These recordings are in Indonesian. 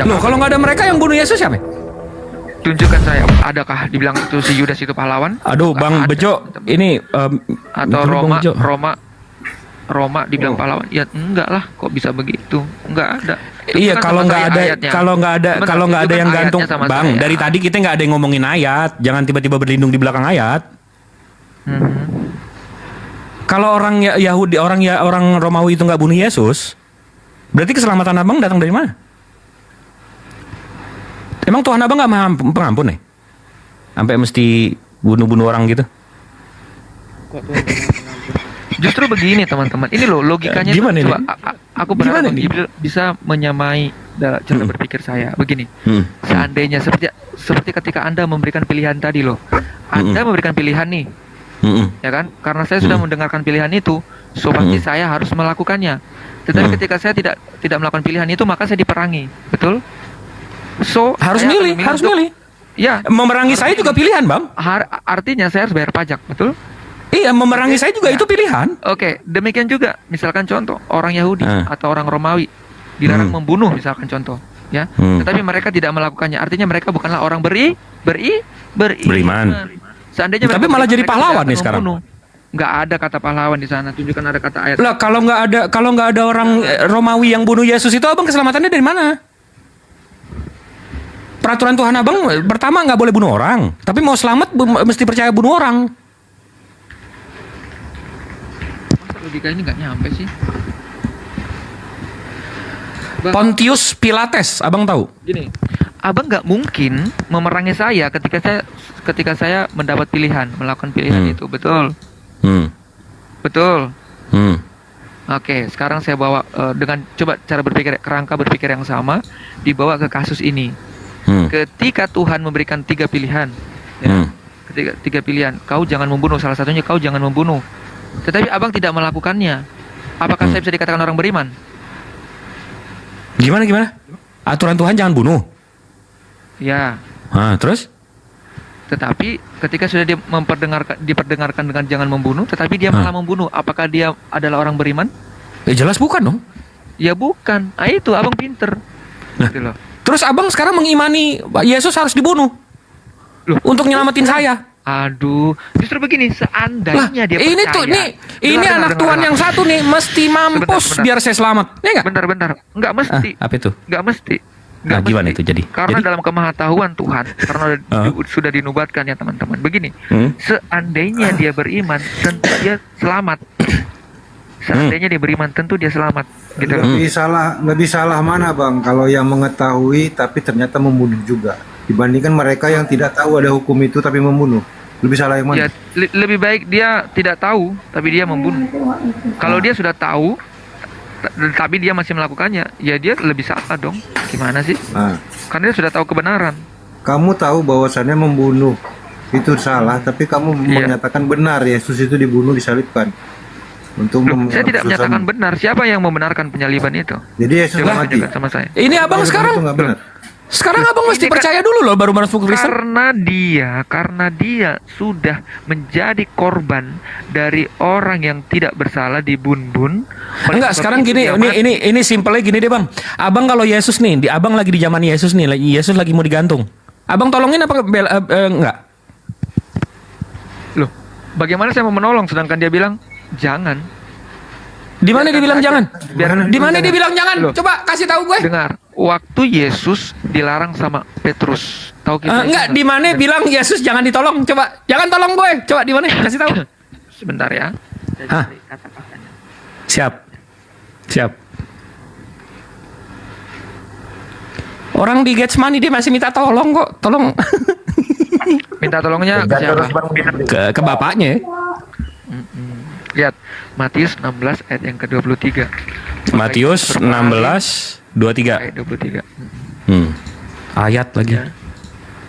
Loh, kalau nggak ada mereka yang bunuh Yesus siapa? Tunjukkan saya, adakah dibilang itu si Yudas itu pahlawan? Aduh, Nggak Bang ada, Bejo, teman-teman. ini Atau Bang Roma, Bejo. Roma dibilang pahlawan? Ya enggak lah, kok bisa begitu? Enggak ada. Iya, Tunjukkan kalau sama nggak saya ada, ayatnya. kalau nggak ada, Sebentar, kalau nggak ada tunjukkan yang gantung, ayatnya sama Bang. saya. Dari tadi kita nggak ada yang ngomongin ayat. Jangan tiba-tiba berlindung di belakang ayat. Mhm. Kalau orang Yahudi, orang Romawi itu nggak bunuh Yesus, berarti keselamatan abang datang dari mana? Emang Tuhan abang nggak pengampun nih? Sampai mesti bunuh-bunuh orang gitu? Justru begini teman-teman, ini loh logikanya tuh, Gimana ini? coba aku berharap Gimana Bang ini? Jibril bisa menyamai cara berpikir saya. Begini, seandainya seperti ketika Anda memberikan pilihan tadi loh, Anda memberikan pilihan nih, ya kan? Karena saya sudah mendengarkan pilihan itu, so pasti saya harus melakukannya. Tetapi ketika saya tidak melakukan pilihan itu, maka saya diperangi, betul? So Harus saya akan milih, memilih harus untuk- milih. Ya, Memerangi saya juga pilihan, Bang. artinya saya harus bayar pajak, betul? Iya, memerangi saya juga itu pilihan. Oke, demikian juga misalkan contoh orang Yahudi Ah. atau orang Romawi dilarang membunuh misalkan contoh, ya. Tetapi mereka tidak melakukannya. Artinya mereka bukanlah orang beriman. Seandainya Tapi mereka malah beriman, jadi mereka pahlawan tidak akan nih sekarang. membunuh. Nggak ada kata pahlawan di sana. Tunjukkan ada kata ayat. Lah, kalau nggak ada orang Romawi yang bunuh Yesus itu, abang keselamatannya dari mana? Peraturan Tuhan abang pertama nggak boleh bunuh orang, tapi mau selamat mesti percaya bunuh orang. Masa logika ini nggak nyampe sih? Bang, Pontius Pilates, abang tahu? gini, abang nggak mungkin memerangi saya ketika saya mendapat pilihan melakukan pilihan itu, betul? Hmm. Betul. Hmm. Oke, sekarang saya bawa dengan coba cara berpikir, kerangka berpikir yang sama dibawa ke kasus ini. Hmm. Ketika Tuhan memberikan 3 pilihan, ya, Hmm. ketika 3 pilihan, kau jangan membunuh, salah satunya kau jangan membunuh. Tetapi abang tidak melakukannya. Apakah saya bisa dikatakan orang beriman? Gimana? Aturan Tuhan jangan bunuh. Ya. Terus? Tetapi ketika sudah dia diperdengarkan dengan jangan membunuh, tetapi dia malah membunuh, apakah dia adalah orang beriman? Jelas bukan dong. Ya bukan. Itu abang pinter. Nah. Gitu loh. Terus abang sekarang mengimani Yesus harus dibunuh Loh, untuk nyelamatin saya. Aduh, justru begini, seandainya dia Ini percaya. tuh ini anak Tuhan yang satu nih mesti mampus Sebentar. biar saya selamat. Ya enggak? Bentar. Enggak mesti. Apa itu? Enggak mesti. Nah, Nggak gimana mesti. itu jadi? Karena Jadi? dalam kemahatauan Tuhan, karena sudah dinubuatkan ya teman-teman. Begini, seandainya dia beriman, tentu dia selamat. Seandainya dia beriman, tentu dia selamat. Gitu loh. Lebih salah mana bang? Kalau yang mengetahui tapi ternyata membunuh juga, dibandingkan mereka yang tidak tahu ada hukum itu tapi membunuh. Lebih salah yang Ya, mana? lebih baik dia tidak tahu, tapi dia membunuh. Kalau dia sudah tahu, tapi dia masih melakukannya, ya dia lebih salah dong. Gimana sih? Nah, Karena dia sudah tahu kebenaran. kamu tahu bahwasannya membunuh itu salah, tapi kamu menyatakan benar Yesus itu dibunuh, disalibkan. Untuk Loh, saya tidak menghapus menyatakan dosamu. benar. Siapa yang membenarkan penyaliban itu? Jadi Yesus Coba mati. tunjukkan sama saya. Ini abang Itu sekarang nggak benar. abang mesti Ini kan- percaya dulu loh baru masuk Kristen. Karena dia sudah menjadi korban dari orang yang tidak bersalah dibun-bun. Oleh Enggak, sebab sekarang itu gini, dia mati. ini simpelnya gini deh bang. Abang kalau Yesus nih, abang lagi di zaman Yesus nih, Yesus lagi mau digantung. Abang tolongin apa enggak? Loh, bagaimana saya mau menolong sedangkan dia bilang jangan. Di mana dia bilang jangan? Biar- Di mana dia bilang jangan? Loh. Coba kasih tahu gue. Dengar, waktu Yesus dilarang sama Petrus. Tahu kita Enggak, di mana bilang Yesus jangan ditolong? Coba, jangan tolong gue. Coba di mana? Kasih tahu. Sebentar ya. Hah? Siap. Orang di Getsemani dia masih minta tolong kok. Tolong Minta tolongnya ke siapa? ke bapaknya. Lihat, Matius 16 ayat yang ke-23. Matius 16:23. Ayat 23. Ayat lagi.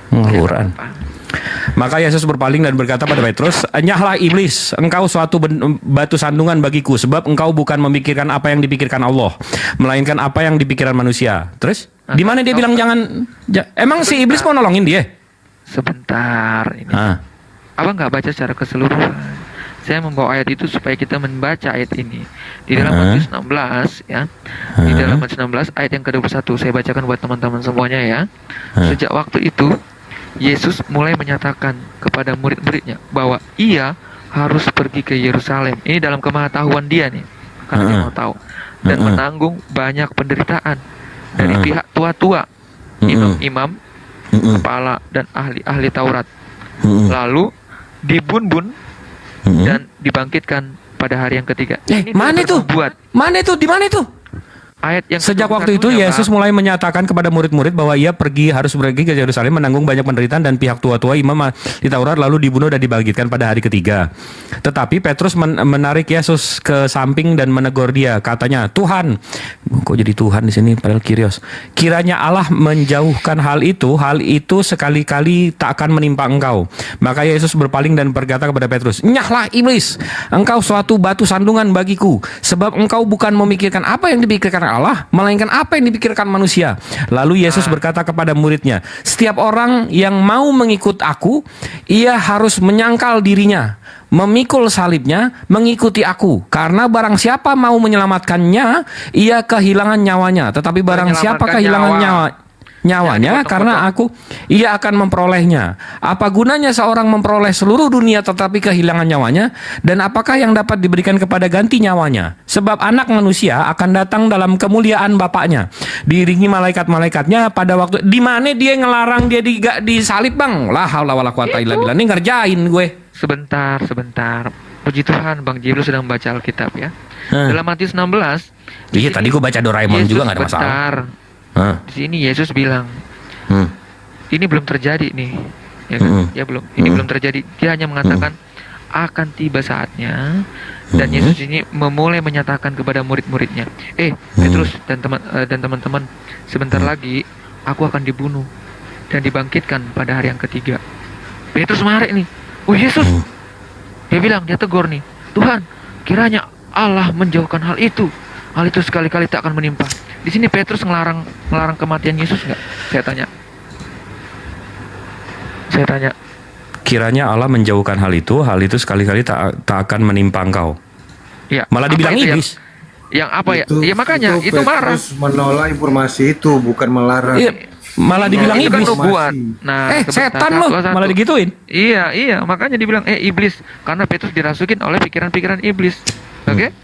Quran. Maka Yesus berpaling dan berkata pada Petrus, "Enyahlah iblis, engkau suatu batu sandungan bagiku, sebab engkau bukan memikirkan apa yang dipikirkan Allah, melainkan apa yang dipikirkan manusia." Terus, di mana dia bilang jangan? Emang si iblis mau nolongin dia? Sebentar ini. Ah. Abang nggak baca secara keseluruhan. saya membawa ayat itu supaya kita membaca ayat ini di dalam Matius 16 ya. Di dalam Matius 16 ayat yang ke-21 saya bacakan buat teman-teman semuanya ya. Sejak waktu itu Yesus mulai menyatakan kepada murid-muridnya bahwa ia harus pergi ke Yerusalem. Ini dalam kemahatauan dia nih, karena dia mau tahu, dan menanggung banyak penderitaan dari pihak tua-tua, imam-imam, kepala dan ahli-ahli Taurat. Lalu dibun-bun dan dibangkitkan pada hari yang ketiga. Ini mana itu? Mana itu? Di mana itu? Ayat yang Sejak waktu itu Yesus mulai menyatakan kepada murid-murid bahwa ia harus pergi ke Yerusalem menanggung banyak penderitaan dan pihak tua-tua imam di Taurat, lalu dibunuh dan dibangkitkan pada hari ketiga. Tetapi Petrus menarik Yesus ke samping dan menegur dia, katanya, "Tuhan," kok jadi Tuhan di sini padahal Kyrios, "kiranya Allah menjauhkan hal itu sekali-kali tak akan menimpa engkau." Maka Yesus berpaling dan berkata kepada Petrus, "Nyahlah iblis, engkau suatu batu sandungan bagiku, sebab engkau bukan memikirkan apa yang dipikirkan Allah, melainkan apa yang dipikirkan manusia." Lalu Yesus berkata kepada muridnya, "Setiap orang yang mau mengikut aku, ia harus menyangkal dirinya, memikul salibnya, mengikuti aku. Karena barang siapa mau menyelamatkannya, ia kehilangan nyawanya. Tetapi barang siapa kehilangan nyawanya karena aku, ia akan memperolehnya. Apa gunanya seorang memperoleh seluruh dunia tetapi kehilangan nyawanya? Dan apakah yang dapat diberikan kepada ganti nyawanya? Sebab anak manusia akan datang dalam kemuliaan Bapaknya, diiringi malaikat-malaikatnya pada waktu." Di mana dia ngelarang dia disalib, Bang? La haula wala quwata illa billah. Ini ngerjain gue. Sebentar. Puji Tuhan, Bang Jibril sedang baca Alkitab ya. Dalam Matius 16. Iya, tadi gue baca Doraemon juga nggak ada masalah. Di sini Yesus bilang, ini belum terjadi nih, ya kan? Ya belum. Ini belum terjadi. Dia hanya mengatakan akan tiba saatnya, dan Yesus ini memulai menyatakan kepada murid-muridnya, Petrus dan teman-teman, sebentar lagi aku akan dibunuh dan dibangkitkan pada hari yang ketiga. Petrus marah nih. Oh Yesus, dia bilang, dia tegur nih, "Tuhan, kiranya Allah menjauhkan hal itu sekali-kali tak akan menimpa." Di sini Petrus ngelarang kematian Yesus nggak? Saya tanya. Kiranya Allah menjauhkan hal itu sekali-kali tak akan menimpa engkau. Ya, malah dibilang iblis. Yang apa ya? Ya makanya itu marah. Petrus menolak informasi itu, bukan melarang. Iya, malah dibilang itu iblis. kan nubuat. Nah, setan lo, malah digituin. Iya, makanya dibilang iblis, karena Petrus dirasukin oleh pikiran-pikiran iblis. Oke?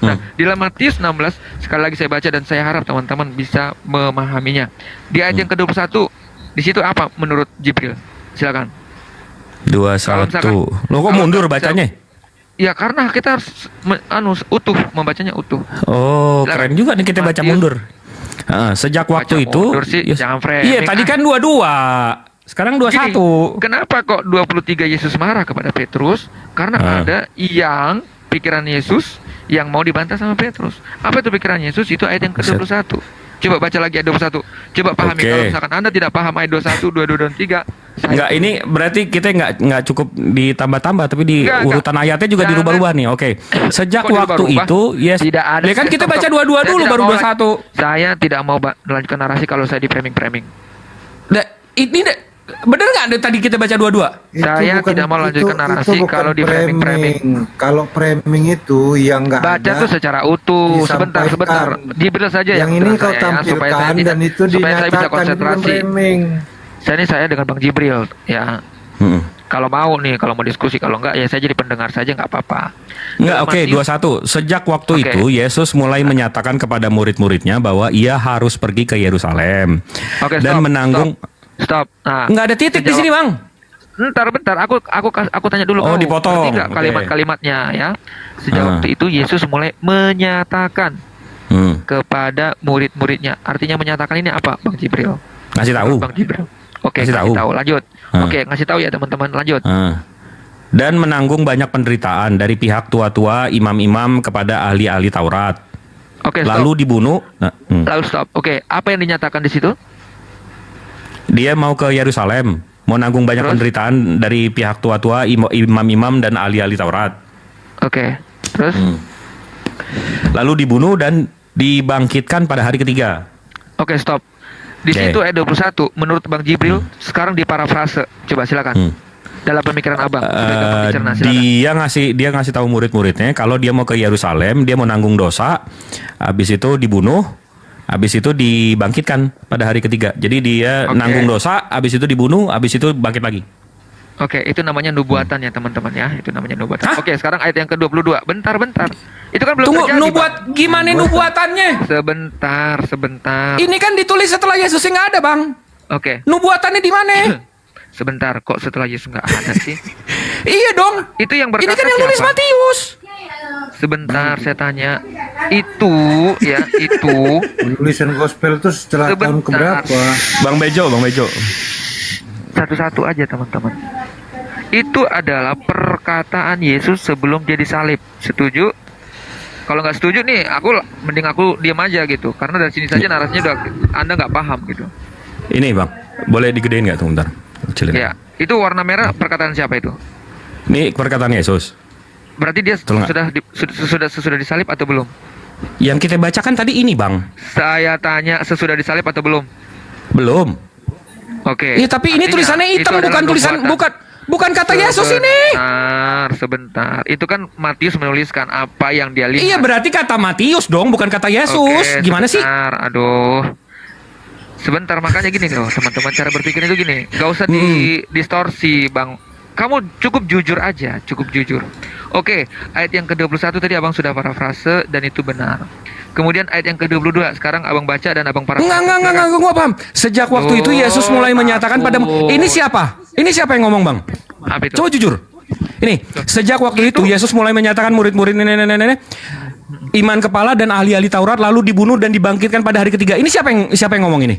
Nah, di dalam Matius 16, sekali lagi saya baca dan saya harap teman-teman bisa memahaminya. Di ayat yang ke-21, di situ apa menurut Jibril? Silakan. 21. Lo kok mundur bacanya? Ya karena kita harus utuh, membacanya utuh. Oh, silakan. Keren juga nih kita baca mundur. Sejak waktu itu, jangan framing. Iya, tadi kan 22. Sekarang 21. Kenapa kok 23 Yesus marah kepada Petrus? Karena ada yang pikiran Yesus yang mau dibantah sama Petrus. Apa itu pikiran Yesus? Itu ayat yang ke-21. Coba baca lagi ayat 21. Coba pahami. Kalau misalkan Anda tidak paham ayat 21, 22, dan 3. Enggak, ini berarti kita nggak cukup ditambah-tambah, tapi di urutan ayatnya juga dirubah-rubah nih. Oke. Sejak waktu itu, tidak ada. Ya kan kita baca 22 dulu baru 21. Saya tidak mau melanjutkan narasi kalau saya di framing. Ini bener nggak tadi kita baca 22? Saya tidak mau lanjutkan narasi kalau di framing. Kalau framing itu yang nggak ada. Baca tuh secara utuh. Sebentar. Jibril saja yang ini kau tampilkan dan itu supaya saya bisa konsentrasi. Saya dengan Bang Jibril ya. Kalau mau diskusi, kalau enggak ya saya jadi pendengar saja, nggak apa-apa. Enggak, oke, 21. Sejak waktu itu Yesus mulai menyatakan kepada murid-muridnya bahwa ia harus pergi ke Yerusalem dan menanggung. Stop. Nah, nggak ada titik di sini, Bang. Bentar. Aku tanya dulu. Dipotong. Nggak kalimat-kalimatnya ya. Sejak waktu itu Yesus mulai menyatakan kepada murid-muridnya. Artinya menyatakan ini apa, Bang Jibril? Ngasih tahu. Bang Jibril. Oke, ngasih tahu. Lanjut. Oke, ngasih tahu ya teman-teman. Lanjut. Dan menanggung banyak penderitaan dari pihak tua-tua, imam-imam kepada ahli-ahli Taurat. Oke, lalu dibunuh. Lalu stop. Oke, apa yang dinyatakan di situ? Dia mau ke Yerusalem, mau nanggung banyak penderitaan dari pihak tua-tua, imam-imam dan ahli-ahli Taurat. Oke, terus? Lalu dibunuh dan dibangkitkan pada hari ketiga. Oke, stop. Di situ ayat 21, menurut Bang Jibril, sekarang diparafrase. Coba silakan. dalam pemikiran abang? Supaya gampang dicerna, silakan. Dia ngasih tahu murid-muridnya kalau dia mau ke Yerusalem, dia mau nanggung dosa, habis itu dibunuh, habis itu dibangkitkan pada hari ketiga. Jadi dia Oke. nanggung dosa, habis itu dibunuh, habis itu bangkit lagi. Oke, itu namanya nubuatan ya teman-teman ya. Itu namanya nubuatan. Hah? Oke, sekarang ayat yang ke-22. Bentar. Itu kan belum Tunggu, terjadi, nubuat Bang. gimana nubuatannya? Sebentar. Ini kan ditulis setelah Yesus nggak ada, Bang. Oke. Nubuatannya di mana? Sebentar, kok setelah Yesus nggak ada sih? Iya dong. Itu yang berkata Ini kan yang siapa? tulis Matius. Sebentar, saya tanya. Itu Penulisan gospel itu setelah tahun Sebentar. keberapa? Bang Bejo. satu-satu aja teman-teman. Itu adalah perkataan Yesus sebelum dia disalib. Setuju? Kalau nggak setuju nih, mending aku diam aja gitu. Karena dari sini saja narasinya udah Anda nggak paham gitu. Ini Bang, boleh digedein nggak tuh bentar? Kecilin. Ya, itu warna merah perkataan siapa itu? Ini perkataan Yesus. Berarti dia Betul nggak? sudah disalib atau belum? Yang kita bacakan tadi ini Bang. Saya tanya sesudah disalib atau belum? Belum. Oke. Iya, tapi ini Artinya, tulisannya itu hitam, adalah bukan tulisan, nubuatan. bukan kata Yesus ini. Sebentar. Itu kan Matius menuliskan apa yang dia lihat. Iya, berarti kata Matius dong, bukan kata Yesus. Oke, Gimana sih? sebentar, aduh. Sebentar, makanya gini loh, teman-teman, cara berpikir itu gini. Gak usah distorsi, Bang. Kamu cukup jujur aja, cukup jujur. Oke, ayat yang ke-21 tadi Abang sudah parafrase dan itu benar. Kemudian ayat yang ke-22 sekarang Abang baca dan Abang parafrase. Enggak, gua paham. Sejak waktu itu Yesus mulai menyatakan pada ini siapa? Ini siapa yang ngomong, Bang? Apa itu? Coba jujur. Ini, sejak waktu itu Yesus mulai menyatakan murid-murid nenek iman kepala dan ahli-ahli Taurat lalu dibunuh dan dibangkitkan pada hari ketiga. Ini siapa yang ngomong ini?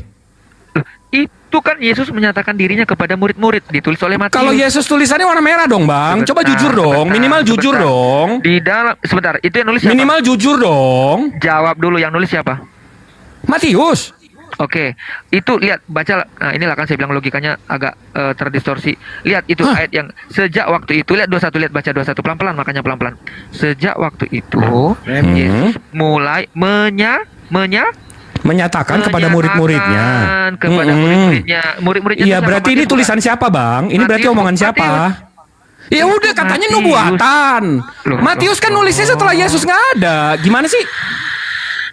Loh, itu kan Yesus menyatakan dirinya kepada murid-murid, ditulis oleh Matius. Kalau Yesus tulisannya warna merah dong, Bang. Coba jujur dong, minimal jujur dong. Di dalam sebentar, itu yang nulis siapa? Minimal jujur dong. Jawab dulu, yang nulis siapa? Matius. Oke, itu lihat baca. Nah, inilah kan saya bilang logikanya agak terdistorsi. Lihat itu ayat yang sejak waktu itu, lihat 21, lihat baca 21 pelan-pelan, makanya pelan-pelan. Sejak waktu itu Yesus mulai Menyatakan kepada murid-muridnya. Kepada murid-muridnya. Murid-muridnya Iya, itu siapa? berarti ini Matius tulisan siapa, Bang? Ini berarti Matius, omongan siapa? Ya Itu udah, katanya Matius. nubuatan. Loh, Matius kan nulisnya setelah Yesus nggak ada. Gimana sih?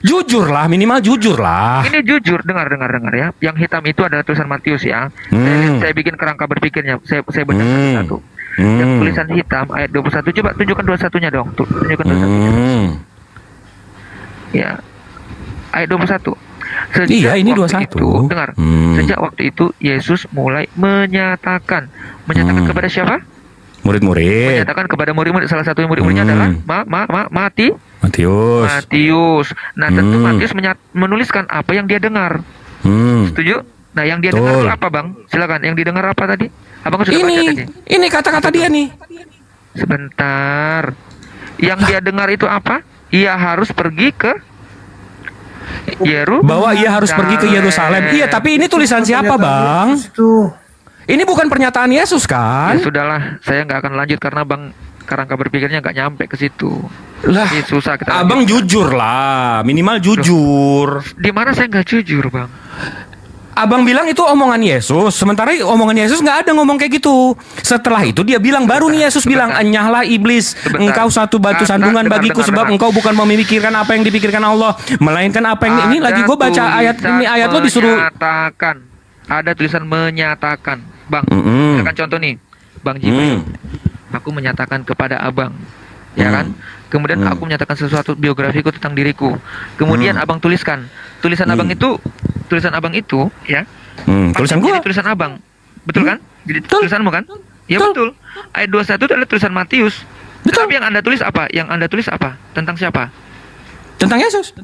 Jujur lah, minimal jujur lah. Ini jujur, dengar ya. Yang hitam itu adalah tulisan Matius ya. Saya bikin kerangka berpikirnya. Saya baca satu-satu. Yang tulisan hitam ayat 21, coba tunjukkan 21-nya dong. Tunjukkan 21-nya. Ya. Ayat 21. Iya, ini waktu 21. Itu, dengar. Sejak waktu itu Yesus mulai menyatakan kepada siapa? Murid-murid. Menyatakan kepada murid-murid. Salah satu murid-muridnya adalah Matius. Nah, tentu Matius menuliskan apa yang dia dengar. Setuju? Nah, yang dia dengar itu apa, Bang? Silakan. Yang didengar apa tadi? Abang sudah baca tadi. Ini kata-kata dia nih. Sebentar. Yang dia dengar itu apa? Ia harus pergi ke Yerusalem. Bahwa ia harus pergi ke Yerusalem. Iya, tapi ini tulisan siapa, Bang? Itu. Ini bukan pernyataan Yesus kan? Ya sudahlah, saya nggak akan lanjut karena Bang kerangka berpikirnya nggak nyampe ke situ. Lah, Ini susah kita. Abang jujur lah, minimal jujur. Di mana saya nggak jujur, Bang? Abang bilang itu omongan Yesus, sementara omongan Yesus nggak ada ngomong kayak gitu. Setelah itu dia bilang, baru nih Yesus bilang, enyahlah iblis, engkau satu batu sandungan bagiku sebab engkau bukan memikirkan apa yang dipikirkan Allah, melainkan apa yang ini lagi gue baca ayat ini, ayat lo disuruh menyatakan. Ada tulisan menyatakan, Bang. Misalkan contoh nih, Bang Jibril. Aku menyatakan kepada Abang, ya kan? Kemudian aku menyatakan sesuatu biografiku tentang diriku. Kemudian Abang tuliskan. Tulisan Abang itu, ya. Tulisan pasti gua. jadi tulisan Abang. Betul kan? Jadi tulisanmu kan? Ya Betul. betul. Ayat 21 itu adalah tulisan Matius. Betul. Tapi yang Anda tulis apa? Yang Anda tulis apa? Tentang siapa? Tentang Yesus.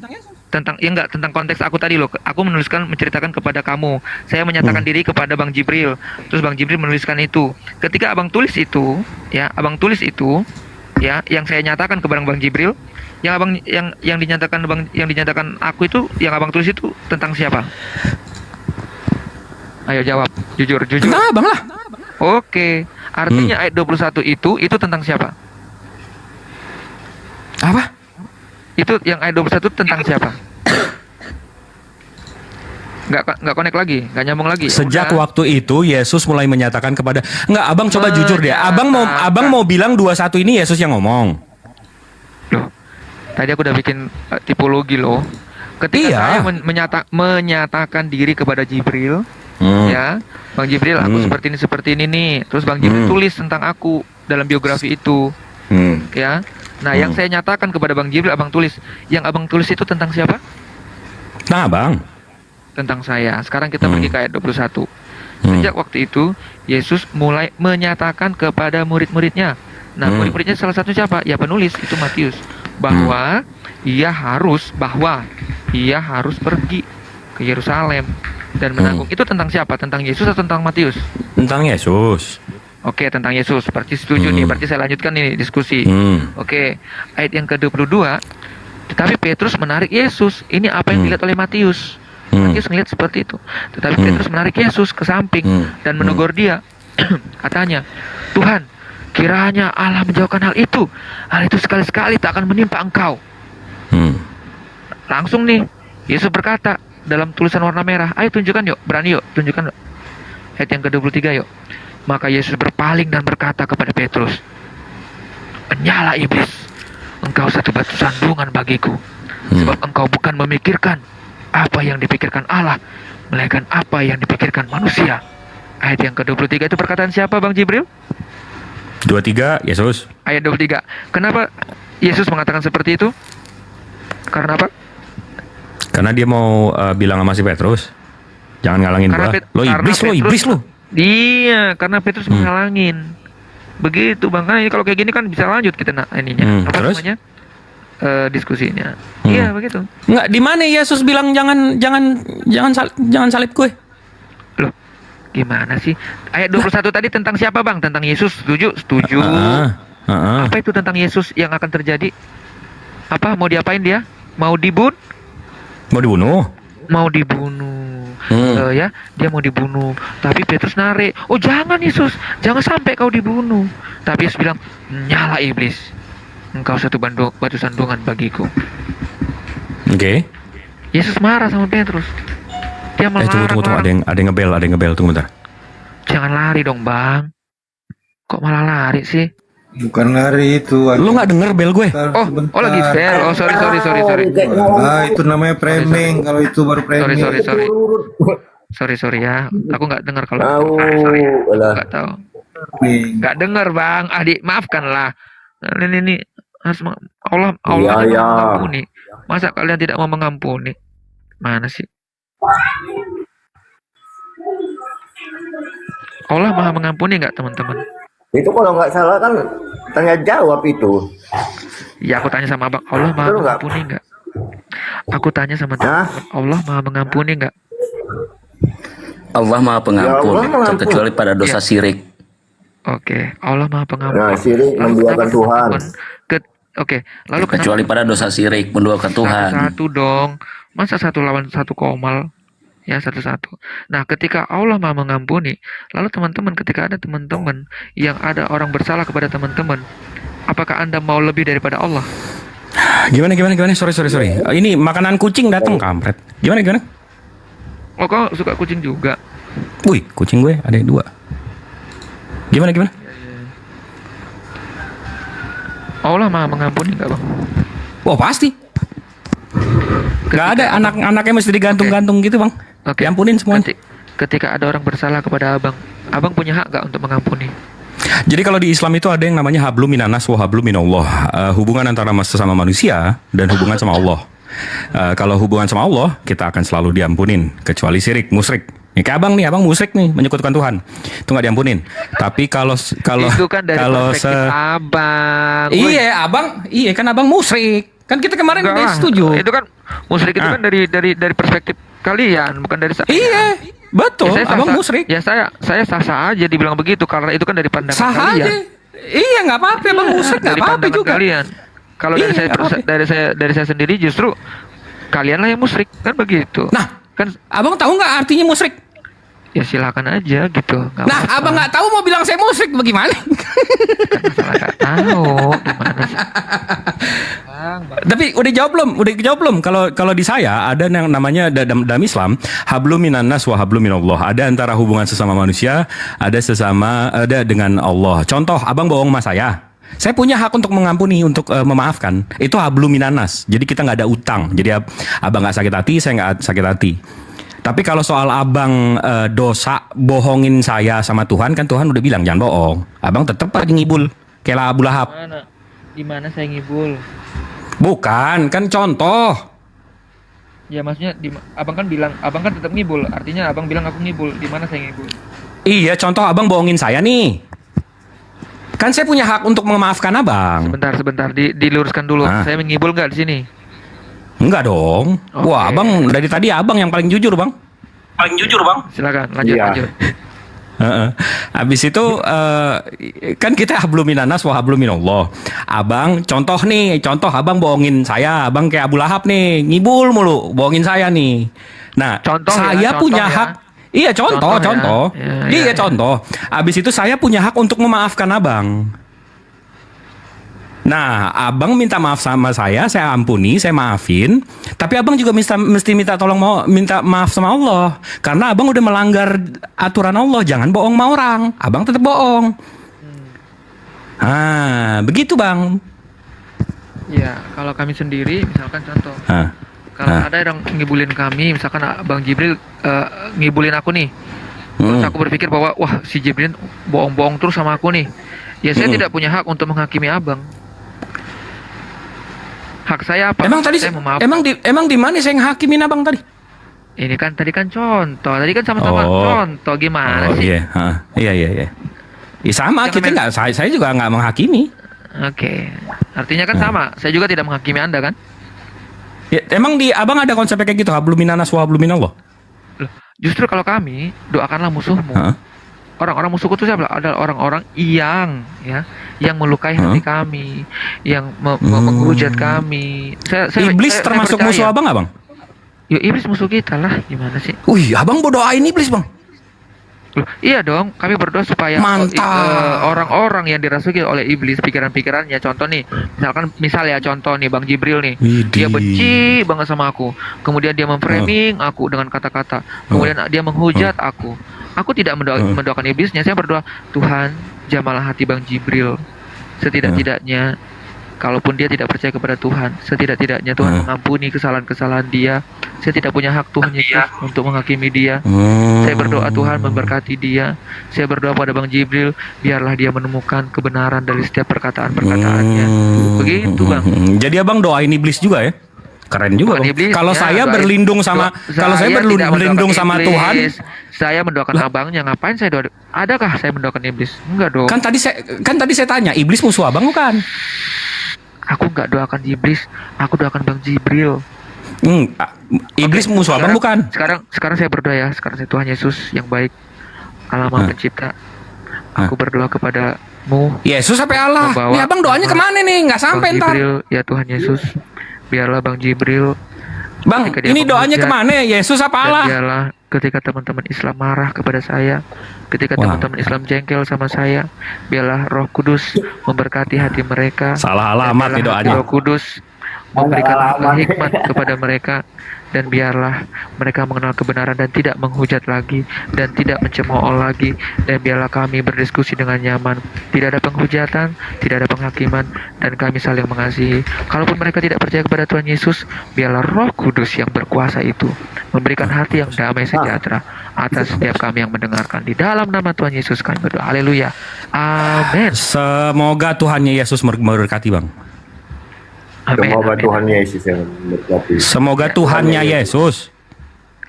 Tentang konteks aku tadi loh. Aku menceritakan kepada kamu. Saya menyatakan diri kepada Bang Jibril. Terus Bang Jibril menuliskan itu. Ketika Abang tulis itu, ya, ya, yang saya nyatakan kepada Bang Jibril, yang dinyatakan aku itu, yang Abang tulis itu tentang siapa? Ayo jawab, jujur. Tentang Abang lah. Oke. Artinya ayat 21 itu tentang siapa? Apa? Itu yang ayat 21 tentang siapa? nggak connect lagi, nggak nyambung lagi. Ya Sejak udah. waktu itu Yesus mulai menyatakan kepada enggak, abang coba jujur deh. Menyatakan. Abang mau bilang 21 ini Yesus yang ngomong. Loh, tadi aku udah bikin tipologi loh. Ketika Iya. saya menyatakan diri kepada Jibril, ya, Bang Jibril, aku seperti ini nih. Terus Bang Jibril tulis tentang aku dalam biografi itu, ya. Nah, yang saya nyatakan kepada Bang Jibril, abang tulis. Yang abang tulis itu tentang siapa? Nah, Bang. Tentang saya. Sekarang kita pergi ke ayat 21. Sejak waktu itu, Yesus mulai menyatakan kepada murid-muridnya. Nah, murid-muridnya salah satu siapa? Ya, penulis, itu Matius. Bahwa ia harus pergi ke Yerusalem dan menanggung. Itu tentang siapa? Tentang Yesus atau tentang Matius? Tentang Yesus. Oke, tentang Yesus. Berarti setuju nih. Berarti saya lanjutkan nih diskusi. Oke, ayat yang ke-22. Tetapi Petrus menarik Yesus. Ini apa yang dilihat oleh Matius. Matius ngelihat seperti itu. Tetapi Petrus menarik Yesus ke samping dan menegur dia. Katanya, Tuhan, kiranya Allah menjauhkan hal itu. Hal itu sekali-sekali tak akan menimpa engkau. Langsung nih, Yesus berkata dalam tulisan warna merah. Ayo tunjukkan yuk, berani yuk, tunjukkan yuk. Ayat yang ke-23 yuk. Maka Yesus berpaling dan berkata kepada Petrus, "Menyala iblis, engkau satu batu sandungan bagiku. Sebab engkau bukan memikirkan apa yang dipikirkan Allah, melainkan apa yang dipikirkan manusia." Ayat yang ke-23 itu perkataan siapa, Bang Jibril? 23 Yesus. Ayat 23. Kenapa Yesus mengatakan seperti itu? Karena apa? Karena dia mau bilang sama si Petrus, jangan ngalangin Karena gua. Pet- Lo karena iblis lo, Petrus- iblis lo. Iya, karena Petrus menghalangin. Begitu, Bang. Nah, ini kalau kayak gini kan bisa lanjut kita ininya. Apa Terus? namanya? Diskusinya. Iya, begitu. Enggak, di mana Yesus bilang jangan salib gue? Loh, gimana sih? Ayat 21 tadi tentang siapa, Bang? Tentang Yesus. Setuju? Setuju. Apa itu tentang Yesus yang akan terjadi? Apa? Mau diapain dia? Mau dibunuh? Mau dibunuh? Mau dibunuh. Ya, dia mau dibunuh. Tapi Petrus narik. Oh, jangan Yesus, jangan sampai kau dibunuh. Tapi Yesus bilang, "Nyala iblis. Engkau satu batu sandungan bagiku." Oke. Yesus marah sama Petrus. Dia melarang. Tunggu. Ada yang ngebel. Tunggu bentar. Jangan lari dong, Bang. Kok malah lari sih? Bukan lari itu. Lu nggak denger bel gue? Oh lagi fail. Oh, sorry. Ah, itu namanya framing. Kalau itu baru framing. Sorry ya. Aku nggak dengar kalau Tahu, sorry ya. alah. Nggak tahu. Framing. Nggak dengar, Bang. Adik, maafkanlah. Ini harus Allah Iya, aja iya. mau mengampuni. Masa kalian tidak mau mengampuni? Mana sih? Allah Maha mengampuni nggak, teman-teman? Itu kalau nggak salah kan tanya jawab itu. Ya, aku tanya sama Abang, Allah Maha Betul nggak? mengampuni nggak? Aku tanya sama Hah? teman, Allah Maha mengampuni nggak? Allah Maha Pengampun, Ya, Allah mengampun. terkecuali pada dosa syirik. Oke, Allah Maha pengampun. Nah, syirik Lalu menduakan kenapa Tuhan. teman-teman Oke, lalu Kecuali pada dosa syirik, menduakan Tuhan. Satu-satu dong. Masa satu lawan satu komal? Ya, satu-satu. Nah, ketika Allah Maha mengampuni, lalu teman-teman, ketika ada teman-teman yang ada orang bersalah kepada teman-teman, apakah Anda mau lebih daripada Allah? Gimana? Sorry. Ini makanan kucing datang, kampret. Gimana? Oh, kau suka kucing juga? Wih, kucing gue ada 2. Gimana? Allah Maha mengampuni nggak, Bang? Wah, pasti. Gak ada anak-anaknya mesti digantung-gantung gitu, Bang. Oke. Diampunin semuanya. Ketika ada orang bersalah kepada abang punya hak nggak untuk mengampuni? Jadi kalau di Islam itu ada yang namanya hablum minanas wa hablum minallah. Hubungan antara sesama manusia dan hubungan sama Allah. Kalau hubungan sama Allah, kita akan selalu diampunin, kecuali syirik, musyrik. Ya, kayak abang musyrik nih, menyekutukan Tuhan. Itu nggak diampunin. Tapi kalau Itu kan dari perspektif abang. Iya kan abang musyrik. Kan kita kemarin Enggak udah lah. setuju. Itu kan musyrik itu kan dari perspektif kalian, bukan dari saya. Iya, betul. Ya, Abang musyrik. Ya saya sah-sah aja dibilang begitu karena itu kan dari pandangan Sah kalian. aja. Iya, nggak apa-apa. Abang musyrik nggak Dari apa-apa pandangan juga. kalian. Kalau Iya, nggak apa-apa. dari saya sendiri justru kalianlah yang musyrik, kan begitu. Nah, Kan abang tahu nggak artinya musyrik? ya silakan aja gitu. Nggak Nah, apa-apa. abang nggak tahu mau bilang saya musyrik bagaimana? Masalah nggak tahu gimana sih. Tapi udah jawab belum? Udah jawab belum? Kalau di saya ada yang namanya dalam Islam hablum minan nas wa hablum minallah. Ada antara hubungan sesama manusia, ada dengan Allah. Contoh, abang bohong sama saya punya hak untuk mengampuni, untuk memaafkan. Itu hablum minan nas. Jadi kita nggak ada utang. Jadi abang nggak sakit hati, saya nggak sakit hati. Tapi kalau soal abang dosa bohongin saya sama Tuhan, kan Tuhan udah bilang jangan bohong. Abang tetap aja ngibul kayak Abu Lahab. Di mana saya ngibul? Bukan, kan contoh. Ya maksudnya abang kan tetap ngibul. Artinya abang bilang aku ngibul. Di mana saya ngibul? Iya, contoh abang bohongin saya nih. Kan saya punya hak untuk memaafkan abang. Sebentar, diluruskan dulu. Saya mengibul nggak di sini? Enggak dong. Oke. Wah, abang dari tadi abang yang paling jujur, bang. Paling jujur, bang. Silakan, lanjut. Habis itu kan kita hablum minan nas wa hablum minallah. Abang contoh abang bohongin saya, abang kayak Abu Lahab nih, ngibul mulu, bohongin saya nih. Nah, saya punya hak. Iya, contoh. Ya. Contoh. Habis itu saya punya hak untuk memaafkan abang. Nah, abang minta maaf sama saya ampuni, saya maafin. Tapi abang juga mesti minta maaf sama Allah. Karena abang udah melanggar aturan Allah, jangan bohong sama orang. Abang tetap bohong. Begitu bang. Ya, kalau kami sendiri, misalkan contoh. Kalau ada yang ngibulin kami, misalkan Bang Jibril ngibulin aku nih. Terus aku berpikir bahwa, wah si Jibril bohong-bohong terus sama aku nih. Ya saya tidak punya hak untuk menghakimi abang. Hak saya apa? Emang tadi saya memaafkan. emang di mana saya ngehakimin abang tadi? Ini kan tadi kan contoh. Tadi kan sama-sama contoh. Gimana sih? Iya. Ya, sama, kita nggak. Saya juga nggak menghakimi. Oke. Artinya kan sama. Saya juga tidak menghakimi Anda kan? Ya, emang di abang ada konsepnya kayak gitu, hablum minan nas wa hablum minallah? Loh, justru kalau kami doakanlah musuhmu. Orang-orang musuhku itu siapa? Adalah orang-orang yang melukai hati kami, yang menghujat kami. Iblis termasuk musuh abang, abang? Ya iblis musuh kita lah, gimana sih? Wih, abang berdoain iblis bang? Loh, iya dong, kami berdoa supaya orang-orang yang dirasuki oleh iblis pikiran-pikirannya. Contoh nih, contoh nih Bang Jibril nih, dia benci banget sama aku. Kemudian dia memframing aku dengan kata-kata. Kemudian dia menghujat aku. Aku tidak mendoakan iblisnya, saya berdoa, Tuhan, jamalah hati Bang Jibril. Setidak-tidaknya, kalaupun dia tidak percaya kepada Tuhan, setidak-tidaknya Tuhan mengampuni kesalahan-kesalahan dia. Saya tidak punya hak Tuhan Yesus untuk menghakimi dia. Saya berdoa Tuhan memberkati dia. Saya berdoa pada Bang Jibril, biarlah dia menemukan kebenaran dari setiap perkataan-perkataannya. Begitu Bang. Jadi abang doain iblis juga ya? Keren juga bang. Kalau saya berlindung sama Tuhan, saya mendoakan abangnya. Ngapain saya doa? Adakah saya mendoakan iblis? Enggak dong. Kan tadi saya tanya, iblis musuh abang bukan? Aku enggak doakan iblis, aku doakan Bang Jibril. Iblis musuh abang bukan? Sekarang saya berdoa ya. Sekarang saya Tuhan Yesus yang baik, Allah Maha Pencipta. Aku berdoa kepadamu. Yesus sampai Allah. Ini abang doanya kemana nih? Nggak sampai ntar. Ya Tuhan Yesus, biarlah Bang Jibril. Bang, ini doanya kemana? Yesus apa Allah? Biarlah ketika teman-teman Islam marah kepada saya, ketika teman-teman Islam jengkel sama saya, biarlah Roh Kudus memberkati hati mereka. Salah alamat nih doanya. Roh Kudus memberikan hikmat kepada mereka, dan biarlah mereka mengenal kebenaran dan tidak menghujat lagi dan tidak mencemooh lagi, dan biarlah kami berdiskusi dengan nyaman, tidak ada penghujatan, tidak ada penghakiman, dan kami saling mengasihi. Kalaupun mereka tidak percaya kepada Tuhan Yesus, biarlah Roh Kudus yang berkuasa itu memberikan hati yang damai sejahtera atas setiap kami yang mendengarkan. Di dalam nama Tuhan Yesus kami berdoa. Haleluya. Amin. Semoga Tuhan Yesus memberkati bang. Amin. Semoga Tuhan Yesus yang memberkati. Semoga Tuhannya Yesus.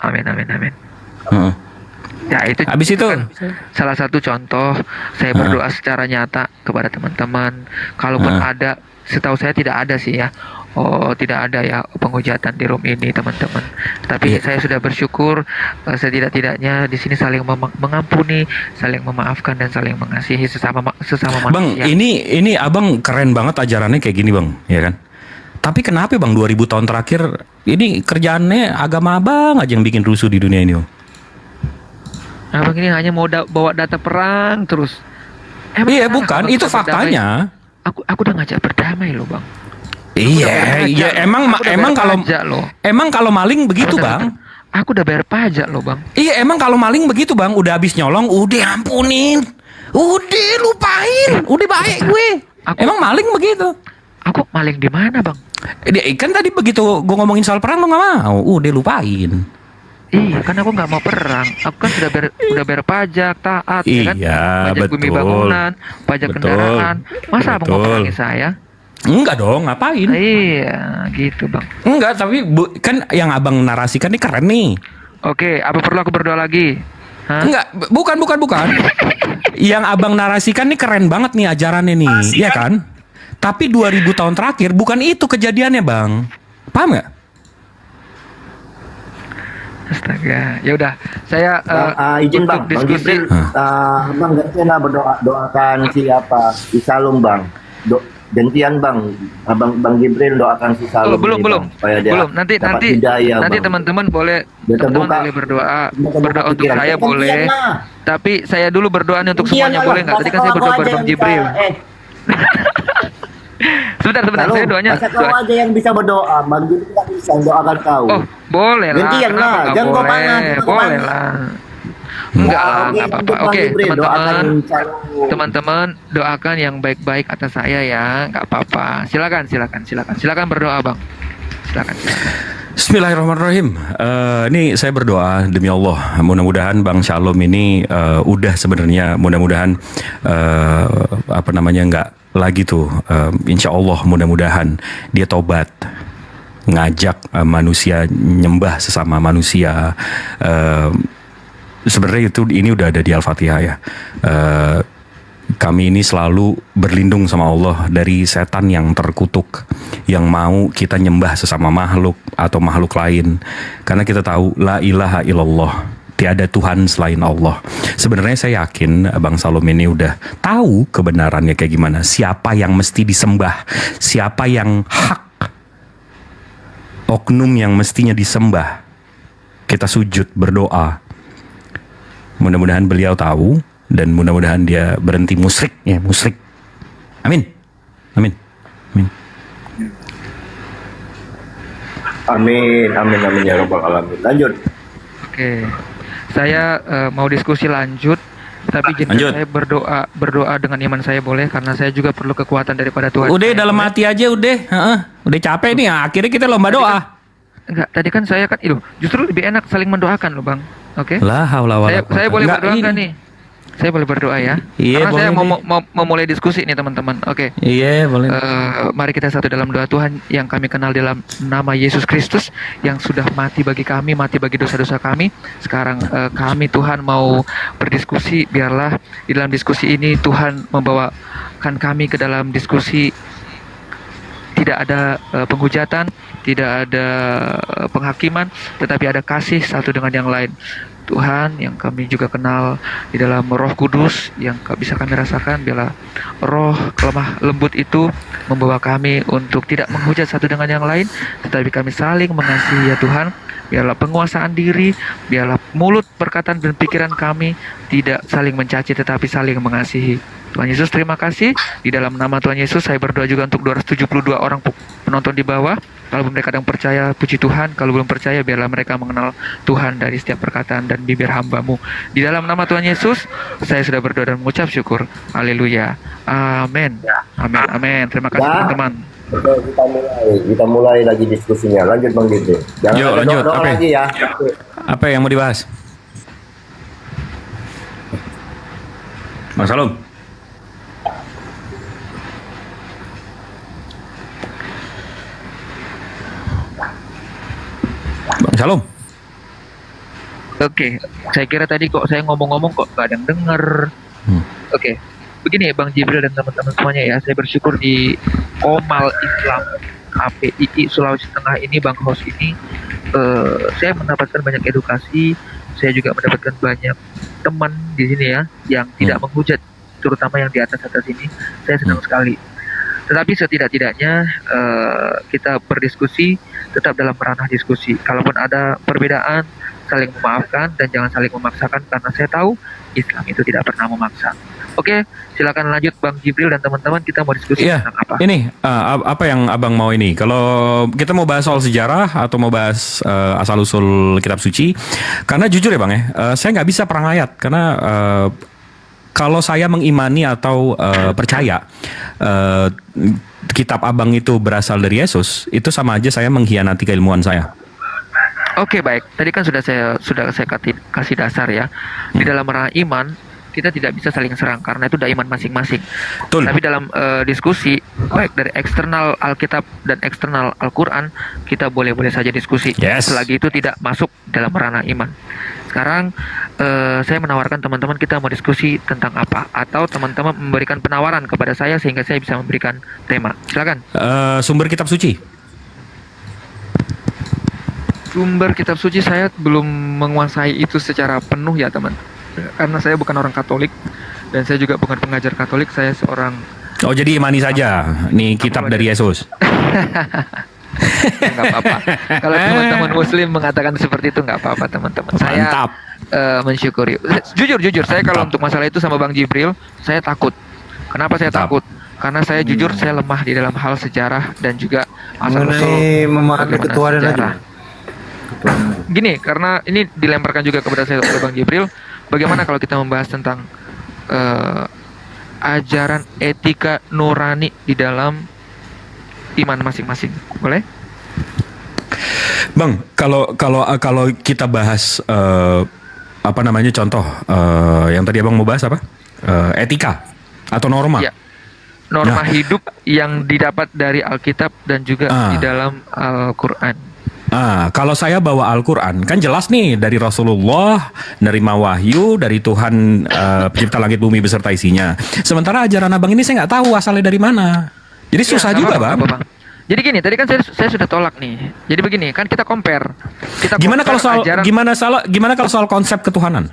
Amin. Ya itu. Habis itu kan salah satu contoh saya berdoa secara nyata kepada teman-teman. Kalaupun ada, setahu saya tidak ada sih ya. Tidak ada ya penghujatan di room ini teman-teman. Tapi saya sudah bersyukur setidak-tidaknya di sini saling mengampuni, saling memaafkan dan saling mengasihi sesama manusia. Bang, ini abang keren banget ajarannya kayak gini bang, ya kan? Tapi kenapa bang 2000 tahun terakhir ini kerjaannya agama abang aja yang bikin rusuh di dunia ini bang? Abang ini hanya mau bawa data perang terus. Iya bukan, itu faktanya. Aku udah ngajak berdamai loh bang. Iya, emang Aku udah emang bayar kalau pajak loh. emang kalau maling begitu, Bentar, Bang. bentar. Aku udah bayar pajak loh, Bang. Iya, emang kalau maling begitu, Bang. Udah habis nyolong, udah ampunin. Udah lupain. Udah baik gue. Emang maling begitu. Aku maling di mana, Bang? Dia kan tadi begitu gue ngomongin soal perang lo nggak mau. Udah lupain. Iya, kan aku nggak mau perang. Aku kan udah bayar pajak, taat, ya kan? Iya, Pajak bumi betul. bangunan, pajak Betul. kendaraan. Masa Abang mau Betul. perangi saya? Enggak dong, ngapain? Iya, gitu, Bang. Enggak, tapi kan yang abang narasikan ini keren nih. Oke, apa perlu aku berdoa lagi? Hah? Enggak, bukan. Yang abang narasikan nih keren banget nih ajarannya nih, iya kan? Tapi 2000 tahun terakhir bukan itu kejadiannya, Bang. Paham nggak? Astaga, ya udah. Saya Izin untuk Bang diskusi. Jibril, Bang gantian lah doakan siapa? Si Salum Bang. Gantian Bang, Bang Jibril doakan si Salum. Belum, ini, belum. Bang, supaya dia Belum. Nanti dapat hidayah, nanti Bang. teman-teman boleh Dia terbuka. berdoa Terbuka untuk pikiran. saya Gantian boleh. lah. Tapi saya dulu berdoa nih untuk Gantian semuanya lah, boleh nggak? Tadi kan saya berdoa buat Bang Jibril. Sebentar, Salum, saya doanya. masa kau aja yang bisa berdoa, Bang Jibril nggak bisa doakan kau. Oh, boleh lah. Gantian Kenapa lah, nggak jangan kau boleh? panas, jangan kau Boleh panas. lah. Enggak lah, nggak apa-apa. Bang Oke, Jibril, doakan teman-teman. Salum. Teman-teman doakan yang baik-baik atas saya ya, nggak apa-apa. Silakan berdoa, Bang. Silakan. Bismillahirrahmanirrahim. Ini saya berdoa demi Allah, mudah-mudahan Bang Shalom ini udah sebenarnya mudah-mudahan nggak lagi tuh. Insya Allah mudah-mudahan dia tobat, ngajak manusia nyembah sesama manusia. Sebenarnya ini udah ada di Al-Fatihah ya. Kami ini selalu berlindung sama Allah dari setan yang terkutuk, yang mau kita nyembah sesama makhluk atau makhluk lain. Karena kita tahu la ilaha illallah, tiada Tuhan selain Allah. Sebenarnya saya yakin Bang Salom ini udah tahu kebenarannya kayak gimana. Siapa yang mesti disembah, siapa yang hak, oknum yang mestinya disembah. Kita sujud berdoa. Mudah-mudahan beliau tahu dan mudah-mudahan dia berhenti musyrik ya, musyrik. Amin. Amin. Amin. Amin ya rabbal alamin. Lanjut. Oke. Saya mau diskusi lanjut, tapi Lanjut. saya berdoa dengan iman saya boleh, karena saya juga perlu kekuatan daripada Tuhan. Udah Saya dalam boleh? hati aja udah. Udah capek nih. Akhirnya kita lomba doa. Enggak, tadi kan saya kan justru lebih enak saling mendoakan loh, Bang. Oke. La haula wala Saya boleh Enggak, berdoa ini. nggak nih? Saya boleh berdoa ya. Iya, Karena saya boleh mau memulai diskusi nih teman-teman. Oke. Iya, boleh. Mari kita satu dalam doa. Tuhan yang kami kenal dalam nama Yesus Kristus yang sudah mati bagi kami, mati bagi dosa-dosa kami. Sekarang kami Tuhan mau berdiskusi. Biarlah di dalam diskusi ini Tuhan membawakan kami ke dalam diskusi. Tidak ada penghujatan, tidak ada penghakiman, tetapi ada kasih satu dengan yang lain. Tuhan yang kami juga kenal di dalam Roh Kudus yang bisa kami rasakan, biarlah roh kelemah lembut itu membawa kami untuk tidak menghujat satu dengan yang lain, tetapi kami saling mengasihi ya Tuhan. Biarlah penguasaan diri, biarlah mulut, perkataan dan pikiran kami tidak saling mencaci tetapi saling mengasihi. Tuhan Yesus, terima kasih. Di dalam nama Tuhan Yesus saya berdoa juga untuk 272 orang penonton di bawah. Kalau mereka yang percaya, puji Tuhan. Kalau belum percaya, biarlah mereka mengenal Tuhan dari setiap perkataan dan bibir hamba-Mu. Di dalam nama Tuhan Yesus, saya sudah berdoa dan mengucap syukur. Haleluya. Amin. Amin. Amin. Terima kasih teman-teman. Oke, kita mulai lagi diskusinya. Lanjut Bang Jibril. Jangan Yuk, ada lanjut. doa Apa? lagi ya. Apa yang mau dibahas? Mas Salom. Bang Salom. Oke, saya kira tadi kok saya ngomong-ngomong kok gak ada yang denger. Oke, begini Bang Jibril dan teman-teman semuanya ya, saya bersyukur di Komal Islam APII Sulawesi Tengah ini, Bang Host ini, saya mendapatkan banyak edukasi, saya juga mendapatkan banyak teman di sini ya, yang tidak menghujat, terutama yang di atas-atas ini, saya senang sekali. Tetapi setidak-tidaknya kita berdiskusi tetap dalam ranah diskusi. Kalaupun ada perbedaan, saling memaafkan dan jangan saling memaksakan, karena saya tahu Islam itu tidak pernah memaksa. Oke, silakan lanjut Bang Jibril dan teman-teman, kita mau diskusi Iya, tentang apa? ini apa yang abang mau ini? Kalau kita mau bahas soal sejarah atau mau bahas asal usul kitab suci, karena jujur ya bang ya, saya nggak bisa perang ayat karena kalau saya mengimani atau percaya kitab abang itu berasal dari Yesus, itu sama aja saya mengkhianati keilmuan saya. Oke, baik. Tadi kan sudah saya kasih dasar ya. Di dalam ranah iman kita tidak bisa saling serang karena itu udah iman masing-masing. Betul. Tapi dalam diskusi baik dari eksternal Alkitab dan eksternal Al-Qur'an, kita boleh-boleh saja diskusi. Yes. Selagi itu tidak masuk dalam ranah iman. Sekarang saya menawarkan teman-teman kita mau diskusi tentang apa, atau teman-teman memberikan penawaran kepada saya sehingga saya bisa memberikan tema. Silakan. Sumber kitab suci. Sumber kitab suci saya belum menguasai itu secara penuh ya teman, karena saya bukan orang Katolik dan saya juga bukan pengajar Katolik, saya seorang Oh jadi imani saja, nih kitab dari Yesus. nggak apa-apa. Kalau teman-teman Muslim mengatakan seperti itu nggak apa-apa teman-teman. Saya Mantap. mensyukuri. Jujur saya kalau untuk masalah itu sama Bang Jibril saya takut. Kenapa saya Mantap. takut? Karena saya jujur saya lemah di dalam hal sejarah dan juga asal usul Mengenai memahami bagaimana ketuhanan sejarah. aja. Gini, karena ini dilemparkan juga kepada saya oleh Bang Jibril. Bagaimana kalau kita membahas tentang ajaran etika nurani di dalam iman masing-masing? Boleh? Bang, kalau kita bahas apa namanya contoh yang tadi abang mau bahas apa? Etika atau norma. Ya. Norma Nah. hidup yang didapat dari Alkitab dan juga di dalam Al-Qur'an. Kalau saya bawa Al-Quran, kan jelas nih dari Rasulullah, nerima wahyu dari Tuhan pencipta langit bumi beserta isinya. Sementara ajaran abang ini saya nggak tahu asalnya dari mana. Jadi susah nggak juga apa-apa, bang. nggak apa-apa. Jadi gini, tadi kan saya sudah tolak nih. Jadi begini, kan kita compare. Gimana kalau soal ajaran, gimana kalau soal konsep ketuhanan?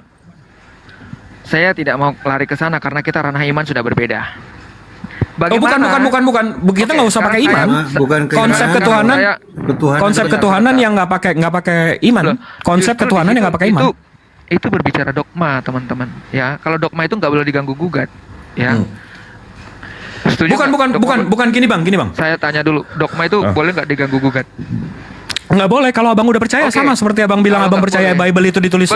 saya tidak mau lari ke sana karena kita ranah iman sudah berbeda. Oh bukan. Kita nggak usah pakai sekarang iman. saya- bukan Konsep keimanan. ketuhanan, Ketuhanan konsep itu ketuhanan yang nggak pakai iman. Loh, Konsep justru ketuhanan di yang nggak pakai situ- iman. Itu berbicara dogma, teman-teman. Ya, kalau dogma itu nggak boleh diganggu gugat. Ya. Setuju nggak? Bukan gini bang. Saya tanya dulu, dogma itu boleh nggak diganggu gugat? Nggak boleh kalau abang udah percaya. Oke. Sama seperti abang bilang Kalau abang nggak percaya boleh. Bible itu ditulis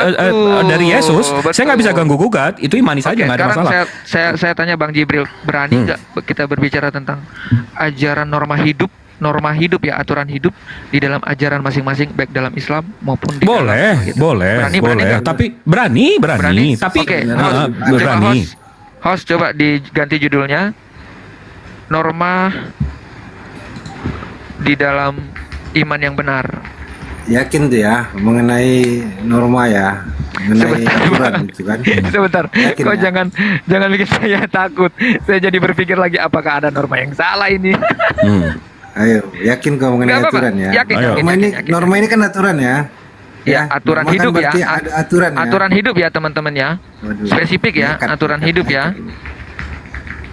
dari Yesus. Saya nggak bisa ganggu gugat. Itu imani saja, Oke, nggak ada sekarang masalah. saya tanya Bang Jibril, berani nggak kita berbicara tentang ajaran norma hidup ya, aturan hidup di dalam ajaran masing-masing, baik dalam Islam maupun di dalam gitu. Boleh. Berani nggak? Tapi berani. Tapi Oke, coba berani. host coba diganti judulnya norma di dalam iman yang benar. yakin tuh ya mengenai norma ya, mengenai aturan gitu kan. Sebentar, Yakin kok ya? jangan bikin saya takut. Saya jadi berpikir lagi apakah ada norma yang salah ini. Ayo, yakin kau mengenai Nggak apa-apa. aturan ya. Yakin, Ayo. yakin. Norma ini kan aturan ya. Ya, aturan norma kan hidup ya. berarti ada aturan ya. Aturan hidup ya teman-teman ya. Waduh. Spesifik ya, Nekat, aturan nekat, hidup ya. nekat.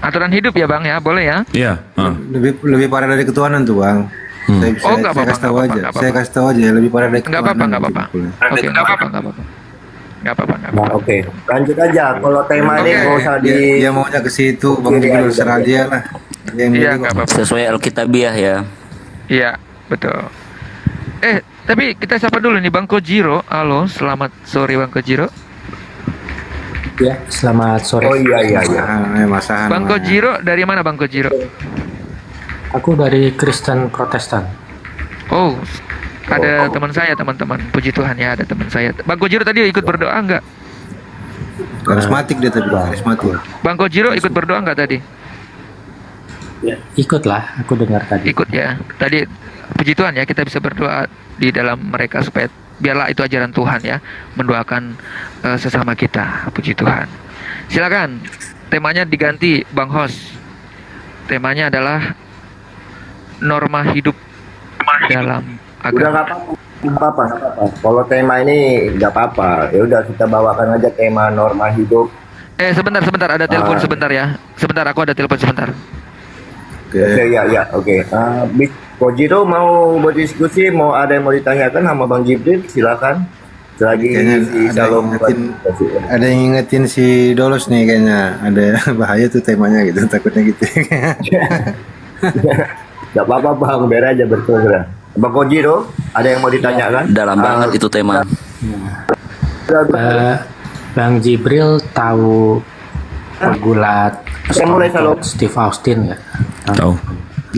Aturan hidup ya Bang ya, boleh ya. Iya. Lebih parah dari ketuhanan tuh bang. Oh, nggak apa-apa, kasih tahu nggak aja. apa-apa, Saya kasih tahu aja lebih parah dari Nggak ketuhanan. apa-apa, nggak apa-apa. Boleh. Oke, nggak apa-apa. Nah, oke. Lanjut aja. Kalau tema ini Oke. nggak usah di Dia maunya ke situ, bang Kiri Jibril aja. serah dia lah. Yang Iya, milih nggak kok. apa-apa. Sesuai Alkitabiah ya. Iya, betul. Tapi kita sapa dulu nih Bang Kojiro. Halo, selamat sore Bang Kojiro. Ya, selamat sore. Oh iya. Masahan. Bang Kojiro dari mana Bang Kojiro? Aku dari Kristen Protestan. Oh, ada teman saya, teman-teman. Puji Tuhan ya, ada teman saya. Bang Kojiro tadi ikut berdoa nggak? Karismatik dia tadi, karismatik. Bang Kojiro ikut berdoa nggak tadi? Ya, ikutlah, aku dengar tadi. Ikut ya. Tadi puji Tuhan ya, kita bisa berdoa di dalam mereka supaya biarlah itu ajaran Tuhan ya, mendoakan sesama kita. Puji Tuhan. Silakan. Temanya diganti Bang Host. Temanya adalah norma hidup dalam Udah agama. nggak apa-apa. Kalau tema ini nggak apa-apa. Ya udah kita bawakan aja tema norma hidup. Sebentar, ada telepon sebentar ya. Sebentar, aku ada telepon sebentar. Oke. Oke, ya. Oke. Kojiro mau berdiskusi, mau ada yang mau ditanyakan sama Bang Jibril, silakan. Selagi Kayaknya si ada Salom yang ingetin, ada yang ngingetin si Dolos nih kayaknya. Ada bahaya tuh temanya gitu, takutnya gitu. Gak apa-apa bang, biar aja berkurang. Bang Koji tuh, ada yang mau ditanyakan? Dalam banget itu tema. Eh, Bang Jibril tahu pegulat Mulai Salom. Steve Austin ya? Tahu.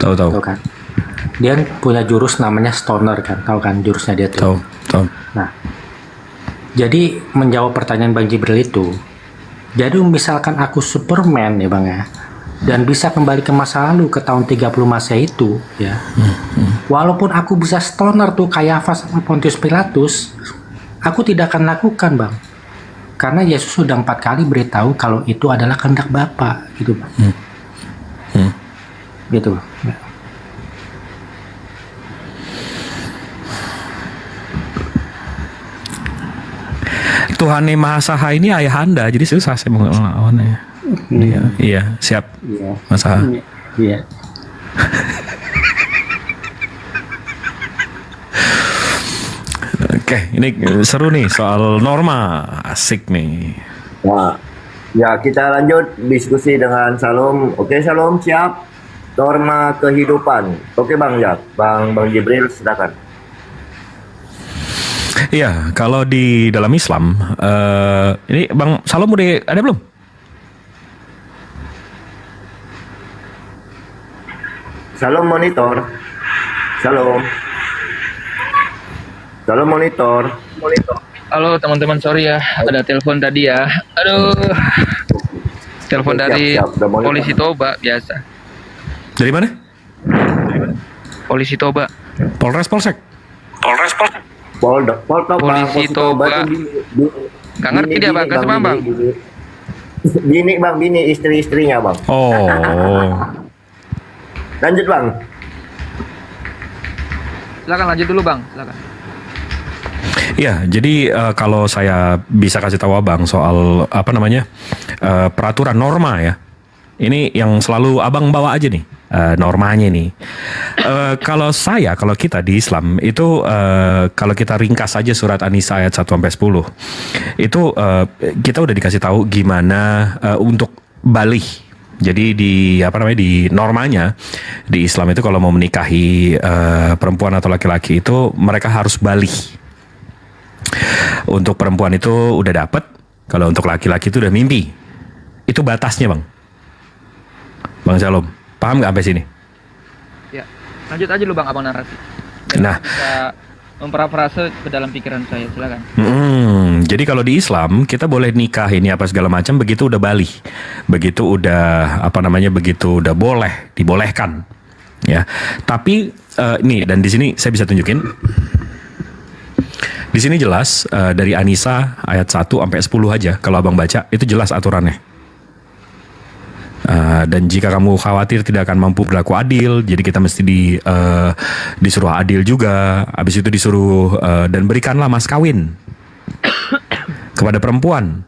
Tahu kan? Dia punya jurus namanya stoner kan? Tahu kan jurusnya dia tuh? Tahu. Nah, jadi menjawab pertanyaan Bang Jibril itu, jadi misalkan aku Superman ya Bang ya, dan bisa kembali ke masa lalu ke tahun 30 Masehi itu ya. Walaupun aku bisa stoner tuh kayak Kayafas sama Pontius Pilatus, aku tidak akan lakukan Bang. Karena Yesus sudah 4 kali beritahu kalau itu adalah kehendak Bapa gitu Bang. Gitu Bang. Ya. Tuhan yang Maha Saha ini ayah Anda, jadi susah saya melawannya. Iya, siap. Iya. Mas Saha. Iya. Oke, ini seru nih soal norma, asik nih. Nah, ya kita lanjut diskusi dengan Salom. Oke Salom, siap. Norma kehidupan. Oke Bang ya, Bang Jibril silakan. Iya, kalau di dalam Islam, ini Bang Salom udah ada belum? Salom monitor. Salom monitor. Halo teman-teman, sorry ya, ada telepon tadi ya. Aduh. Telepon Siap, dari siap. Udah boleh, polisi Pak. Toba biasa. Dari mana? Polisi Toba. Polres, Polsek. Polda, Polisi Toba. Nggak ngerti dia, Bang. Kasih paham, Bang. Bini Bang, bini istri-istrinya Bang. Oh, Lanjut Bang. Silakan lanjut dulu, Bang. Silakan. iya. Jadi kalau saya bisa kasih tahu Abang soal apa namanya peraturan norma ya. Ini yang selalu Abang bawa aja nih normanya nih. Kalau kita di Islam itu kalau kita ringkas aja surat An-Nisa ayat 1 sampai 10 itu kita udah dikasih tahu gimana untuk balih. Jadi di normanya di Islam itu kalau mau menikahi perempuan atau laki-laki itu mereka harus balih. Untuk perempuan itu udah dapet, kalau untuk laki-laki itu udah mimpi. Itu batasnya Bang Shalom, paham nggak sampai sini? Ya. Lanjut aja lu, Bang, abang narasi. Nah. Bisa memparafrase ke dalam pikiran saya, silakan. Jadi kalau di Islam kita boleh nikah ini apa segala macam begitu udah balih, begitu udah begitu udah dibolehkan, ya. Tapi ini dan di sini saya bisa tunjukin. Di sini jelas dari An-Nisa ayat 1 sampai 10 aja kalau Abang baca itu jelas aturannya. Dan jika kamu khawatir tidak akan mampu berlaku adil, jadi kita mesti disuruh adil juga. Habis itu disuruh dan berikanlah mas kawin kepada perempuan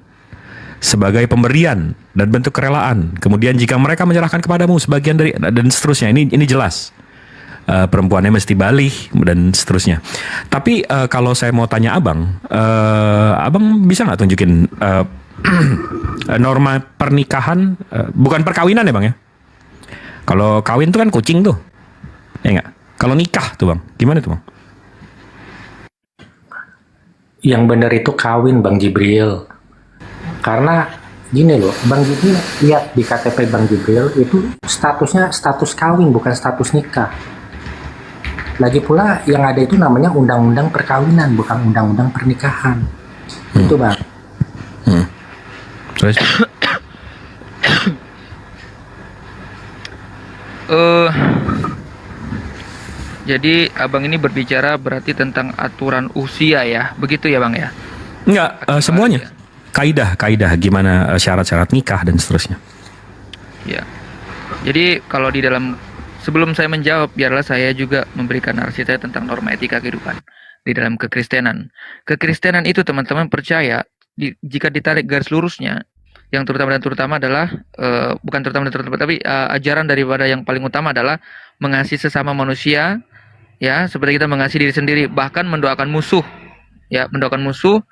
sebagai pemberian dan bentuk kerelaan. Kemudian jika mereka menyerahkan kepadamu sebagian dari dan seterusnya. Ini jelas. Perempuannya mesti balih dan seterusnya. Tapi kalau saya mau tanya Abang, Abang bisa nggak tunjukin norma pernikahan, bukan perkawinan ya Bang ya? Kalau kawin tuh kan kucing tuh, ya nggak? Kalau nikah tuh Bang, gimana tuh Bang? Yang benar itu kawin Bang Jibril. Karena gini loh, Bang Jibril lihat di KTP Bang Jibril itu statusnya status kawin bukan status nikah. Lagi pula yang ada itu namanya undang-undang perkawinan bukan undang-undang pernikahan. Itu Bang. Terus? Jadi abang ini berbicara berarti tentang aturan usia ya, begitu ya Bang ya? Enggak, semuanya. Kaidah gimana syarat-syarat nikah dan seterusnya. Ya. Jadi kalau di dalam sebelum saya menjawab, biarlah saya juga memberikan narasi saya tentang norma etika kehidupan di dalam kekristenan. Kekristenan itu teman-teman percaya jika ditarik garis lurusnya, yang terutama adalah bukan terutama tapi ajaran daripada yang paling utama adalah mengasihi sesama manusia, ya seperti kita mengasihi diri sendiri, bahkan mendoakan musuh, Ya, mendoakan musuh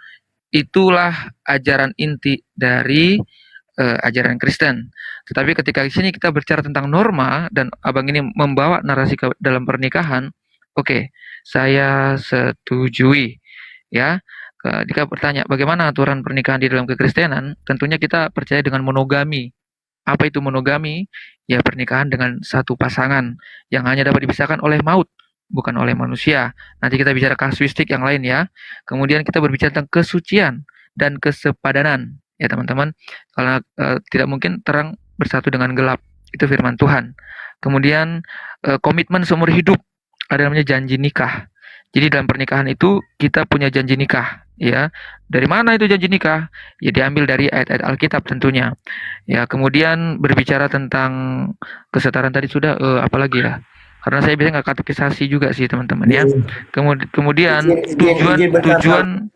itulah ajaran inti dari ajaran Kristen. Tetapi ketika di sini kita bicara tentang norma dan abang ini membawa narasi ke dalam pernikahan, oke, saya setujui. Ya, jika bertanya bagaimana aturan pernikahan di dalam kekristenan, tentunya kita percaya dengan monogami. Apa itu monogami? Ya pernikahan dengan satu pasangan yang hanya dapat dipisahkan oleh maut, bukan oleh manusia. Nanti kita bicara kasuistik yang lain ya. Kemudian kita berbicara tentang kesucian dan kesepadanan. Ya teman-teman, karena tidak mungkin terang bersatu dengan gelap. Itu firman Tuhan. Kemudian komitmen seumur hidup, ada namanya janji nikah. Jadi dalam pernikahan itu kita punya janji nikah, ya. Dari mana itu janji nikah? Ya diambil dari ayat-ayat Alkitab tentunya. Ya, kemudian berbicara tentang kesetaraan tadi sudah apalagi ya? Karena saya biasanya nggak katekisasi juga sih teman-teman ya. Kemudian tujuan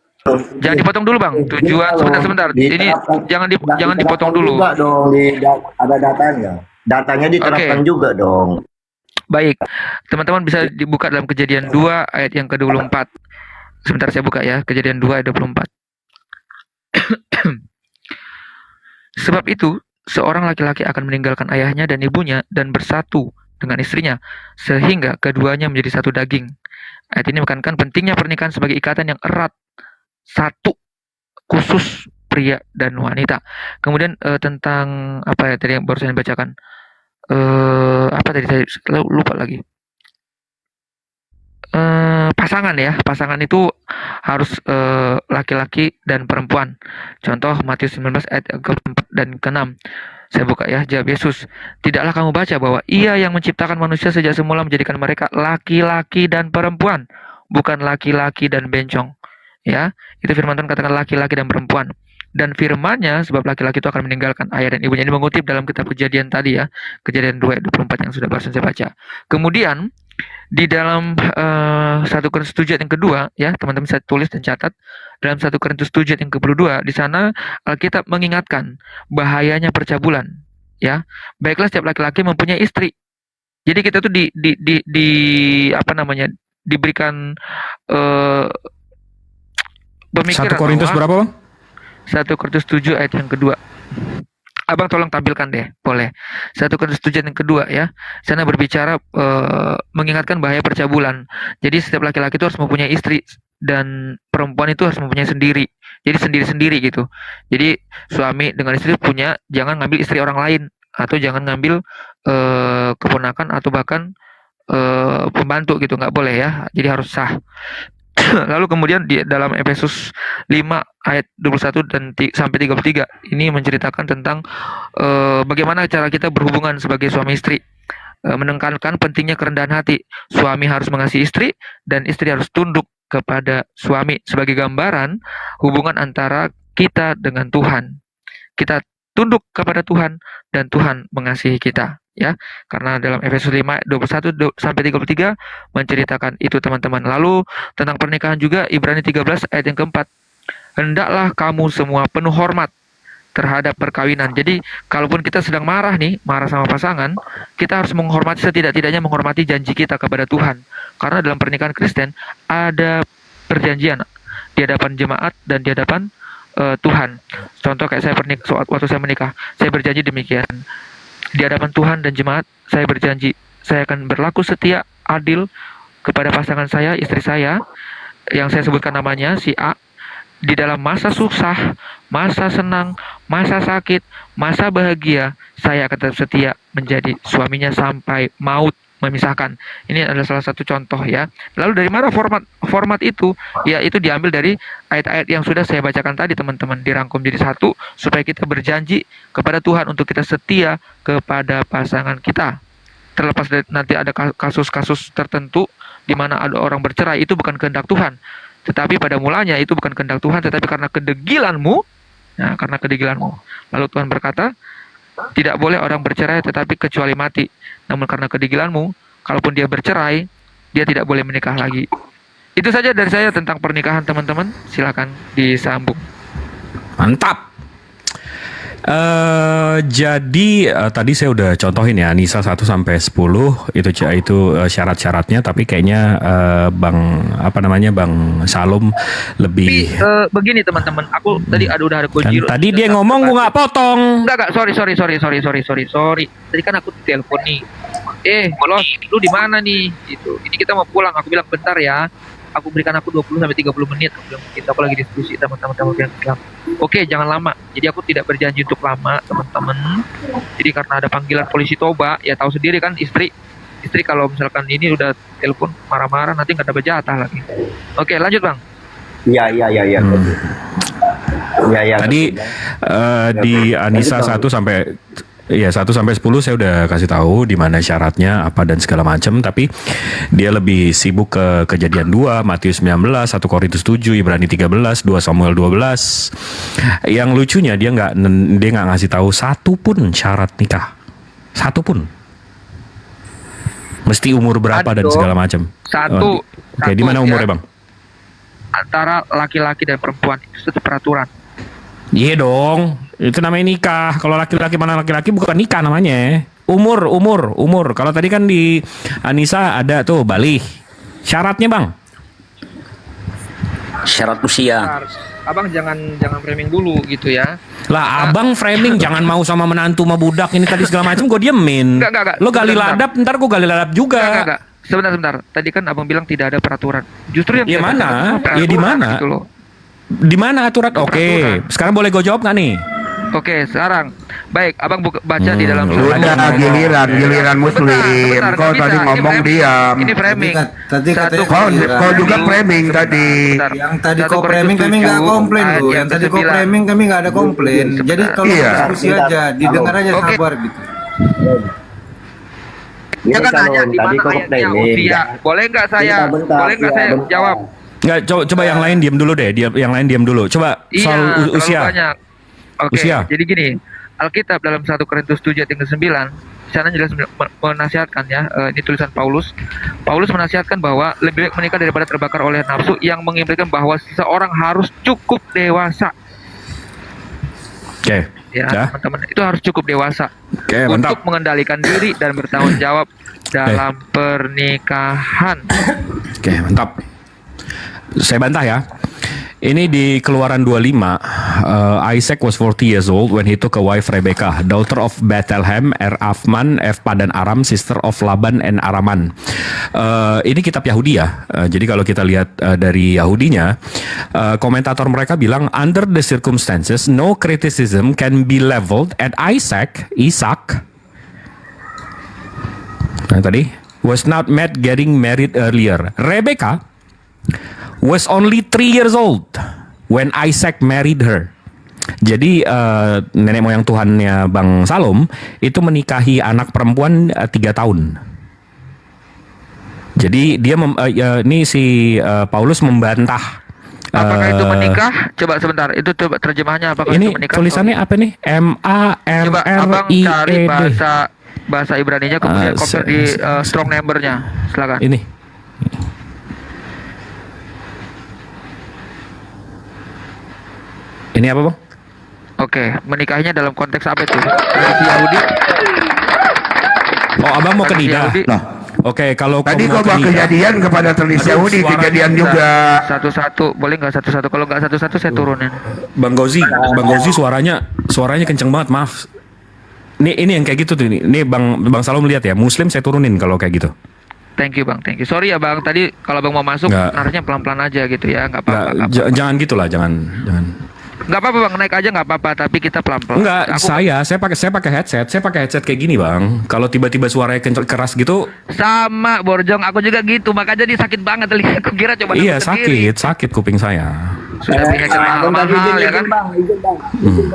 jangan dipotong dulu bang. Tujuan sebentar. Ini jangan dipotong dulu. Juga dong ada datanya. Datanya diterapkan juga dong. Baik, teman-teman bisa dibuka dalam Kejadian 2 ayat yang ke-24. Sebentar saya buka ya, Kejadian 2 ayat 24. Sebab itu, seorang laki-laki akan meninggalkan ayahnya dan ibunya dan bersatu dengan istrinya, sehingga keduanya menjadi satu daging. Ayat ini menekankan pentingnya pernikahan sebagai ikatan yang erat, satu, khusus pria dan wanita. Kemudian tentang apa ya tadi yang baru saya bacakan. Apa tadi saya lupa lagi. Pasangan ya, pasangan itu harus laki-laki dan perempuan. Contoh Matius 19 ayat ke-4 dan ke-6. Saya buka ya, jawab Yesus, tidaklah kamu baca bahwa Ia yang menciptakan manusia sejak semula menjadikan mereka laki-laki dan perempuan, bukan laki-laki dan bencong. Ya, itu firman Tuhan katakan laki-laki dan perempuan. Dan firman-Nya sebab laki-laki itu akan meninggalkan ayah dan ibunya. Ini mengutip dalam kitab Kejadian tadi ya, Kejadian 2 ayat 24 yang sudah barusan saya baca. Kemudian di dalam 1 Korintus 7 ayat yang kedua ya, teman-teman bisa tulis dan catat. Dalam 1 Korintus 7 ayat yang ke-22 di sana Alkitab mengingatkan bahayanya percabulan ya. Baiklah setiap laki-laki mempunyai istri. Jadi kita tuh di apa namanya? Diberikan pemikiran 1 Korintus berapa bang? 1 Korintus 7 ayat yang kedua. Abang tolong tampilkan deh, boleh. 1 Korintus 7 ayat yang kedua ya. Sana berbicara mengingatkan bahaya percabulan. Jadi setiap laki-laki itu harus mempunyai istri dan perempuan itu harus mempunyai sendiri. Jadi sendiri-sendiri gitu. Jadi suami dengan istri punya, jangan ngambil istri orang lain atau jangan ngambil keponakan atau bahkan pembantu gitu, nggak boleh ya. Jadi harus sah. Lalu kemudian di dalam Efesus 5 ayat 21 dan sampai 33 ini menceritakan tentang bagaimana cara kita berhubungan sebagai suami istri. Menekankan pentingnya kerendahan hati. Suami harus mengasihi istri dan istri harus tunduk kepada suami sebagai gambaran hubungan antara kita dengan Tuhan. Kita tunduk kepada Tuhan dan Tuhan mengasihi kita. Ya, karena dalam Efesus 5 21 sampai 33 menceritakan itu teman-teman. Lalu tentang pernikahan juga Ibrani 13 ayat yang keempat. Hendaklah kamu semua penuh hormat terhadap perkawinan. Jadi kalaupun kita sedang marah sama pasangan, kita harus menghormati, setidak-tidaknya menghormati janji kita kepada Tuhan. Karena dalam pernikahan Kristen ada perjanjian di hadapan jemaat dan di hadapan Tuhan. Contoh kayak saya waktu saya menikah, saya berjanji demikian. Di hadapan Tuhan dan jemaat, saya berjanji, saya akan berlaku setia, adil kepada pasangan saya, istri saya, yang saya sebutkan namanya, si A, di dalam masa susah, masa senang, masa sakit, masa bahagia, saya akan tetap setia menjadi suaminya sampai maut memisahkan. Ini adalah salah satu contoh ya. Lalu dari mana format itu? Ya itu diambil dari ayat-ayat yang sudah saya bacakan tadi teman-teman, dirangkum jadi satu supaya kita berjanji kepada Tuhan untuk kita setia kepada pasangan kita. Terlepas dari nanti ada kasus-kasus tertentu di mana ada orang bercerai, itu bukan kehendak Tuhan. Tetapi pada mulanya itu bukan kehendak Tuhan, tetapi karena kedegilanmu. Nah, karena kedegilanmu. Lalu Tuhan berkata, tidak boleh orang bercerai tetapi kecuali mati. Namun karena kedegilanmu, kalaupun dia bercerai, dia tidak boleh menikah lagi. Itu saja dari saya tentang pernikahan teman-teman. Silakan disambung. Mantap. Tadi saya udah contohin ya Nisa 1 sampai 10 itu syarat-syaratnya, tapi kayaknya Bang Salom lebih Begini teman-teman, aku tadi udah ada kan, Gojiro. tadi dia ngomong gua nggak potong. Enggak, sorry. Tadi kan aku telepon nih. Bolos, lu di mana nih? Gitu. Ini kita mau pulang. Aku bilang bentar ya. Aku berikan aku 20 sampai 30 menit. Aku bilang aku lagi diskusi sama teman-teman yang Islam. Oke, jangan lama. Jadi aku tidak berjanji untuk lama, teman-teman. Jadi karena ada panggilan polisi Toba, ya tahu sendiri kan istri kalau misalkan ini udah telepon marah-marah nanti nggak dapat jatah lagi. Oke, lanjut Bang. Iya. Ya. Tadi di Anissa 1 sampai 10 saya udah kasih tahu di mana syaratnya apa dan segala macam, tapi dia lebih sibuk ke kejadian 2, Matius 19, 1 Korintus 7, Ibrani 13, 2 Samuel 12. Yang lucunya dia nggak ngasih tahu satu pun syarat nikah. Satu pun. Mesti umur berapa Ada dan dong. segala macam. Oke, di mana umurnya, Bang? Antara laki-laki dan perempuan itu peraturan. Iya dong, itu namanya nikah. Kalau laki-laki mana laki-laki bukan nikah namanya. Umur. Kalau tadi kan di Anissa ada tuh balik. Syaratnya Bang. Syarat usia. Bentar. Abang jangan framing dulu gitu ya. Lah abang framing jangan mau sama menantu sama budak ini tadi segala macam gue diemin. Enggak. Lo gali Bentar. ladap, ntar gue gali ladap juga. Enggak. Sebentar. Tadi kan abang bilang tidak ada peraturan. Justru yang Ya tidak mana? ada peraturan Ya di mana? gitu loh. Di mana aturan? Oke, sekarang boleh gue jawab nggak nih? Oke, sekarang. Baik, abang baca di dalam lu surat. ada giliran muslim. Bentar, Kau nggak tadi bisa. ngomong Ini diam. Ini framing. Tadi Satu katanya Kau juga framing tadi. Bentar. Yang tadi Satu kau Korintus framing kami nggak 7, komplain ayat loh. yang Yang tadi kau ke-9. framing kami nggak ada komplain. Jadi kalau Iya. diskusi aja, didengar aja Oke. sabar gitu. Gini, Jangan nanya Salom, di tadi mana kau ayatnya framing. usia. Boleh nggak saya? Bentar, Boleh nggak saya bentar. jawab? Nggak, coba yang lain diam dulu deh. Yang lain diam dulu. Coba Iya, soal terlalu usia. banyak. Oke, Usia. jadi gini, Alkitab dalam 1 Korintus 7 ayat yang ke-9, di sana jelas menasihatkan ya, ini tulisan Paulus. Paulus menasihatkan bahwa lebih baik menikah daripada terbakar oleh nafsu, yang mengimplikan bahwa seseorang harus cukup dewasa. Oke. Ya, teman-teman, itu harus cukup dewasa Oke, untuk mantap. mengendalikan diri dan bertanggung jawab dalam pernikahan. Oke, mantap. Saya bantah ya. Ini di Keluaran 25, Isaac was 40 years old when he took a wife Rebecca, daughter of Bethlehem, Afman, Padan Aram, sister of Laban and Araman. Ini kitab Yahudi ya. Jadi kalau kita lihat dari Yahudinya, komentator mereka bilang, under the circumstances, no criticism can be leveled at Ishak, nah tadi, was not met getting married earlier. Rebecca was only 3 years old when Isaac married her. Jadi nenek moyang Tuhannya Bang Salom itu menikahi anak perempuan 3 tahun. Jadi dia ini si Paulus membantah. Apakah itu menikah? Coba sebentar, itu coba terjemahannya apakah Ini itu menikah? tulisannya apa nih? Coba abang cari MARRIED. bahasa Ibraninya kemudian compare di strong number-nya. Silakan. Ini. Ini apa bang? Oke, menikahinya dalam konteks apa itu? Tradisi Yahudi? Oh abang mau ke Tradisi Nida. Yahudi? Nah, Oke kalau tadi mau kau bawa ke Nida. kejadian kepada tradisi Aduh, Yahudi, suaranya kejadian Bentar. juga. Satu-satu, boleh nggak satu-satu? Kalau nggak satu-satu saya turunin. Bang Gozi suaranya kenceng banget, maaf. Ini yang kayak gitu tuh ini Bang Salom lihat ya, Muslim saya turunin kalau kayak gitu. Thank you bang, thank you. Sorry ya bang, tadi kalau bang mau masuk, Nggak. narasnya pelan-pelan aja gitu ya, nggak apa-apa. Nggak, jangan gitulah, jangan. Nggak apa-apa bang, naik aja nggak apa-apa, tapi kita pelan-pelan. Enggak, Aku saya pakai headset kayak gini bang. Kalau tiba-tiba suaranya keras gitu, sama Borjong, aku juga gitu, makanya dia sakit banget telinga. Aku kira coba iya aku sendiri. sakit kuping saya. Sudah beli headset mahal-mahal ya kan?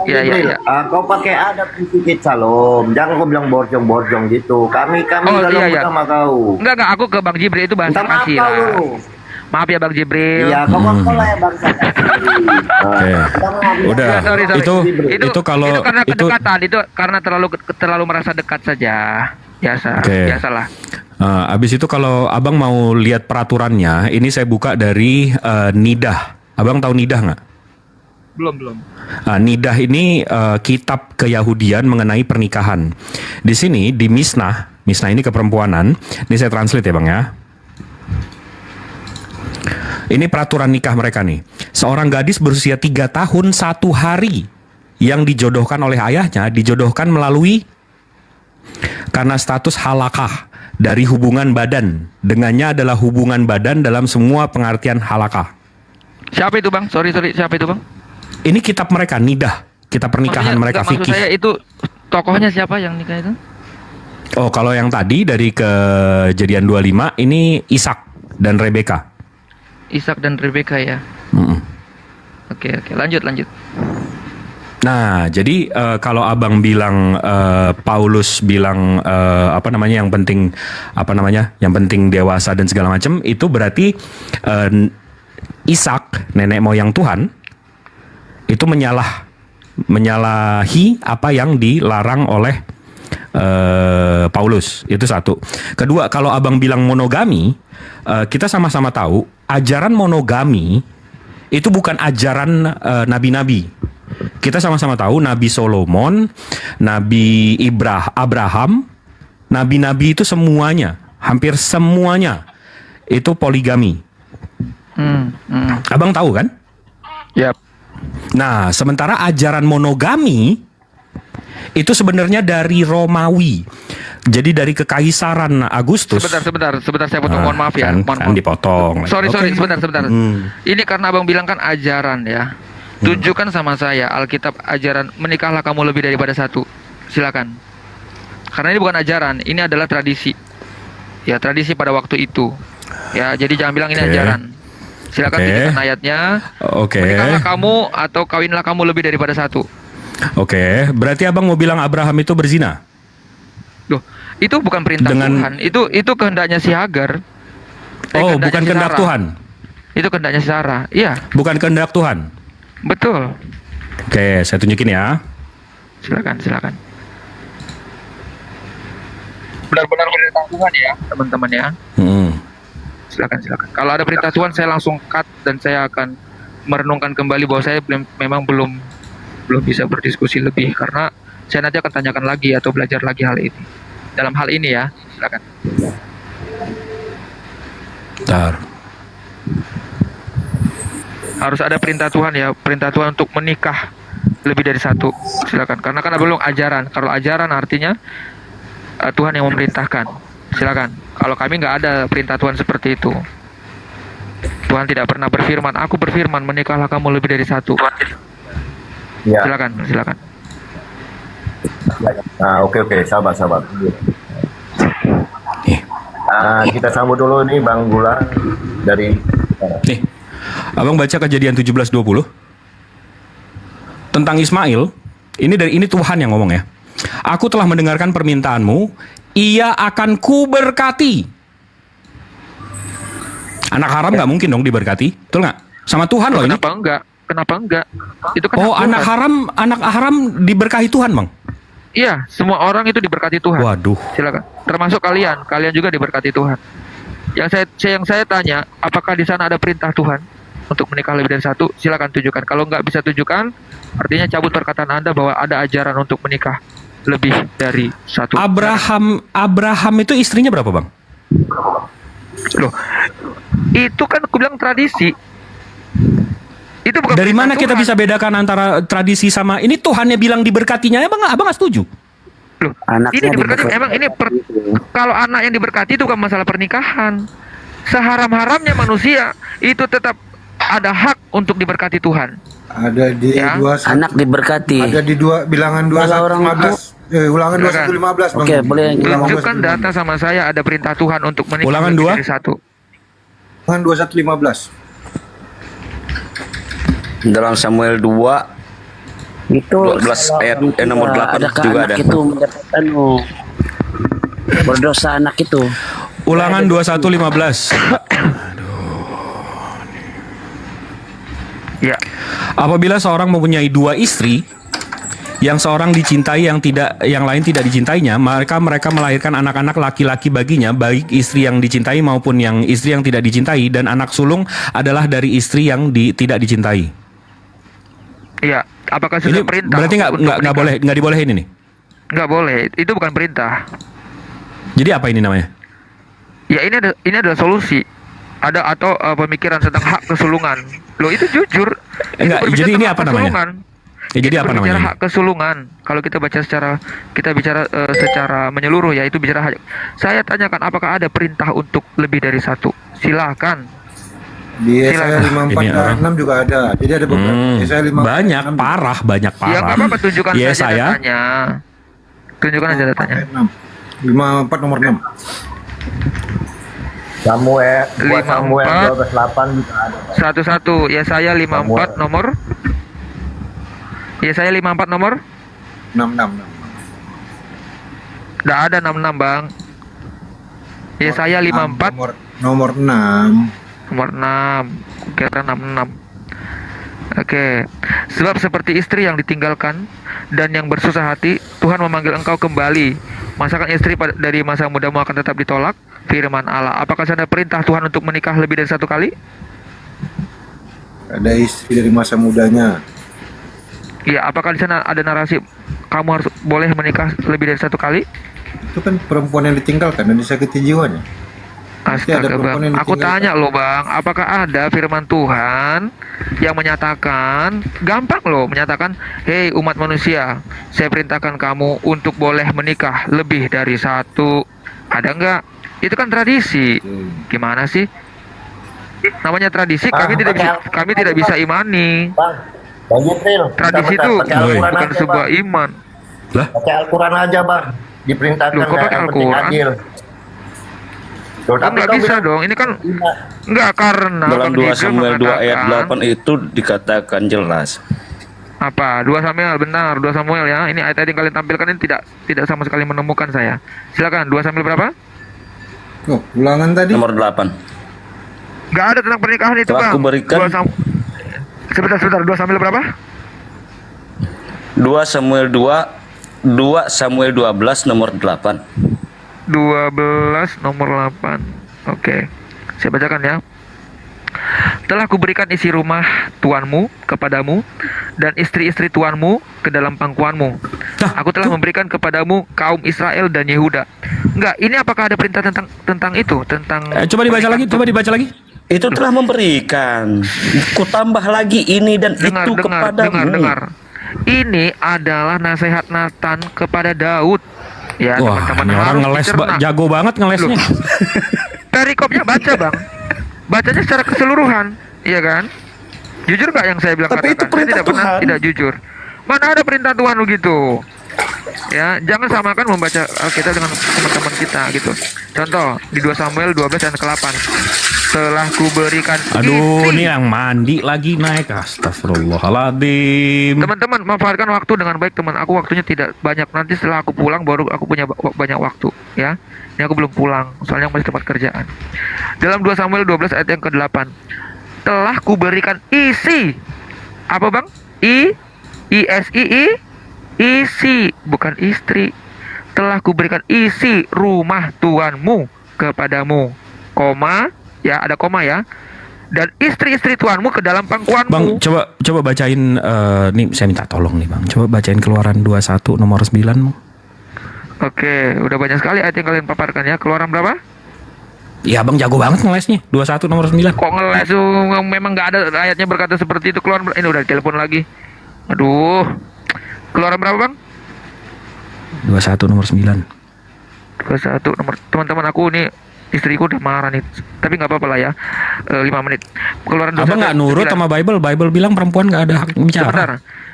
Iya. Kau pakai adab sedikit Salom. Jangan kau bilang borjong-borjong gitu. Kami Oh, dalam iya. sama kau. Enggak, aku ke Bang Jibril itu bahasa Minta maaf kasih kau lah. lu. Maaf ya Bang Jibril. Iya, kau lah ya bangsa. Oke. Udah. Ya, sorry. Itu kalau itu karena itu kedekatan, itu karena terlalu merasa dekat saja. Biasalah. Abis itu kalau abang mau lihat peraturannya, ini saya buka dari Nidah. Abang tahu Nidah nggak? Belum. Nidah ini kitab keyahudian mengenai pernikahan. Di sini di Misnah ini keperempuanan. Ini saya translate ya Bang ya. Ini peraturan nikah mereka nih. Seorang gadis berusia 3 tahun 1 hari yang dijodohkan oleh ayahnya, dijodohkan melalui karena status halakah dari hubungan badan. Dengannya adalah hubungan badan dalam semua pengertian halakah. Siapa itu Bang? Sorry, siapa itu Bang? Ini kitab mereka, Nidah. Kitab pernikahan mereka maksud fikih. saya itu tokohnya siapa yang nikah itu? Oh, kalau yang tadi dari Kejadian 25 ini Ishak dan Rebeka. Ishak dan Rebeka ya. Oke, lanjut. Nah, jadi kalau abang bilang Paulus bilang yang penting yang penting dewasa dan segala macam, itu berarti Ishak nenek moyang Tuhan itu menyalahi apa yang dilarang oleh Paulus. Itu satu. Kedua, kalau abang bilang monogami, kita sama-sama tahu ajaran monogami itu bukan ajaran nabi-nabi. Kita sama-sama tahu Nabi Solomon, Nabi Abraham, nabi-nabi itu semuanya, hampir semuanya itu poligami. Abang tahu kan? Yap. Nah, sementara ajaran monogami itu sebenarnya dari Romawi. Jadi dari Kekaisaran Agustus. Sebentar saya potong, mohon maaf ya. Kan dipotong. Sorry, Oke. sebentar. Ini karena Abang bilang kan ajaran ya. Tunjukkan sama saya Alkitab ajaran menikahlah kamu lebih daripada satu. Silakan. Karena ini bukan ajaran, ini adalah tradisi. Ya, tradisi pada waktu itu. Ya, jadi jangan bilang ini ajaran. Silakan tunjukkan ayatnya. Menikahlah kamu atau kawinlah kamu lebih daripada satu. Oke, berarti abang mau bilang Abraham itu berzina? Loh, itu bukan perintah Tuhan. Itu kehendaknya si Hagar. Oh, kehendaknya bukan si kehendak Sarah. Tuhan. Itu kehendaknya si Sarah. Iya, Bukan kehendak Tuhan. betul. Oke, saya tunjukin ya. Silakan. Benar-benar perintah Tuhan ya, teman-teman ya. Silakan. Kalau ada perintah Tuhan, saya langsung cut dan saya akan merenungkan kembali bahwa saya memang belum bisa berdiskusi lebih karena saya nanti akan tanyakan lagi atau belajar lagi hal ini. Dalam hal ini ya, silakan. Bentar. Harus ada perintah Tuhan ya, perintah Tuhan untuk menikah lebih dari satu. Silakan. Karena kan belum ajaran. Kalau ajaran artinya Tuhan yang memerintahkan. Silakan. Kalau kami nggak ada perintah Tuhan seperti itu. Tuhan tidak pernah berfirman, aku berfirman menikahlah kamu lebih dari satu. Ya. Silakan. Nah, oke, sabar. Kita sambut dulu nih Bang Gula dari Nih, abang baca Kejadian 17:20 tentang Ismail. Ini Tuhan yang ngomong ya. Aku telah mendengarkan permintaanmu, ia akan kuberkati. Anak haram nggak mungkin dong diberkati, betul nggak? Sama Tuhan loh ini. Kenapa enggak? Itu kan Oh, hak Tuhan. anak haram diberkahi Tuhan, Bang. Iya, semua orang itu diberkati Tuhan. Waduh. Silakan. Termasuk kalian juga diberkati Tuhan. Yang saya tanya, apakah di sana ada perintah Tuhan untuk menikah lebih dari satu? Silakan tunjukkan. Kalau nggak bisa tunjukkan, artinya cabut perkataan Anda bahwa ada ajaran untuk menikah lebih dari satu. Abraham itu istrinya berapa, Bang? Loh, itu kan aku bilang tradisi. Itu bukan Dari mana kita Tuhan. bisa bedakan antara tradisi sama ini Tuhannya bilang diberkatinya? Abang nggak setuju? Loh, ini diberkati. Emang ini kalau anak yang diberkati itu bukan masalah pernikahan. Seharam-haramnya manusia itu tetap ada hak untuk diberkati Tuhan. Ada di Ya. 21. Anak diberkati. Ada di bilangan Kalau orang 21:15. Ulangan 21:15 Bang. Oke, boleh. Tunjukkan data sama saya ada perintah Tuhan untuk menikah Ulangan lebih 2. dari satu. Ulangan 21:15. Dalam Samuel 2 Itu 12 ayat nomor 8 adakah juga anak ada. itu mendapatkan berdosa anak itu. Ulangan 21:15. Ya. Apabila seorang mempunyai 2 istri, yang seorang dicintai, yang lain tidak dicintainya, mereka melahirkan anak-anak laki-laki baginya, baik istri yang dicintai maupun yang istri yang tidak dicintai, dan anak sulung adalah dari istri yang tidak dicintai. Iya, apakah Ini sudah perintah? berarti untuk nggak menikah? boleh, nggak dibolehin ini. Nggak boleh, itu bukan perintah. Jadi apa ini namanya? Ya ini adalah solusi. Ada atau pemikiran tentang hak kesulungan. Loh itu jujur. Itu Enggak, berbicara jadi ini tentang apa hak namanya? kesulungan. Ya, jadi Itu apa berbicara namanya? hak kesulungan. Kalau kita baca kita bicara secara menyeluruh ya itu bicara hak. Saya tanyakan apakah ada perintah untuk lebih dari satu? Silakan. Di Yesaya Silakan. 54 Ini, ayat 6 juga ada. Jadi ada beberapa. Yesaya 54 banyak ayat 6 parah, banyak Ya parah. nggak apa-apa tunjukkan Ya, saja saya. datanya. Tunjukkan aja datanya. ayat 6. 54 nomor 6. Samuel, 2 54. Samuel 12:8 juga ada. Bang. Satu-satu. Ya saya 54 nomor. Ya saya 54 nomor. 66. Nggak ada 66 bang. Ya saya 54 Nomor 6. nomor 6. Kira 66. Oke. Sebab seperti istri yang ditinggalkan dan yang bersusah hati, Tuhan memanggil engkau kembali. Masakan istri dari masa mudamu akan tetap ditolak? Firman Allah. Apakah ada perintah Tuhan untuk menikah lebih dari satu kali? Ada istri dari masa mudanya. Ya, apakah di sana ada narasi kamu harus boleh menikah lebih dari satu kali? Itu kan perempuan yang ditinggalkan dan disakiti jiwanya. Pasti ada Astaga perempuan bang, yang aku ditinggalkan. tanya loh bang, apakah ada firman Tuhan yang menyatakan, gampang loh menyatakan, hei umat manusia, saya perintahkan kamu untuk boleh menikah lebih dari satu. Ada nggak? Itu kan tradisi. Gimana sih? Namanya tradisi, kami tidak bisa imani. Bang Jibril, Tradisi bentar, itu pakai Al-Quran bukan aja, sebuah Bang. iman. Lah, Pakai Al-Quran aja bang. Diperintahkan Loh, kok pakai yang penting Al-Quran? adil. Loh, Oh, nggak kau bisa bilang dong, ini kan lima. nggak karena Dalam Bang 2 Jibril Samuel 2 ayat mengatakan- 8 itu dikatakan jelas. Apa? 2 Samuel, benar, 2 Samuel ya. Ini ayat yang kalian tampilkan ini tidak sama sekali menemukan saya. Silakan, 2 Samuel berapa? Oh, ulangan tadi. Nomor 8. Nggak ada tentang pernikahan itu, Telah Bang. kuberikan- Sebentar, 2 Samuel berapa? 2 Samuel 12 nomor 8. 12 nomor 8. Oke. Saya bacakan ya. Telah kuberikan isi rumah tuanmu kepadamu dan istri-istri tuanmu ke dalam pangkuanmu. Aku telah memberikan kepadamu kaum Israel dan Yehuda. Enggak, ini apakah ada perintah tentang itu? Tentang coba dibaca lagi, coba dibaca lagi. Itu telah memberikan. Ku tambah lagi ini dan itu kepadamu. dengar. Ini adalah nasihat Nathan kepada Daud. Ya, Wah, teman-teman ini orang harus ngeles, dicerna. jago banget ngelesnya. Perikopnya baca, Bang. Bacanya secara keseluruhan, iya kan? Jujur nggak yang saya bilang Tapi itu katakan? Saya perintah tidak pernah Tuhan. tidak jujur. Mana ada perintah Tuhan begitu? Ya, jangan samakan membaca kita dengan teman-teman kita gitu. Contoh di 2 Samuel 12 dan ke-8. Telah kuberikan Aduh, isi. ini yang mandi lagi naik. Astagfirullahaladzim. Teman-teman, manfaatkan waktu dengan baik, teman. Aku waktunya tidak banyak. Nanti setelah aku pulang baru aku punya banyak waktu, ya. Ini aku belum pulang, soalnya masih tempat kerjaan. Dalam 2 Samuel 12 ayat yang ke-8. Telah kuberikan isi. Apa, Bang? Isi, bukan istri. Telah kuberikan isi rumah tuanmu kepadamu. Koma, ya ada koma ya. Dan istri-istri tuanmu ke dalam pangkuanmu. Bang, coba bacain nih saya minta tolong nih, Bang. Coba bacain Keluaran 21 nomor 9. Bang. Oke, udah banyak sekali ayat yang kalian paparkan ya. Keluaran berapa? Ya, Bang jago banget ngelesnya. 21 nomor 9. Kok ngeles tuh, memang nggak ada ayatnya berkata seperti itu. Keluaran ini udah telepon lagi. Aduh. Keluaran berapa, Bang? 21 nomor 9. 21 nomor. Teman-teman aku nih, istriku udah marah nih. Tapi nggak apa-apa lah ya. 5 menit. Keluaran 21. Abang nggak nurut 9. sama Bible. Bible bilang perempuan nggak ada hak bicara. Sebentar.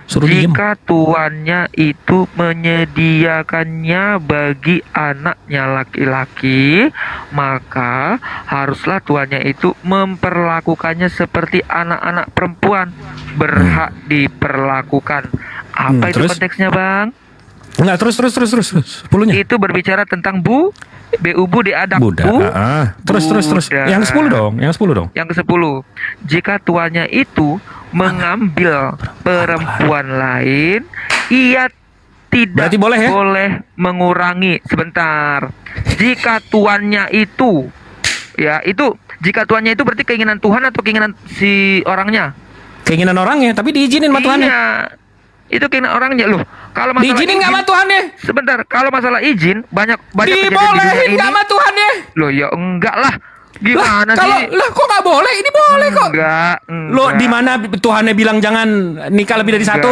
Suruh diem. Jika tuannya itu menyediakannya bagi anaknya laki-laki, maka haruslah tuannya itu memperlakukannya seperti anak-anak perempuan, berhak diperlakukan. Apa itu terus? konteksnya, Bang? Enggak, terus 10-nya. Itu berbicara tentang BUD diadak. Buddha. Terus. Buddha. Yang 10 dong, yang 10 dong. Yang ke-10, jika tuannya itu mengambil perempuan lain, ia tidak Berarti boleh ya? mengurangi. Sebentar. Jika tuannya itu, ya itu, jika tuannya itu berarti keinginan Tuhan atau keinginan si orangnya? Keinginan orangnya, tapi diizinin sama Tuhannya. Iya. Itu keinginan orangnya loh. Kalau masalah Diizinin nggak izin, sama Tuhannya? sebentar, kalau masalah izin banyak kejadian di dunia Dibolehin ini. nggak sama Tuhannya? Loh ya enggak lah. Lah, Gimana kalau sih? lah kok nggak boleh? Ini boleh kok. Enggak. Lo di mana Tuhannya bilang jangan nikah lebih dari satu?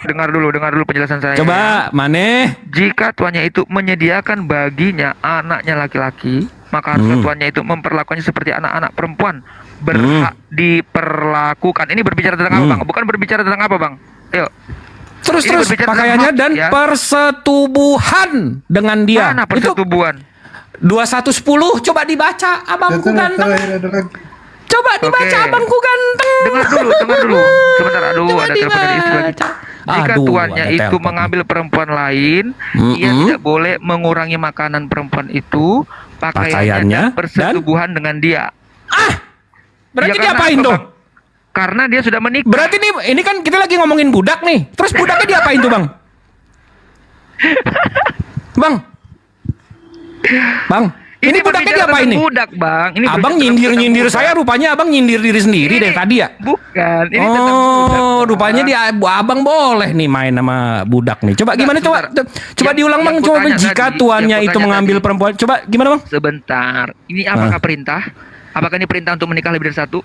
Dengar dulu penjelasan saya. Coba, Mane. Jika tuannya itu menyediakan baginya anaknya laki-laki, maka harusnya tuannya itu memperlakukannya seperti anak-anak perempuan, berhak diperlakukan. Ini berbicara tentang apa, Bang? Bukan berbicara tentang apa, Bang? Ayo. Terus Ini berbicara pakaiannya tentang dan hak, ya. persetubuhan dengan dia. Mana Itu persetubuhan? 2110 coba dibaca, abangku ganteng. Coba dibaca, Oke. abangku ganteng. Dengar dulu. Sebentar, aduh, Coba ada telepon dari istri lagi. dibaca. Jika Aduh, tuannya ada itu telepon. mengambil perempuan lain, ia tidak boleh mengurangi makanan perempuan itu, pakaiannya Pakaiannya, dan persetubuhan dengan dia. Berarti Ya, karena diapain apa, tuh? Bang? Karena dia sudah menikah. Berarti ini kan kita lagi ngomongin budak nih. Terus budaknya diapain tuh, Bang? Bang, ini budaknya berbicara diapain tentang nih? Budak, Bang. Ini Abang berbicara tentang nyindir budak. saya, rupanya abang nyindir diri sendiri dari tadi ya? Bukan, ini tentang budak. Oh, Bang. rupanya abang boleh nih main sama budak nih. Coba gimana coba? sebentar. Coba diulang Bang, Yang coba kutanya jika tadi, tuannya yang itu kutanya mengambil tadi. perempuan. Coba gimana Bang? Sebentar. Ini apakah perintah? Apakah ini perintah untuk menikah lebih dari satu?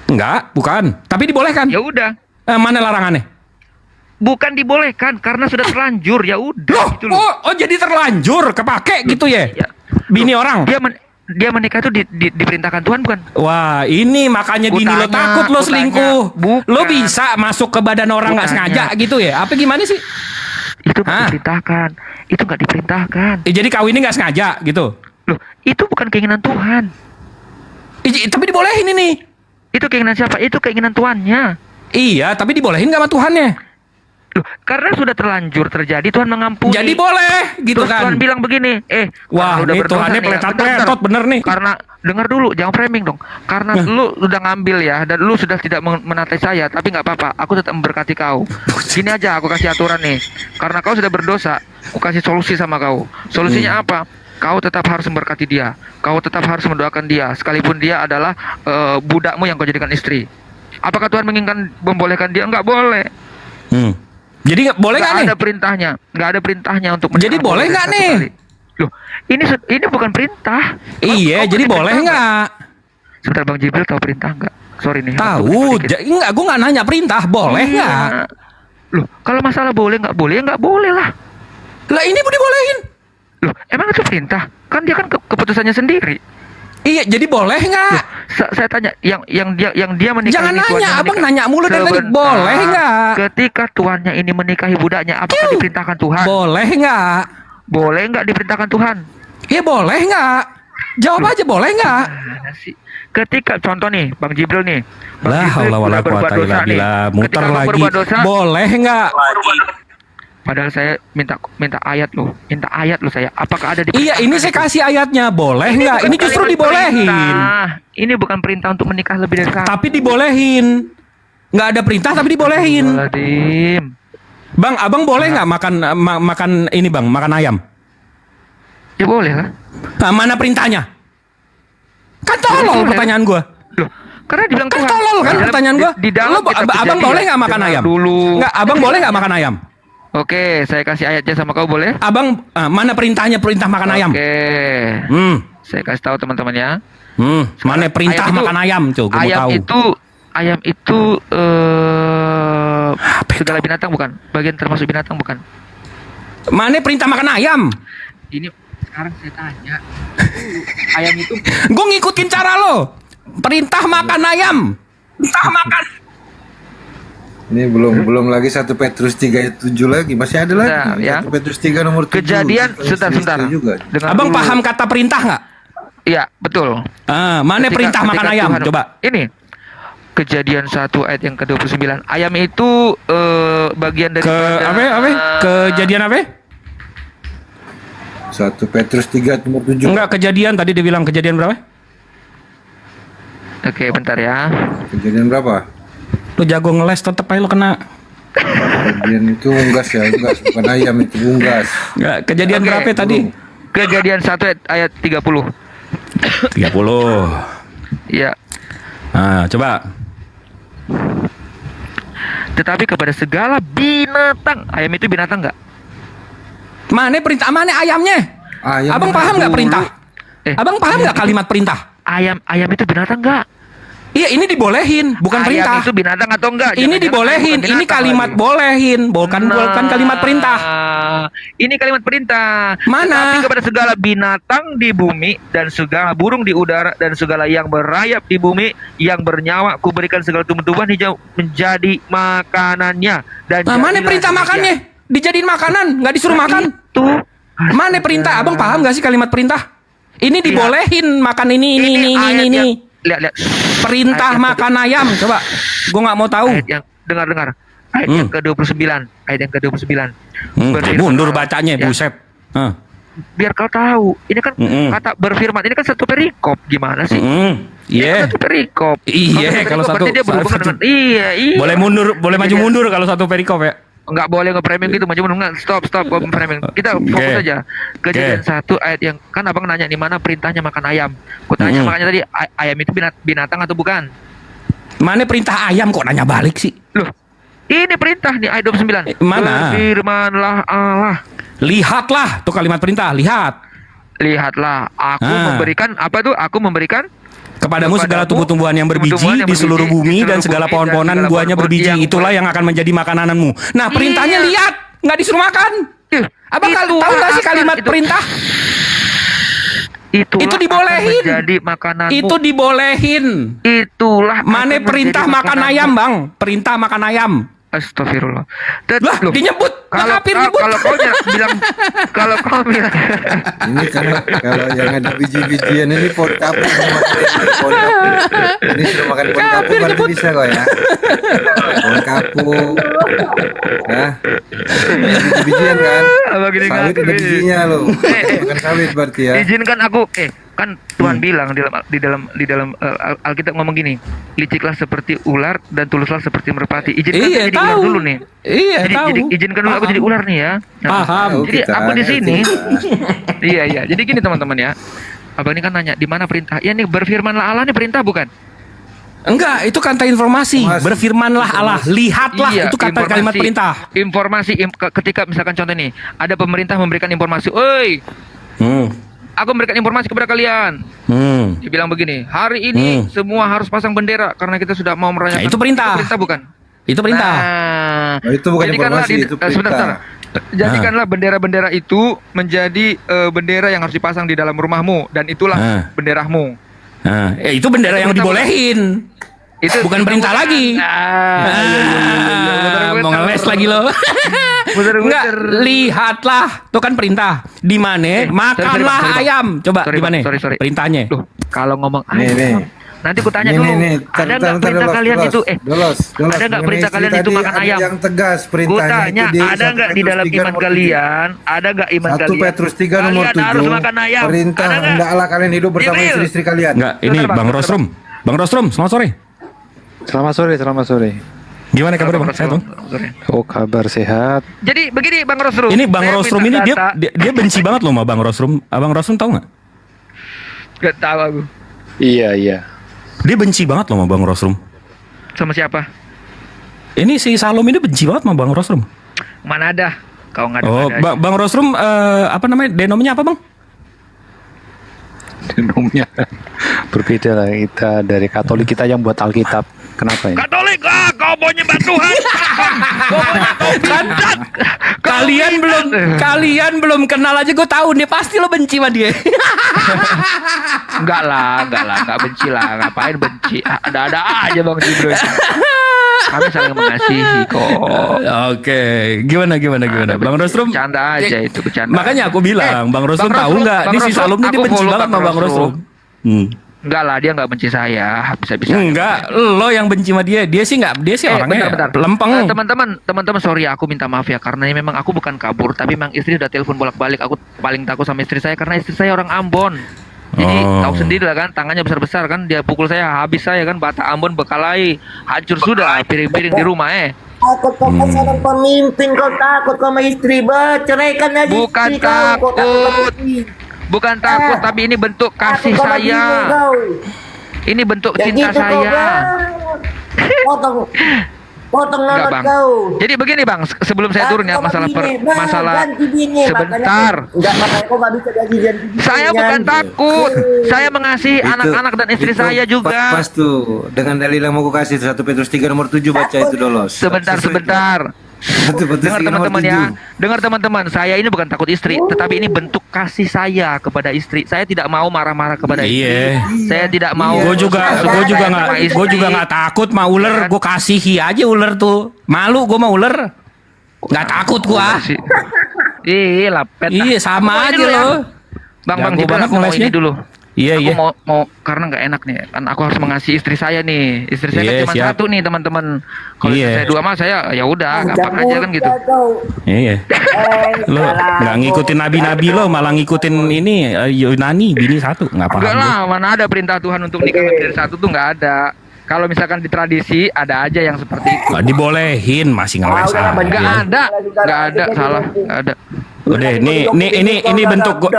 Enggak, bukan. Tapi dibolehkan. Ya udah. Mana larangannya? Bukan dibolehkan karena sudah terlanjur. Ya udah Loh, gitu loh. oh jadi terlanjur kepake gitu ya? Ya. Bini orang. Dia menikah itu diperintahkan Tuhan bukan? Wah, ini makanya bini lo Kutanya, takut lo kutanya. selingkuh. Bukan. Lo bisa masuk ke badan orang nggak Kutanya. sengaja gitu ya? Apa gimana sih? Itu nggak Hah? diperintahkan. Itu nggak diperintahkan. Jadi kawinnya nggak sengaja gitu? Loh, itu bukan keinginan Tuhan. Tapi dibolehin ini. Itu keinginan siapa? Itu keinginan tuannya. Iya, tapi dibolehin nggak sama Tuhannya? Loh, karena sudah terlanjur terjadi, Tuhan mengampuni. Jadi boleh gitu Terus kan? Tuhan bilang begini, Wah, karena udah ini berdosa Tuhannya nih ya, peletot-peletot bentar. bener nih. Karena dengar dulu, jangan framing dong. Karena lu udah ngambil ya, dan lu sudah tidak menaati saya, tapi nggak apa-apa, aku tetap memberkati kau. Gini aja, aku kasih aturan nih. Karena kau sudah berdosa, aku kasih solusi sama kau. Solusinya apa? Kau tetap harus memberkati dia. Kau tetap harus mendoakan dia, sekalipun dia adalah budakmu yang kau jadikan istri. Apakah Tuhan menginginkan membolehkan dia? Nggak boleh. Jadi boleh nggak nih? Ada perintahnya, nggak ada perintahnya untuk. Jadi menikah boleh lebih nggak dari nih? satu kali. Loh, ini bukan perintah. Iya, Kau jadi ngerti boleh perintah nggak? Sebentar, Bang Jibril tahu perintah nggak? Sorry nih. Tahu? Enggak, gue nggak nanya perintah. Boleh nggak? Loh, kalau masalah boleh nggak boleh, ya nggak boleh lah. Lah ini mau dibolehin? Loh, emang itu perintah? Kan dia kan keputusannya sendiri. Iya, jadi boleh nggak? Saya tanya, yang dia menikahi. Jangan tuannya nanya, abang menikah. nanya mulu dari tadi. Sebentar. Boleh nggak? Ketika tuannya ini menikahi budaknya, apakah diperintahkan Tuhan? Boleh nggak? Boleh nggak diperintahkan Tuhan? Iya boleh nggak? Jawab aja boleh nggak? Mana sih? Ketika contoh nih, Bang Jibril nih. Bang Lah, Jibril Allah wala udah berbuat quwata dosa illa nih. billah. Muter Ketika kau lagi. berbuat dosa, Boleh nggak? padahal saya minta ayat loh, saya. Apakah ada di? Iya, ini saya kasih ayatnya. Boleh nggak? Ini justru dibolehin. Ini bukan perintah untuk menikah lebih dari satu. Tapi dibolehin. Nggak ada perintah tapi dibolehin. Astagfirullahaladzim. Bang, abang boleh nggak makan ini bang, makan ayam? Ya boleh lah. Nah, mana perintahnya? Kan tolol Boleh. pertanyaan gua. Loh, karena dibilang Kan Tuhan. tolol kan Di dalam- pertanyaan gua. Di dalam Lo, kitab abang Kejadian, boleh nggak makan dengar ayam? Dulu. Nggak, abang boleh nggak makan ayam? Oke, saya kasih ayatnya sama kau boleh? Abang mana perintah makan ayam? Oke. Saya kasih tahu teman-teman ya. Mana perintah Ayam itu- makan ayam? Coba gua mau tahu. Ayam itu segala binatang bukan? Bagian termasuk binatang bukan? Mana perintah makan ayam? Ini sekarang saya tanya. Ayam itu Gue ngikutin cara lo. Perintah makan ayam. Perintah makan. Ini belum lagi 1 Petrus 3:7 lagi. Masih ada lagi. Bentar, ya. 1 Petrus 3 nomor 7. kejadian sebentar. Juga. Dengar Abang dulu. paham kata perintah nggak? Iya, betul. Mana perintah makan ketika ayam? Tuhan- Coba. Ini Kejadian 1 ayat yang ke-29. Ayam itu bagian dari Kejadian apa? 1 Petrus 3 nomor 7. Enggak, kejadian tadi dia bilang kejadian berapa? Oke, bentar ya. Kejadian berapa? Lo jago ngeles tetep aja lo kena. Kejadian itu unggas ya, unggas bukan ayam itu unggas. Enggak, kejadian Oke, berapa tadi? Kejadian 1 ayat 30. 30. Iya. Nah, coba. tetapi kepada segala binatang. Ayam itu binatang nggak? Mana perintah? Mana ayamnya? Ayam Abang mana paham nggak dulu? perintah? Abang paham nggak kalimat perintah? Ayam itu binatang nggak? Iya, ini dibolehin, bukan Ayam perintah. itu binatang atau enggak? Ini Jangan-jangan dibolehin, bukan ini binatang kalimat lagi. bolehin, bukan kalimat perintah. Ini kalimat perintah. Mana? Tetapi kepada segala binatang di bumi dan segala burung di udara dan segala yang berayap di bumi yang bernyawa, kuberikan segala tumbuh-tumbuhan hijau menjadi makanannya. Dan Nah, mana jadilah perintah demikian. makannya? Dijadiin makanan, nggak disuruh makan. Itu. Mana perintah? Abang paham nggak sih kalimat perintah? Ini dibolehin makan ini. ayat yang- lihat. Perintah Ayat yang makan ayam, coba. Gue nggak mau tahu. Ayat yang dengar. Ayat yang ke-29. Ayat yang ke-29. Berfirman Mundur Allah, bacanya, ya. buset. Hah. Biar kau tahu, ini kan kata berfirman, ini kan satu perikop, gimana sih? Ini Iya. kan satu perikop. Iya, kalau perikop satu- berarti dia berhubungan satu- dengan iya. Boleh mundur, boleh maju Jadi- mundur kalau satu perikop ya. Enggak boleh nge-framing gitu, maju mundur enggak. Stop, kau framing. Kita fokus Oke. aja. Kejadian Oke. 1 ayat yang kan Abang nanya di mana perintahnya makan ayam. Ku tanya makanya tadi ayam itu binatang atau bukan? Mana perintah ayam kok nanya balik sih? Loh, ini perintah nih ayat 29. Mana? Berfirmanlah Allah. Lihatlah tuh kalimat perintah, lihat. Lihatlah, aku memberikan apa tuh? Aku memberikan Kepadamu segala Kepadamu tumbuh-tumbuhan yang berbiji tumbuh-tumbuhan yang di seluruh berbiji bumi di dan seluruh segala bumi dan pohon-pohonan segala buahnya pohon berbiji. yang Itulah yang akan menjadi makananmu. Nah, perintahnya Iya. lihat, nggak disuruh makan. Abang Itu tahu nggak sih akan, kalimat itu- perintah? Itulah Itu dibolehin. akan menjadi makananmu. Itu dibolehin. Itulah Mana akan perintah menjadi makan makananmu. ayam, Bang? Perintah makan ayam. Astagfirullah. Lah, Loh, dinyebut. kalau Kafir kalau, nyebut. kalau kau bilang kalau kau bilang Ini kalau yang ada biji-bijian ini pohon kapur. Pohon kapur. Ini sudah makan pohon kapur Kafir berarti nyebut. bisa kok ya. Pohon kapur. Nah, biji-bijian kan. Abang gini Sawit ngakak ada ini. bijinya loh. Makan sawit berarti ya. izinkan aku kan Tuhan bilang di dalam Alkitab ngomong gini, liciklah seperti ular dan tuluslah seperti merpati. Izinkan Iya, saya jadi ular tahu. dulu nih. Iya, Jadi tahu. izinkan dulu aku jadi ular nih ya. Nah, Paham. Jadi Kita, aku di sini. kita. Iya. Jadi gini teman-teman ya. Abang ini kan nanya di mana perintah? Ya nih berfirmanlah Allah nih perintah bukan? Enggak, itu kata informasi. Informasi. Berfirmanlah Allah, lihatlah Iya, itu kata kalimat perintah. Informasi ketika misalkan contoh nih, ada pemerintah memberikan informasi, "Oi, aku memberikan informasi kepada kalian." Dia bilang begini, "Hari ini semua harus pasang bendera karena kita sudah mau merayakan." Nah, itu perintah. Itu perintah bukan? Itu perintah. Nah, Oh, itu bukan jadikanlah informasi, itu perintah. sebentar. Jadikanlah bendera-bendera itu menjadi bendera yang harus dipasang di dalam rumahmu dan itulah benderamu. Nah, itu bendera yang dibolehin. Itu Bukan perintah lagi. Mau ngeles lagi lo. Enggak, lihatlah. Itu kan perintah. Di mana? Makanlah sorry, Bang. ayam. Coba Sorry, di mana? Bang. Sorry. Perintahnya. Loh, kalau ngomong Nih, nih. nanti ku tanya Nih, dulu. nih. Ada nggak perintah kalian itu? Dolos. Ada nggak perintah kalian itu makan ayam? Yang tegas Gue perintahnya tanya, itu ada nggak di dalam iman kalian? Ada nggak iman 1 kalian? Petrus 3 nomor Kalian harus 7. makan ayam. Perintah Ada nggak? hendaklah kalian hidup bersama Jibril. istri-istri kalian. Enggak, ini Sebentar, Bang. Bang Rostrum. Bang Rostrum, selamat sore. Selamat sore. Gimana kabar Bang? Sehat, Bang? Oh, kabar sehat. Jadi begini Bang Rosrum. Ini Bang saya Rostrum minta ini data. dia benci banget loh sama Bang Rostrum. Abang Rostrum tahu nggak? Gak tahu aku. Iya. Dia benci banget loh sama Bang Rostrum. Sama siapa? Ini si Salom ini benci banget sama Bang Rostrum. Mana ada? Kau nggak ada. Oh, Bang Rostrum apa namanya? Denomnya apa, Bang? Denomnya berbeda lah, kita dari Katolik, kita yang buat Alkitab. Kenapa ya? Katolik, kau mau nyembah Tuhan. Kan kalian belum kenal aja gue tahu nih pasti lo benci sama dia. Enggak lah, enggak benci lah. Ngapain benci? Ada-ada aja Bang Jibril. Kami saling mengasihi kok. Oke, gimana Bang Rostrum? Bercanda aja itu, bercanda. Makanya aku bilang, Bang Rostrum Bang tahu Rostrum, nggak? Bang Ini si Rostrum, Salom ini dia aku benci follow banget sama Bang Rostrum. Enggak lah, dia enggak benci saya. Bisa-bisa. Enggak, lo yang benci sama dia. Dia sih orangnya bentar. lempeng. Teman-teman, sorry aku minta maaf ya karena memang aku bukan kabur, tapi memang istri udah telepon bolak-balik. Aku paling takut sama istri saya karena istri saya orang Ambon. Jadi tahu sendiri lah kan, tangannya besar-besar kan, dia pukul saya habis saya kan, bata Ambon bekalai, hancur sudah piring-piring di rumah Takut kau seorang pemimpin, kau takut sama istri, ceraikan aja Bukan istri kau, kau takut. istri. Bukan takut, tapi ini bentuk kasih Takut kau lagi saya. kau. Ini bentuk Ya cinta gitu kau, saya. Bang. Kau tahu. Potong Enggak, nafas Bang. kau. Jadi begini, Bang, sebelum saya turun ya Kau masalah bini, Bang, masalah ganti bini. sebentar. Enggak, makanya kau nggak bisa ganti bini. Saya bukan takut. Saya mengasihi anak-anak dan istri Itu saya juga. Pas tuh dengan dalil yang mau aku kasih 1 Petrus 3 nomor 7 baca itu dolos. Sebentar. 1 Petrus Dengar 3 nomor teman-teman ya. 7. Dengar teman-teman, saya ini bukan takut istri, tetapi ini bentuk kasih saya kepada istri. Saya tidak mau marah-marah kepada istri. Iya. Saya tidak mau. Gue juga sama istri. nggak takut mah ular. Gue kasihi aja ular tuh. Malu gue mah ular. Nggak takut gua. Iya, lapet. Iya sama aja lo. Bang Jago Jibril, banget aku mau ngelesnya. ini dulu. Iya Aku iya. mau karena nggak enak nih, kan aku harus mengasihi istri saya nih. Istri saya Iya, kan cuma siap. satu nih teman-teman. Kalau Iya. istri saya 2 mah saya ya udah gampang aja kan gitu. Iya. Lo nggak ngikutin nabi-nabi lo, malah ngikutin ini Yunani bini 1. Nggak paham. Enggak gua. lah, mana ada perintah Tuhan untuk nikah lebih dari 1 tuh nggak ada. Kalau misalkan di tradisi ada aja yang seperti itu. Nggak dibolehin, masih ngeles aja. Nggak ada, salah, nggak ada. Udah, ini bentuk gua,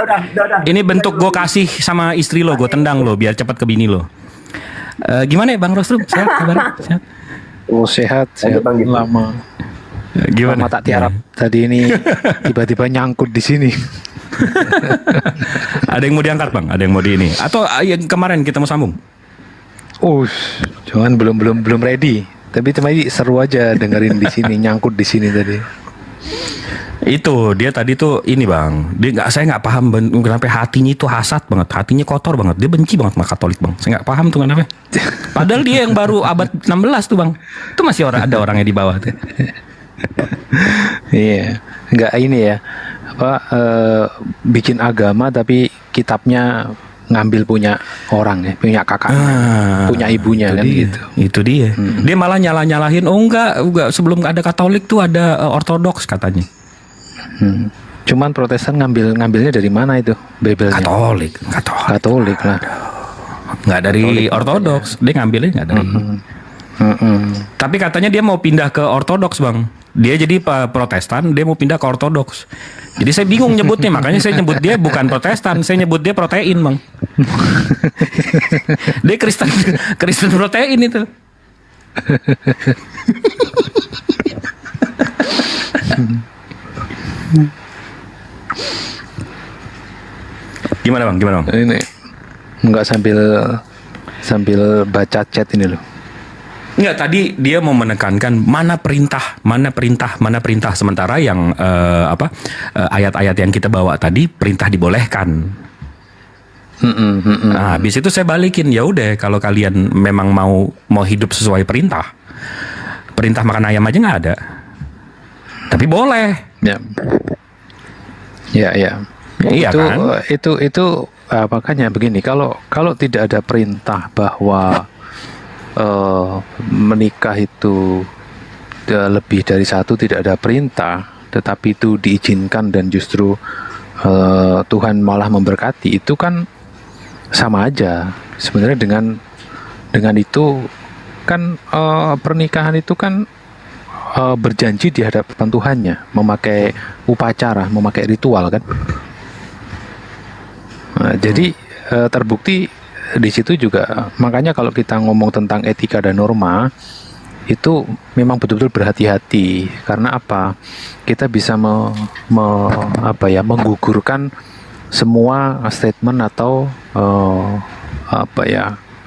ini bentuk gue kasih sama istri lo, gue tendang lo biar cepat ke bini lo. Gimana ya Bang Rostrum? Sehat kabarnya? Sehat? Oh sehat, sehat lama. Gimana? Lama tak tiarap. Tadi ini tiba-tiba nyangkut di sini. Ada yang mau diangkat Bang? Ada yang mau di ini? Atau yang kemarin kita mau sambung? Cuman belum ready. Tapi tadi seru aja dengerin di sini, nyangkut di sini tadi. Itu dia tadi tuh ini Bang, saya nggak paham kenapa hatinya itu hasad banget, hatinya kotor banget, dia benci banget sama Katolik Bang, saya nggak paham tuh kenapa. Padahal dia yang baru abad 16 tuh Bang, itu masih ada orangnya di bawah tuh. Iya, nggak ini ya, bikin agama tapi kitabnya ngambil punya orang ya, punya kakak, punya ibunya kan dia, gitu. Itu dia. Dia malah nyalahin, oh enggak, sebelum ada Katolik tuh ada Ortodoks katanya. Cuman Protestan ngambilnya dari mana itu? Bibelnya? Katolik lah. Nggak dari Ortodoks, dia ngambilnya nggak dari. Tapi katanya dia mau pindah ke Ortodoks Bang. Dia jadi Protestan, dia mau pindah ke Ortodoks. Jadi saya bingung nyebutnya, makanya saya nyebut dia bukan Protestan, saya nyebut dia protein Bang. Dia Kristen protein itu. Gimana Bang? Ini nggak sambil baca chat ini loh. Enggak, tadi dia mau menekankan mana perintah sementara yang ayat-ayat yang kita bawa tadi perintah dibolehkan. Nah, habis itu saya balikin, ya udah kalau kalian memang mau hidup sesuai perintah makan ayam aja nggak ada. Tapi boleh. Ya. Iya itu, kan? Itu makanya begini, kalau tidak ada perintah bahwa menikah itu lebih dari 1, tidak ada perintah, tetapi itu diizinkan dan justru Tuhan malah memberkati, itu kan sama aja sebenarnya dengan itu kan pernikahan itu kan berjanji di hadapan Tuhannya, memakai upacara, memakai ritual kan. Nah, jadi terbukti di situ juga, makanya kalau kita ngomong tentang etika dan norma itu memang betul-betul berhati-hati. Karena apa? Kita bisa menggugurkan semua statement atau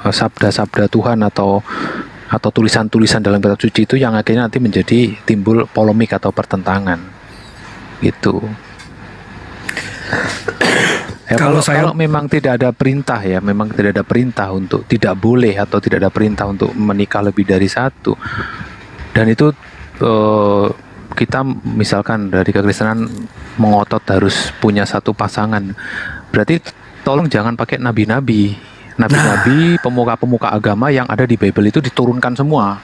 sabda-sabda Tuhan atau tulisan-tulisan dalam kitab suci itu yang akhirnya nanti menjadi timbul polemik atau pertentangan gitu. Kalau memang tidak ada perintah ya, memang tidak ada perintah untuk tidak boleh atau tidak ada perintah untuk menikah lebih dari 1, dan itu kita misalkan dari kekristenan mengotot harus punya 1 pasangan, berarti tolong jangan pakai nabi-nabi, pemuka-pemuka agama yang ada di Bible itu diturunkan semua.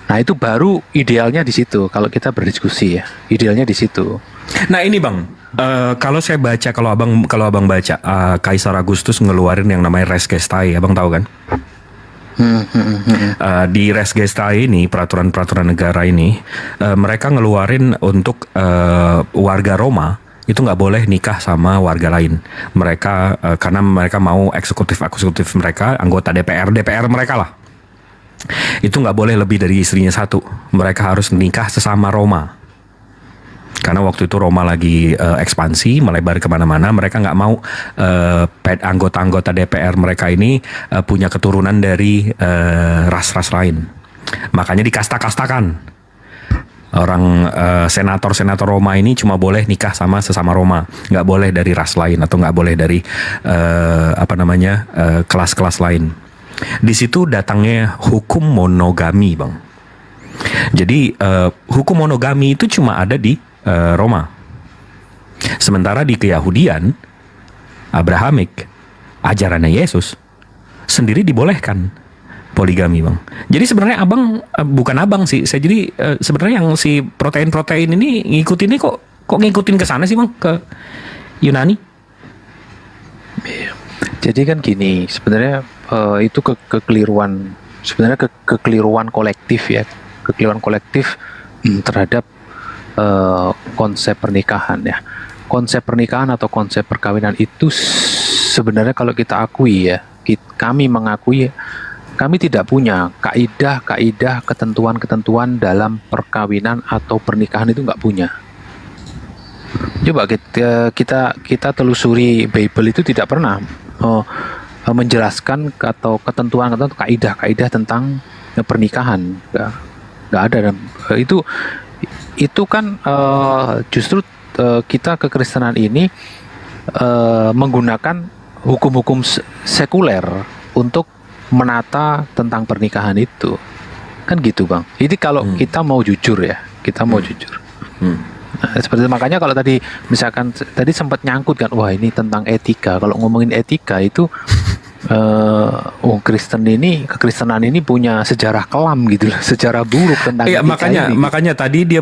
Nah itu baru idealnya di situ. Kalau kita berdiskusi ya, idealnya di situ. Nah ini Bang, kalau saya baca, kalau abang baca Kaisar Agustus ngeluarin yang namanya Res Gestae, abang tahu kan? Di Res Gestae ini, peraturan negara ini, mereka ngeluarin untuk warga Roma itu nggak boleh nikah sama warga lain. Mereka karena mereka mau eksekutif mereka, anggota DPR mereka lah. itu nggak boleh lebih dari istrinya satu. Mereka harus menikah sesama Roma. Karena waktu itu Roma lagi ekspansi, melebar kemana-mana. Mereka nggak mau anggota-anggota DPR mereka ini punya keturunan dari ras-ras lain. Makanya dikasta-kastakan. Orang senator-senator Roma ini cuma boleh nikah sama sesama Roma, nggak boleh dari ras lain atau nggak boleh dari kelas-kelas lain. Di situ datangnya hukum monogami, Bang. Jadi hukum monogami itu cuma ada di Roma. Sementara di Keyahudian, Abrahamik, ajarannya Yesus sendiri dibolehkan poligami, Bang. Jadi sebenarnya bukan abang sih. Saya jadi sebenarnya yang si protein ini ngikutin ini kok ngikutin ke sana sih, Bang, ke Yunani. Jadi kan gini, sebenarnya itu kekeliruan, sebenarnya kekeliruan kolektif ya, kekeliruan kolektif terhadap konsep pernikahan ya. Konsep pernikahan atau konsep perkawinan itu sebenarnya kalau kita akui ya, kami mengakui kami tidak punya kaidah-kaidah, ketentuan-ketentuan dalam perkawinan atau pernikahan, itu nggak punya. Coba kita telusuri Bible, itu tidak pernah menjelaskan atau ketentuan atau kaidah-kaidah tentang pernikahan. Nggak ada. Itu kan justru kita kekristenan ini menggunakan hukum-hukum sekuler untuk menata tentang pernikahan itu, kan gitu, Bang. Jadi kalau kita mau jujur ya, jujur. Nah, seperti makanya kalau tadi misalkan tadi sempat nyangkut kan, wah ini tentang etika. Kalau ngomongin etika itu kekristenan ini punya sejarah kelam gitu loh, sejarah buruk tentang etika. Makanya tadi dia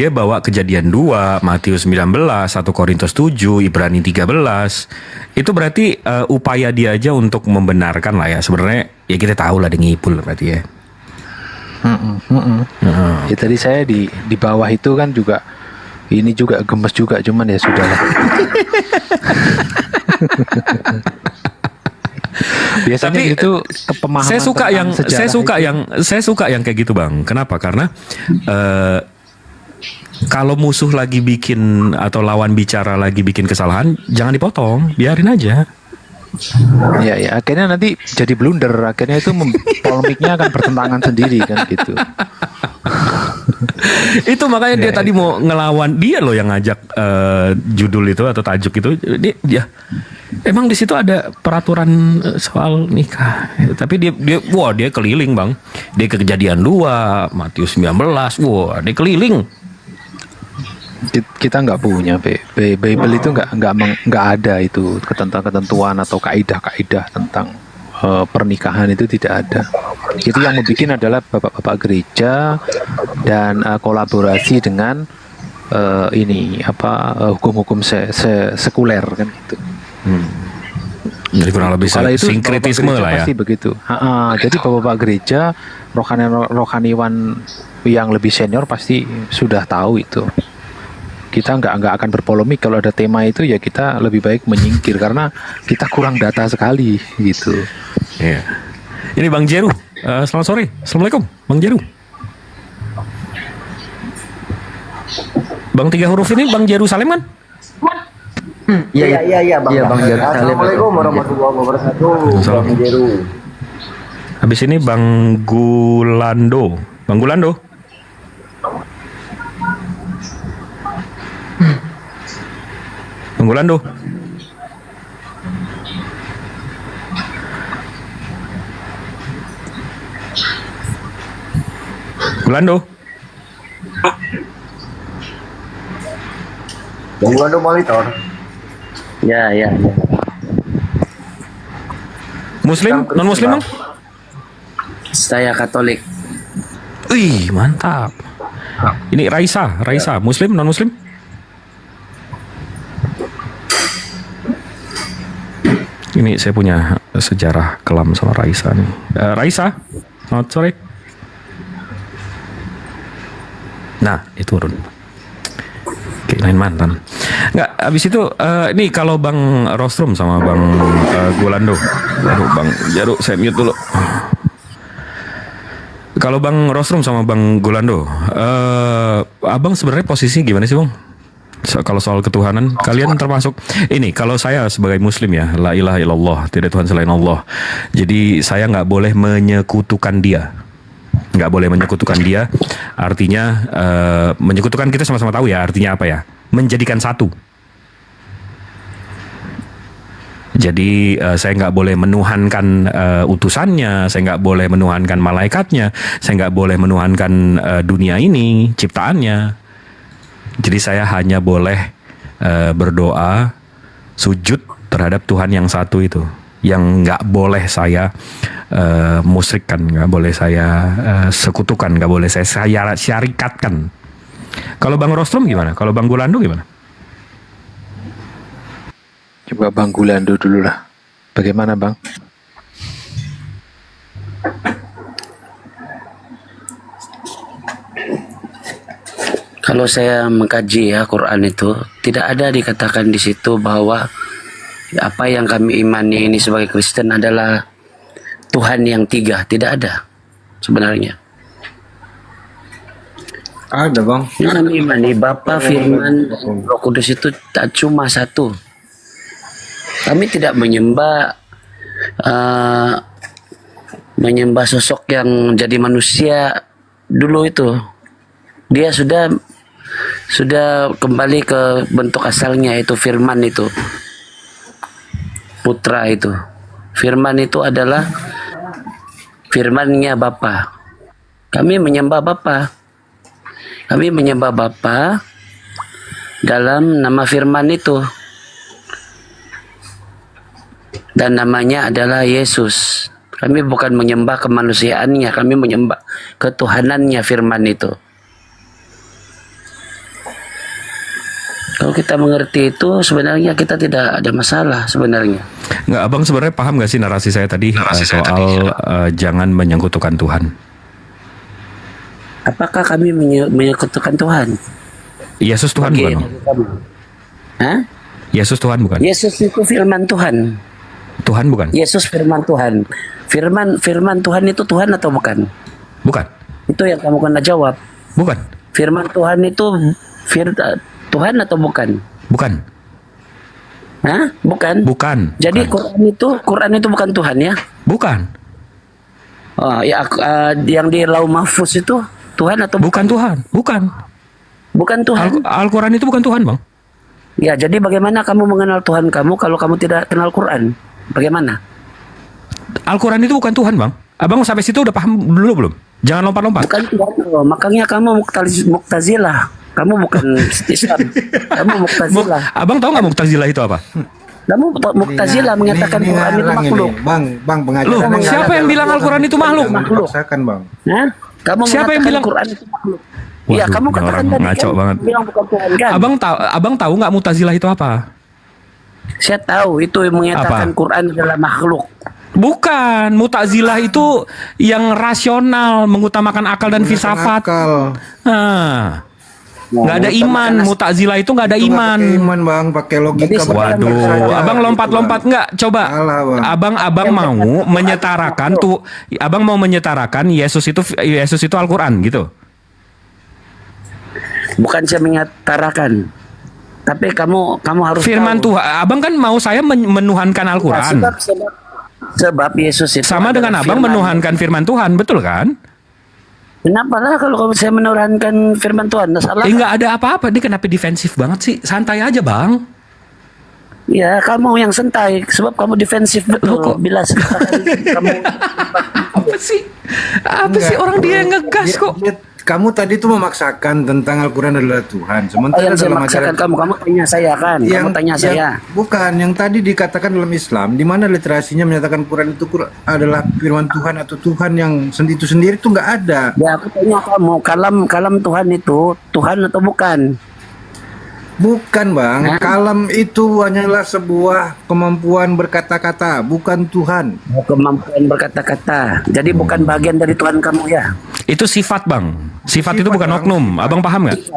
bawa Kejadian 2, Matius 19, 1 Korintus 7, Ibrani 13. Itu berarti upaya dia aja untuk membenarkan lah ya. Sebenarnya ya kita tahu lah dia ngipul berarti ya. Ya tadi saya di bawah itu kan juga ini juga gemes juga, cuman ya sudahlah. Biasanya tapi itu pemahaman saya suka yang kayak gitu, Bang. Kenapa? Karena kalau musuh lagi bikin atau lawan bicara lagi bikin kesalahan, jangan dipotong, biarin aja. Ya akhirnya nanti jadi blunder, akhirnya itu polemiknya akan bertentangan sendiri kan gitu. Itu makanya dia tadi mau ngelawan, dia loh yang ngajak judul itu atau tajuk itu. Dia emang di situ ada peraturan soal nikah, tapi dia keliling, Bang. Dia ke Kejadian 2, Matius 19, dia keliling. Kita nggak punya Bible itu nggak ada itu ketentuan atau kaidah-kaidah tentang pernikahan, itu tidak ada. Itu yang membuat adalah bapak-bapak gereja dan kolaborasi dengan hukum-hukum sekuler kan gitu. Jadi kurang lebih sinkretisme lah ya. Pasti begitu. Jadi bapak-bapak gereja, rohaniwan yang lebih senior pasti sudah tahu itu. Kita nggak akan berpolemik kalau ada tema itu, ya kita lebih baik menyingkir karena kita kurang data sekali gitu. Iya. Ini Bang Jeru. Selamat sore. Assalamualaikum, Bang Jeru. Bang 3 huruf ini Bang Jerusalem kan? Iya, Bang Jeru. Assalamualaikum warahmatullahi wabarakatuh. Bang Jeru. Habis ini Bang Gulando. Bang Gulando. Bang Gulando. Gulando. Bang Gulando monitor. Ya. Muslim, non Muslim, Bang? Saya Katolik. Wih, mantap. Ini Raisa, Muslim, non Muslim? Ini saya punya sejarah kelam sama Raisa nih. Raisa, selamat sore. Nah, itu turun. Oke, lain mantan. Nggak, abis itu ini kalau Bang Rostrum sama Bang Gulando. Aduh, Bang Jaru, saya mute dulu. Kalau Bang Rosrum sama Bang Golando, abang sebenarnya posisinya gimana sih Bang? Kalau soal ketuhanan, kalian termasuk ini. Kalau saya sebagai Muslim ya, la ilaha illallah, tidak Tuhan selain Allah. Jadi saya nggak boleh menyekutukan Dia, nggak boleh menyekutukan Dia. Artinya menyekutukan, kita sama-sama tahu ya artinya apa ya? Menjadikan satu. Jadi saya nggak boleh menuhankan utusannya, saya nggak boleh menuhankan malaikatnya, saya nggak boleh menuhankan dunia ini, ciptaannya. Jadi saya hanya boleh berdoa, sujud terhadap Tuhan yang satu itu, yang nggak boleh saya musyrikkan, nggak boleh saya sekutukan, nggak boleh saya syarikatkan. Kalau Bang Rostrum gimana? Kalau Bang Golando gimana? Coba Bang Golando dulu lah. Bagaimana Bang? Kalau saya mengkaji ya Quran itu, tidak ada dikatakan di situ bahwa apa yang kami imani ini sebagai Kristen adalah Tuhan yang tiga. Tidak ada sebenarnya. Ada Bang. Yang kami imani Bapa, Firman, dan Roh Kudus itu tak cuma satu. Kami tidak menyembah sosok yang jadi manusia dulu itu. Dia sudah kembali ke bentuk asalnya, itu Firman itu, Putra itu. Firman itu adalah firmannya Bapa. Kami menyembah Bapa. Kami menyembah Bapa dalam nama Firman itu. Dan namanya adalah Yesus. Kami bukan menyembah kemanusiaannya, kami menyembah ketuhanannya Firman itu. Kalau kita mengerti itu, sebenarnya kita tidak ada masalah sebenarnya. Nggak, abang sebenarnya paham nggak sih narasi saya tadi soal jangan menyekutukan Tuhan? Apakah kami menyekutukan Tuhan? Yesus Tuhan bukan? Hah? Yesus Tuhan bukan? Yesus itu firman Tuhan. Tuhan bukan? Yesus firman Tuhan. Firman Tuhan itu Tuhan atau bukan? Bukan. Itu yang kamu kena jawab. Bukan. Firman Tuhan itu Tuhan atau bukan? Bukan. Hah? Bukan. Bukan. Jadi bukan. Quran itu bukan Tuhan ya? Bukan. Oh, ya yang di Lauh Mahfuz itu Tuhan atau bukan? Bukan Tuhan. Bukan. Bukan Tuhan. Al-Quran itu bukan Tuhan, Bang. Ya, jadi bagaimana kamu mengenal Tuhan kamu kalau kamu tidak kenal Quran? Bagaimana? Al-Quran itu bukan Tuhan, Bang. Abang sampai situ udah paham dulu belum? Jangan lompat-lompat. Bukan Tuhan, makanya kamu Mu'tazilah. Kamu bukan Islam. Kamu Mu'tazilah. Abang tahu nggak Mu'tazilah itu apa? Kamu Mu'tazilah mengatakan Quran itu makhluk. Bang, pengajaran. Loh, siapa yang bilang Al-Quran itu makhluk? Maksakan, Bang. Hah? Kamu siapa yang bilang Quran itu makhluk? Waduh, Iya, kamu katakan tadi ngaco kan, banget. bilang bukan Tuhan kan? Abang tahu nggak Mu'tazilah itu apa? Saya tahu itu yang mengatakan Quran adalah makhluk. Bukan, Mu'tazilah itu yang rasional, mengutamakan akal dan filsafat. Nggak ada iman, Mu'tazilah itu nggak ada iman. Iman Bang, pakai logika. Waduh, abang lompat-lompat nggak? Coba, abang mau menyetarakan tuh, abang mau menyetarakan Yesus itu Al-Quran gitu. Bukan saya menyetarakan, tapi kamu harus firman tahu. Tuhan. Abang kan mau saya menuhankan Al-Quran. Sebab Yesus itu sama dengan abang menuhankan firman Tuhan, betul kan? Kenapa lah kalau saya menuhankan firman Tuhan? Salah. Nggak ada apa-apa. Dia kenapa defensif banget sih? Santai aja, Bang. Ya, kamu yang santai sebab kamu defensif betul. Bila kamu apa sih? Apa sih orang dia yang ngegas kok? Kamu tadi tuh memaksakan tentang Al-Quran adalah Tuhan. Sementara yang dalam memaksakan ajaran kamu tanya saya kan? Kamu tanya saya. Bukan, yang tadi dikatakan dalam Islam, di mana literasinya menyatakan Quran itu adalah firman Tuhan atau Tuhan yang itu sendiri itu nggak ada. Ya, aku tanya kamu, kalam Tuhan itu Tuhan atau bukan? Bukan Bang, kalam itu hanyalah sebuah kemampuan berkata-kata, bukan Tuhan. Kemampuan berkata-kata, jadi bukan bagian dari Tuhan kamu ya? Itu sifat Bang, sifat itu bukan oknum. Abang paham nggak?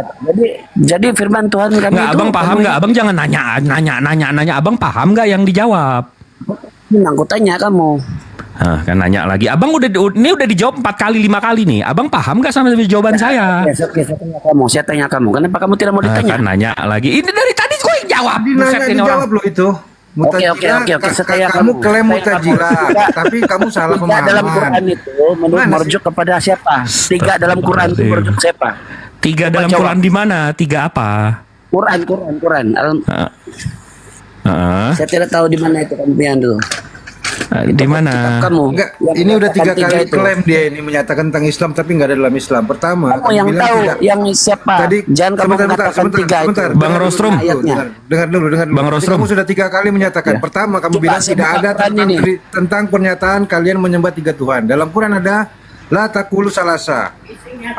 Jadi firman Tuhan kami nggak, abang paham nggak? Abang jangan nanya. Abang paham nggak yang dijawab? Aku tanya kamu. Kan nanya lagi. Abang ini udah dijawab 4 kali 5 kali nih. Abang paham nggak sama jawaban saya? Oke, saya tanya kamu. Kenapa kamu tidak mau ditanya? Kan nanya lagi. Ini dari tadi gue yang jawab. Buset, ini Dijawab loh itu. Mutajilah, kamu klaim mutajilah, tapi kamu salah Tiga dalam Quran pemahaman. itu merujuk kepada siapa? Tiga dalam Quran itu merujuk siapa? 3 dalam Coba. Quran di mana? 3 apa? Quran. Heeh. Saya tidak tahu di mana itu kempian dulu. Di mana? Kamu. Enggak, yang ini udah 3 mengatakan kali itu. klaim dia ini menyatakan tentang Islam tapi nggak ada dalam Islam. Pertama, Kamu yang bilang tahu tidak. yang siapa? Tadi Jangan kamu mengatakan tiga itu. Bang Rostrum. Dengar dulu. Bang Rostrum. Kamu sudah 3 kali menyatakan. Ya. Pertama, kamu Coba bilang saya tidak buka ada Quran tentang, ini. tentang pernyataan kalian menyembah 3 Tuhan. Dalam Quran ada la taqulu salasa.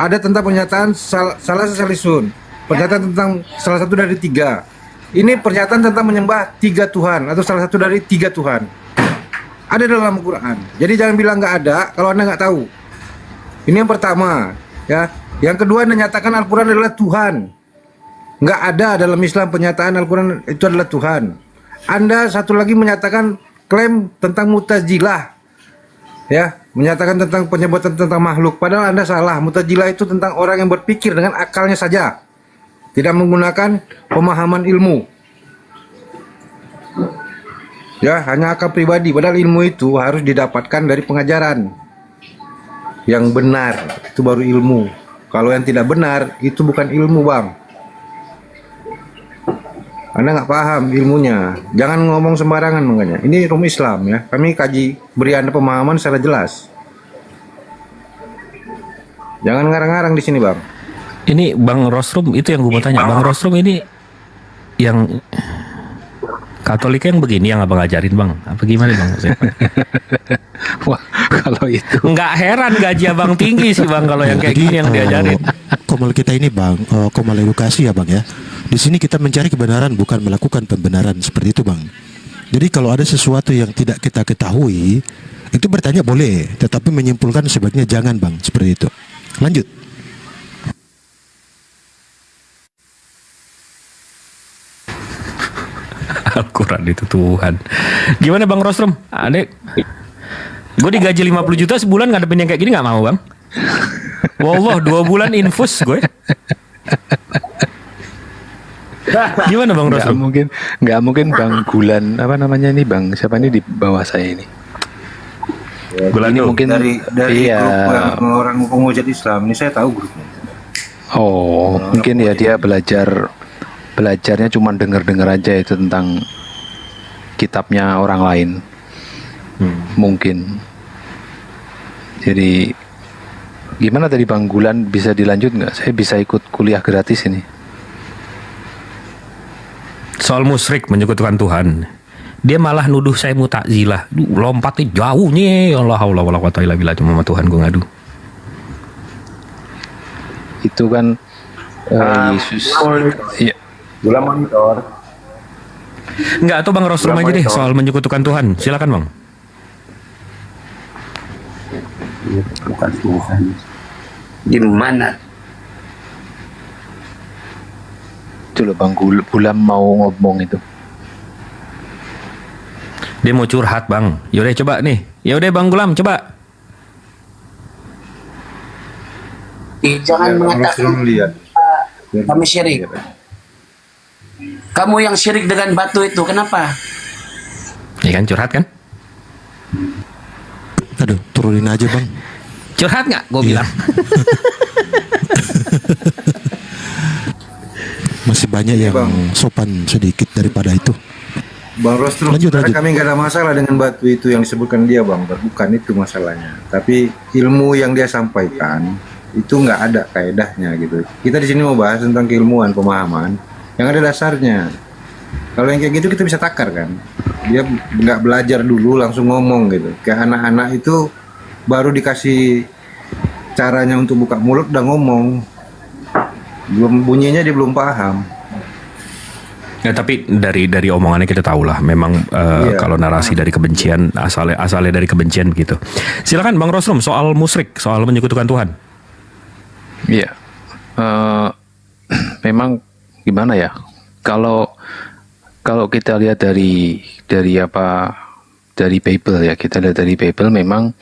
Ada tentang pernyataan salasa salisun. Pernyataan tentang salah satu dari 3. Ini pernyataan tentang menyembah 3 Tuhan atau salah satu dari 3 Tuhan. Ada dalam Quran. Jadi jangan bilang nggak ada kalau Anda nggak tahu. Ini yang pertama, ya. Yang kedua, Anda nyatakan Al-Quran adalah Tuhan. Nggak ada dalam Islam pernyataan Al-Quran itu adalah Tuhan. Anda satu lagi menyatakan klaim tentang mutajilah, ya, menyatakan tentang penyebutan tentang makhluk. Padahal Anda salah. Mutajilah itu tentang orang yang berpikir dengan akalnya saja, tidak menggunakan pemahaman ilmu. Ya, hanya akal pribadi. Padahal ilmu itu harus didapatkan dari pengajaran yang benar. Itu baru ilmu. Kalau yang tidak benar, itu bukan ilmu, Bang. Anda nggak paham ilmunya. Jangan ngomong sembarangan makanya. Ini ilmu Islam ya. Kami kaji, beri Anda pemahaman secara jelas. Jangan ngarang-ngarang di sini, Bang. Ini Bang Rostrum itu yang gue mau tanya. Bang Rostrum ini yang Katolik yang begini yang abang ajarin, Bang? Apa gimana, Bang? Wah, kalau itu Nggak heran gaji abang tinggi sih, Bang, kalau yang kayak gini yang diajarin. Komal kita ini, Bang, komal edukasi ya, Bang ya. Di sini kita mencari kebenaran, bukan melakukan pembenaran, seperti itu, Bang. Jadi kalau ada sesuatu yang tidak kita ketahui, itu bertanya boleh, tetapi menyimpulkan sebaiknya jangan, Bang, seperti itu. Lanjut. Al-Quran itu Tuhan. Gimana Bang Rostrum? Adek, gue digaji 50 juta sebulan ngadepin yang kayak gini nggak mau, Bang? Wallah, 2 bulan infus gue. Gimana Bang Rostrum? nggak mungkin Bang Gulan apa namanya ini Bang siapa ini di bawah saya ini. Gulan Ini tuh. mungkin Dari iya. grup orang pengujat Islam ini saya tahu grupnya. Oh, mungkin ya dia belajarnya cuma dengar-dengar aja itu tentang kitabnya orang lain. Mungkin. Jadi gimana tadi Bang Gulan, bisa dilanjut nggak? Saya bisa ikut kuliah gratis ini. Soal musyrik menyekutukan Tuhan. Dia malah nuduh saya mutazilah. Lompatnya jauh nih. Allah wala quwata illa billah, cuma sama Tuhan gue ngadu. Itu kan Yesus. Iya. Gula monitor. Enggak, atau Bang Rostrum aja deh soal menyekutukan Tuhan. Silakan, Bang. Bukan Tuhan. Di mana? Itu loh Bang Gulam mau ngomong itu. Dia mau curhat, Bang. Yaudah coba nih. Yaudah Bang Gulam, coba. Jangan mengatakan lihat. kami syirik. Kamu yang syirik dengan batu itu, kenapa? Ya kan curhat kan? Aduh, turunin aja, Bang. Curhat nggak? Gue bilang. Masih banyak yang sopan sedikit daripada itu. Bang Rostrum, Lanjut. kami nggak ada masalah dengan batu itu yang disebutkan dia, Bang. Bukan itu masalahnya. Tapi ilmu yang dia sampaikan itu nggak ada kaedahnya gitu. Kita di sini mau bahas tentang keilmuan, pemahaman yang ada dasarnya. Kalau yang kayak gitu kita bisa takar kan. Dia nggak belajar dulu langsung ngomong gitu. Kayak anak-anak itu baru dikasih caranya untuk buka mulut udah ngomong. Belum bunyinya dia belum paham. Ya, tapi dari omongannya kita tahu lah, memang kalau narasi dari kebencian asalnya dari kebencian begitu. Silakan Bang Rostrum soal musyrik, soal menyekutukan Tuhan. Iya. Memang gimana ya? Kalau kita lihat dari dari Bible ya, kita lihat dari Bible memang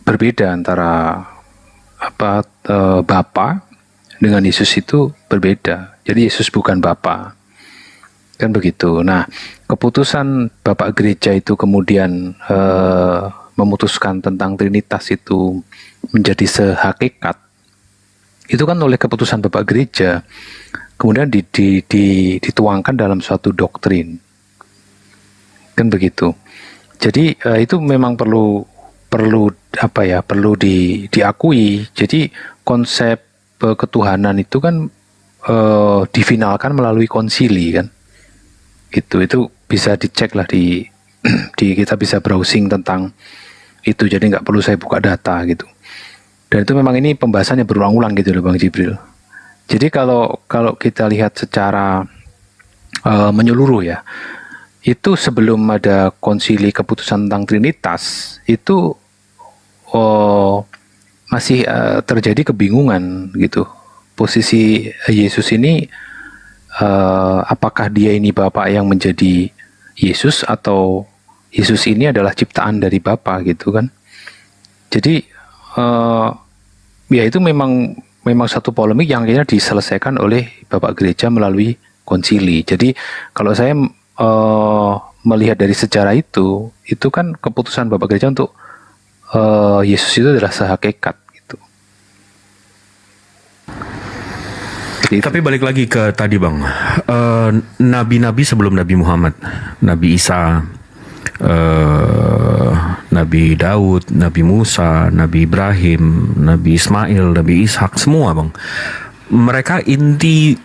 berbeda antara Bapa dengan Yesus itu berbeda. Jadi Yesus bukan Bapa, kan begitu. Nah, keputusan Bapak Gereja itu kemudian memutuskan tentang Trinitas itu menjadi sehakikat, itu kan oleh keputusan Bapak Gereja kemudian dituangkan dalam suatu doktrin, kan begitu. Jadi itu memang perlu diakui. Jadi konsep ketuhanan itu kan difinalkan melalui konsili kan. Itu bisa dicek lah di kita bisa browsing tentang itu. Jadi nggak perlu saya buka data gitu. Dan itu memang ini pembahasannya berulang-ulang gitu loh Bang Jibril. Jadi kalau kita lihat secara menyeluruh ya, itu sebelum ada konsili keputusan tentang Trinitas itu masih terjadi kebingungan gitu. Posisi Yesus ini apakah dia ini Bapa yang menjadi Yesus atau Yesus ini adalah ciptaan dari Bapa gitu kan. Jadi ya itu memang satu polemik yang akhirnya diselesaikan oleh Bapak Gereja melalui konsili. Jadi kalau saya melihat dari sejarah itu kan keputusan Bapak Gereja untuk Yesus itu adalah sehakikat gitu. Tapi balik lagi ke tadi Bang, nabi-nabi sebelum Nabi Muhammad, Nabi Isa, Nabi Daud, Nabi Musa, Nabi Ibrahim, Nabi Ismail, Nabi Ishak, semua Bang, mereka inti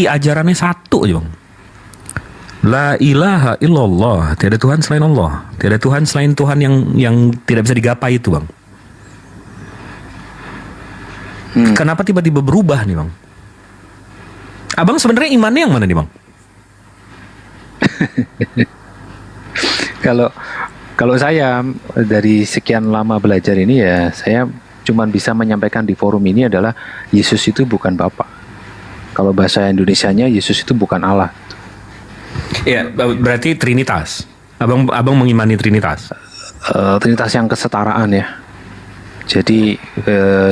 ajarannya satu aja Bang. La ilaha illallah, tiada Tuhan selain Allah, tiada Tuhan selain Tuhan yang tidak bisa digapai itu Bang. Kenapa tiba-tiba berubah nih Bang? Abang sebenarnya imannya yang mana nih Bang? Kalau saya dari sekian lama belajar ini ya, saya cuman bisa menyampaikan di forum ini adalah Yesus itu bukan Bapa. Kalau bahasa Indonesianya Yesus itu bukan Allah. Iya, berarti Trinitas. Abang mengimani Trinitas. Trinitas yang kesetaraan ya. Jadi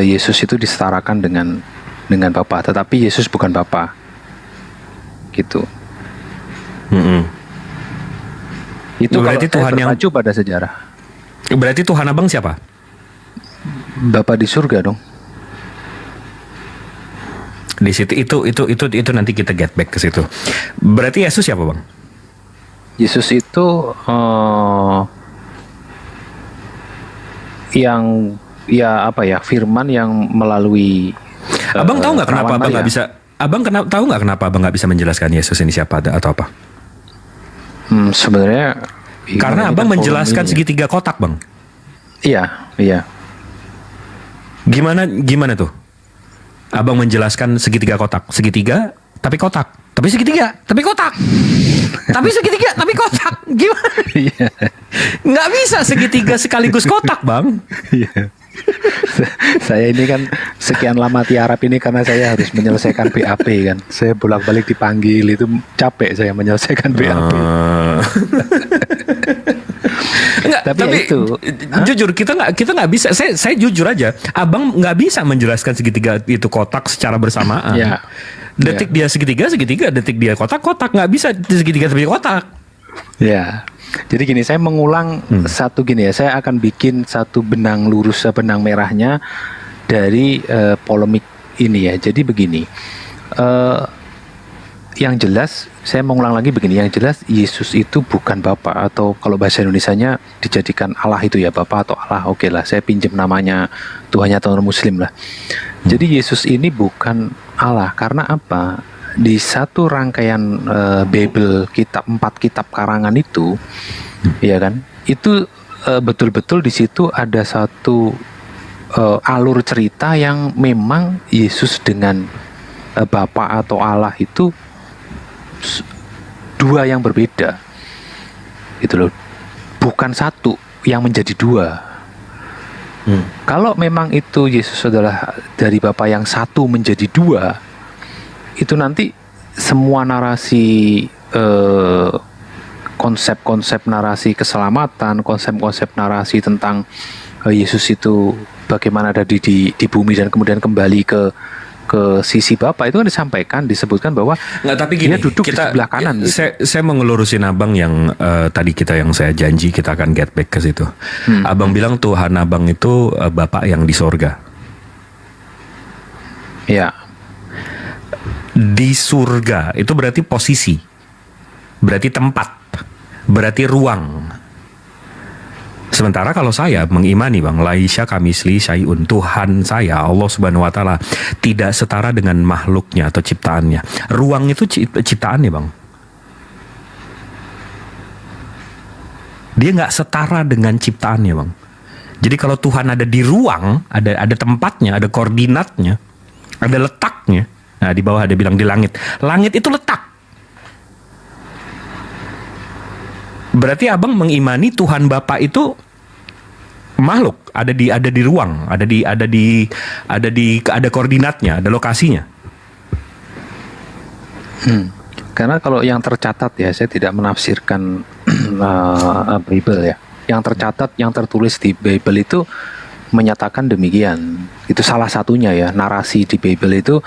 Yesus itu disetarakan dengan Bapa, tetapi Yesus bukan Bapa. Gitu. Itu berarti Tuhan yang berpacu pada sejarah. Berarti Tuhan Abang siapa? Bapa di surga dong. Di situ itu nanti kita get back ke situ. Berarti Yesus siapa Bang? Yesus itu yang firman yang melalui Abang tahu nggak kenapa Abang nggak bisa? Tahu nggak kenapa Abang nggak bisa menjelaskan Yesus ini siapa atau apa? Sebenarnya karena Abang menjelaskan segitiga kotak Bang. Iya. Gimana tuh? Abang menjelaskan segitiga kotak, segitiga tapi kotak, tapi segitiga tapi kotak, tapi segitiga tapi kotak, gimana? Nggak bisa segitiga sekaligus kotak Bang. Saya ini kan sekian lama tiarap ini karena saya harus menyelesaikan BAP kan. Saya bolak-balik dipanggil, itu capek saya menyelesaikan BAP. Enggak, tapi itu jujur kita nggak bisa. Saya jujur aja, Abang nggak bisa menjelaskan segitiga itu kotak secara bersamaan. Ya. Detik dia segitiga, detik dia kotak, nggak bisa segitiga tapi kotak. Ya. Jadi gini, saya mengulang satu gini ya, saya akan bikin satu benang lurus, benang merahnya dari polemik ini ya. Jadi begini, yang jelas saya mengulang lagi begini, yang jelas Yesus itu bukan Bapa, atau kalau bahasa Indonesianya dijadikan Allah itu ya, Bapa atau Allah, oke lah, saya pinjam namanya Tuhannya atau Muslim lah. Jadi Yesus ini bukan Allah, karena apa? Di satu rangkaian Bible, 4 kitab karangan itu, ya kan, itu betul-betul di situ ada satu alur cerita yang memang Yesus dengan Bapa atau Allah itu dua yang berbeda, itu loh, bukan satu yang menjadi dua. Kalau memang itu Yesus adalah dari Bapa yang satu menjadi dua, itu nanti semua narasi konsep-konsep narasi keselamatan, konsep-konsep narasi tentang Yesus itu bagaimana ada di bumi dan kemudian kembali ke sisi Bapa, itu kan disampaikan, disebutkan bahwa Nggak, tapi gini, dia duduk di sebelah kanan. Gitu. Saya mau ngelurusin abang yang tadi yang saya janji kita akan get back ke situ. Abang bilang Tuhan abang itu Bapa yang di sorga. Ya. Di surga itu berarti posisi, berarti tempat, berarti ruang. Sementara kalau saya mengimani Bang, laisya kamisli syai'un, Tuhan saya Allah Subhanahu wa taala tidak setara dengan makhluknya atau ciptaannya. Ruang itu ciptaannya Bang. Dia nggak setara dengan ciptaannya Bang. Jadi kalau Tuhan ada di ruang, ada tempatnya, ada koordinatnya, ada letaknya. Nah, di bawah ada bilang di langit. Langit itu letak. Berarti abang mengimani Tuhan Bapa itu makhluk, ada di ruang, ada koordinatnya, ada lokasinya. Karena kalau yang tercatat ya, saya tidak menafsirkan Bible ya. Yang tercatat, yang tertulis di Bible itu menyatakan demikian. Itu salah satunya ya, narasi di Bible itu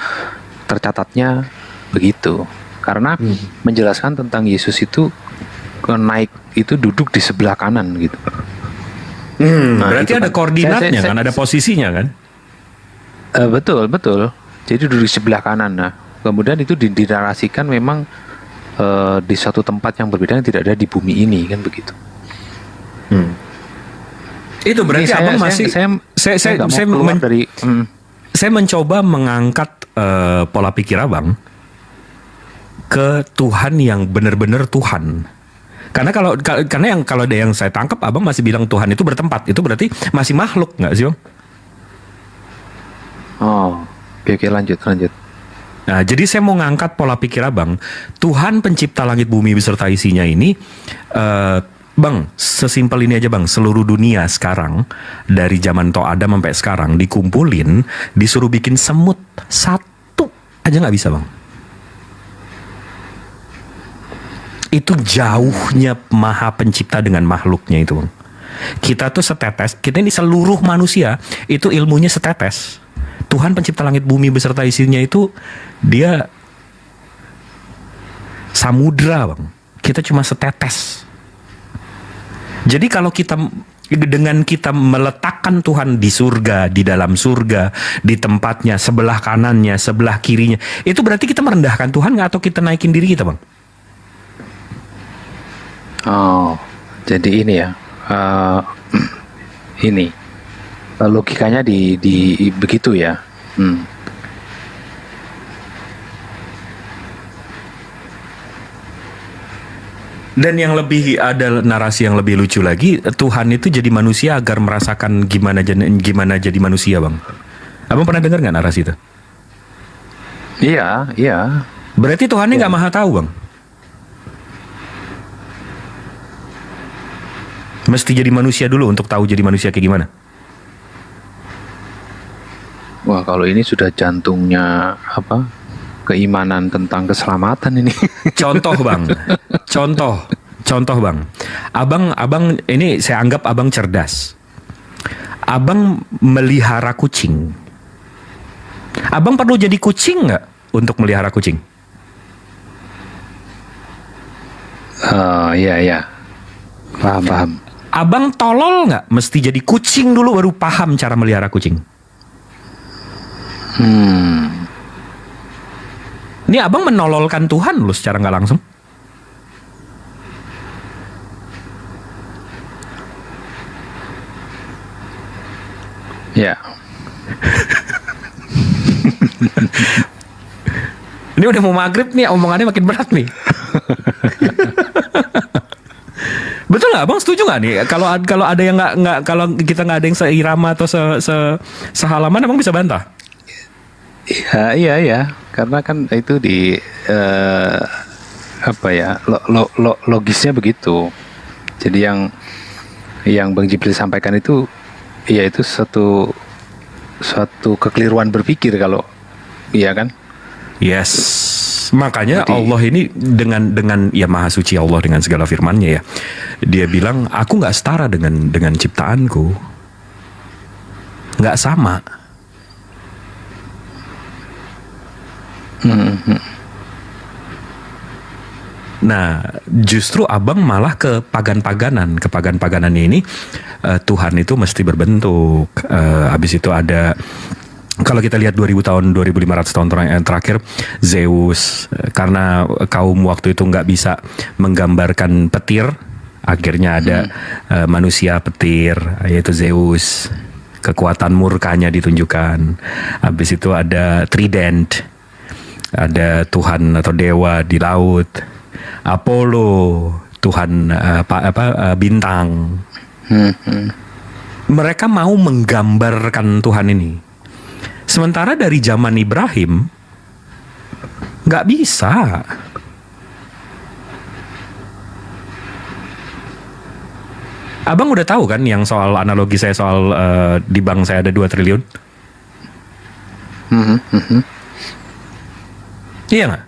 tercatatnya begitu. Karena menjelaskan tentang Yesus itu naik itu duduk di sebelah kanan gitu. Nah, berarti ada koordinatnya kan, ada posisinya kan? Betul. Jadi duduk di sebelah kanan. Nah, kemudian itu dinarasikan memang di suatu tempat yang berbeda yang tidak ada di bumi ini kan begitu. Itu berarti abang masih saya mencoba mengangkat pola pikir abang ke Tuhan yang benar-benar Tuhan. Karena kalau ada yang saya tangkap abang masih bilang Tuhan itu bertempat, itu berarti masih makhluk nggak sih Bang? Oh, oke lanjut. Nah, jadi saya mau ngangkat pola pikir abang, Tuhan pencipta langit bumi beserta isinya ini, Bang, sesimpel ini aja Bang, seluruh dunia sekarang dari zaman Toh Adam sampai sekarang dikumpulin, disuruh bikin semut satu aja nggak bisa Bang. Itu jauhnya Maha Pencipta dengan makhluknya itu Bang. Kita tuh setetes, kita ini seluruh manusia itu ilmunya setetes. Tuhan pencipta langit bumi beserta isinya itu dia samudra Bang. Kita cuma setetes. Jadi kalau dengan kita meletakkan Tuhan di surga, di dalam surga, di tempatnya, sebelah kanannya, sebelah kirinya, itu berarti kita merendahkan Tuhan nggak, atau kita naikin diri kita Bang? Oh, jadi ini ya, ini logikanya di begitu ya. Dan yang lebih ada narasi yang lebih lucu lagi, Tuhan itu jadi manusia agar merasakan gimana jadi manusia Bang. Abang pernah dengar nggak narasi itu? Iya. Berarti Tuhannya nggak maha tahu Bang. Mesti jadi manusia dulu untuk tahu jadi manusia kayak gimana. Wah, kalau ini sudah jantungnya apa? Keimanan tentang keselamatan ini. Contoh Bang. Contoh Bang. Abang ini saya anggap abang cerdas. Abang melihara kucing. Abang perlu jadi kucing nggak untuk melihara kucing? Iya. Paham. Abang tolol nggak? Mesti jadi kucing dulu baru paham cara melihara kucing. Ini abang menololkan Tuhan loh secara nggak langsung. Ya. Ini udah mau maghrib nih, omongannya makin berat nih. Betul nggak, Bang? Setuju nggak nih? Kalau ada yang nggak kalau kita nggak ada yang seirama atau sehalaman, Abang bisa bantah. Iya. Karena kan itu di logisnya begitu. Jadi yang Bang Jibril sampaikan itu, ya itu suatu kekeliruan berpikir kalau iya kan? Yes, Makanya Allah ini dengan ya maha suci Allah dengan segala firman-Nya ya. Dia bilang aku nggak setara dengan ciptaanku. Nggak sama. Nah, justru abang malah ke pagan-paganan. Ke pagan-paganannya ini Tuhan itu mesti berbentuk. Habis itu ada, kalau kita lihat 2500 tahun terakhir, Zeus, karena kaum waktu itu nggak bisa menggambarkan petir, akhirnya ada manusia petir, yaitu Zeus. Kekuatan murkanya ditunjukkan. Habis itu ada trident, ada Tuhan atau dewa di laut. Apollo, Tuhan bintang. Mereka mau menggambarkan Tuhan ini. Sementara dari zaman Ibrahim nggak bisa. Abang udah tahu kan yang soal analogi saya soal di bank saya ada 2 triliun? Iya nggak?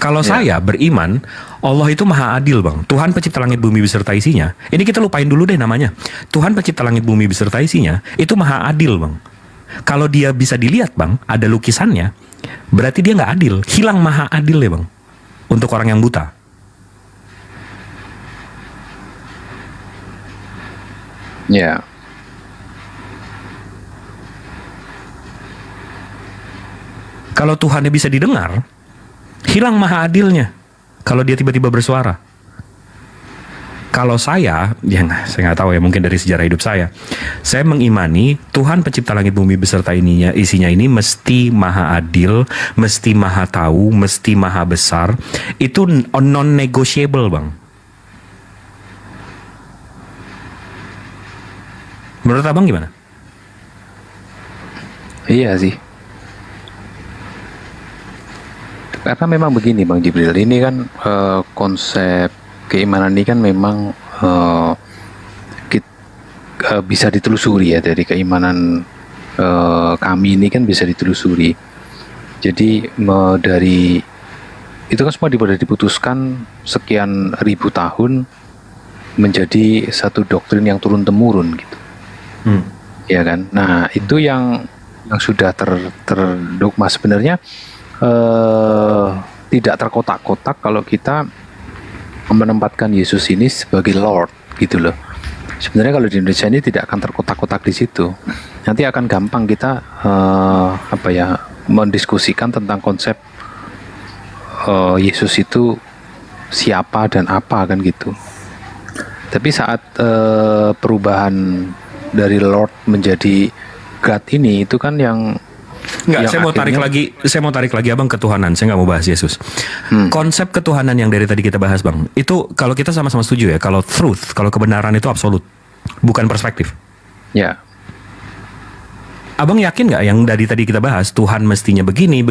Kalau saya beriman, Allah itu maha adil bang. Tuhan pencipta langit bumi beserta isinya. Ini kita lupain dulu deh namanya. Tuhan pencipta langit bumi beserta isinya, itu maha adil bang. Kalau dia bisa dilihat bang, ada lukisannya, berarti dia nggak adil. Hilang maha adil ya bang. Untuk orang yang buta. Ya. Kalau Tuhannya bisa didengar, hilang maha adilnya. Kalau dia tiba-tiba bersuara. Kalau saya nggak tahu ya, mungkin dari sejarah hidup saya mengimani Tuhan pencipta langit bumi beserta isinya ini mesti maha adil, mesti maha tahu, mesti maha besar. Itu non-negotiable bang. Menurut abang gimana? Iya sih. Karena memang begini Bang Jibril, ini kan konsep keimanan ini kan memang bisa ditelusuri ya, dari keimanan kami ini kan bisa ditelusuri. Jadi dari itu kan semua diputuskan sekian ribu tahun menjadi satu doktrin yang turun temurun gitu. Ya kan. Nah itu yang sudah terdogma sebenarnya. Tidak terkotak-kotak kalau kita menempatkan Yesus ini sebagai Lord gitu loh. Sebenarnya kalau di Indonesia ini tidak akan terkotak-kotak di situ. Nanti akan gampang kita mendiskusikan tentang konsep Yesus itu siapa dan apa kan gitu. Tapi saat perubahan dari Lord menjadi God ini, itu kan yang Enggak, saya mau tarik lagi abang ketuhanan. Saya nggak mau bahas Yesus. Konsep ketuhanan yang dari tadi kita bahas bang, itu kalau kita sama-sama setuju ya, kalau truth, kalau kebenaran itu absolut, bukan perspektif. Ya. Abang yakin nggak yang dari tadi kita bahas Tuhan mestinya begini,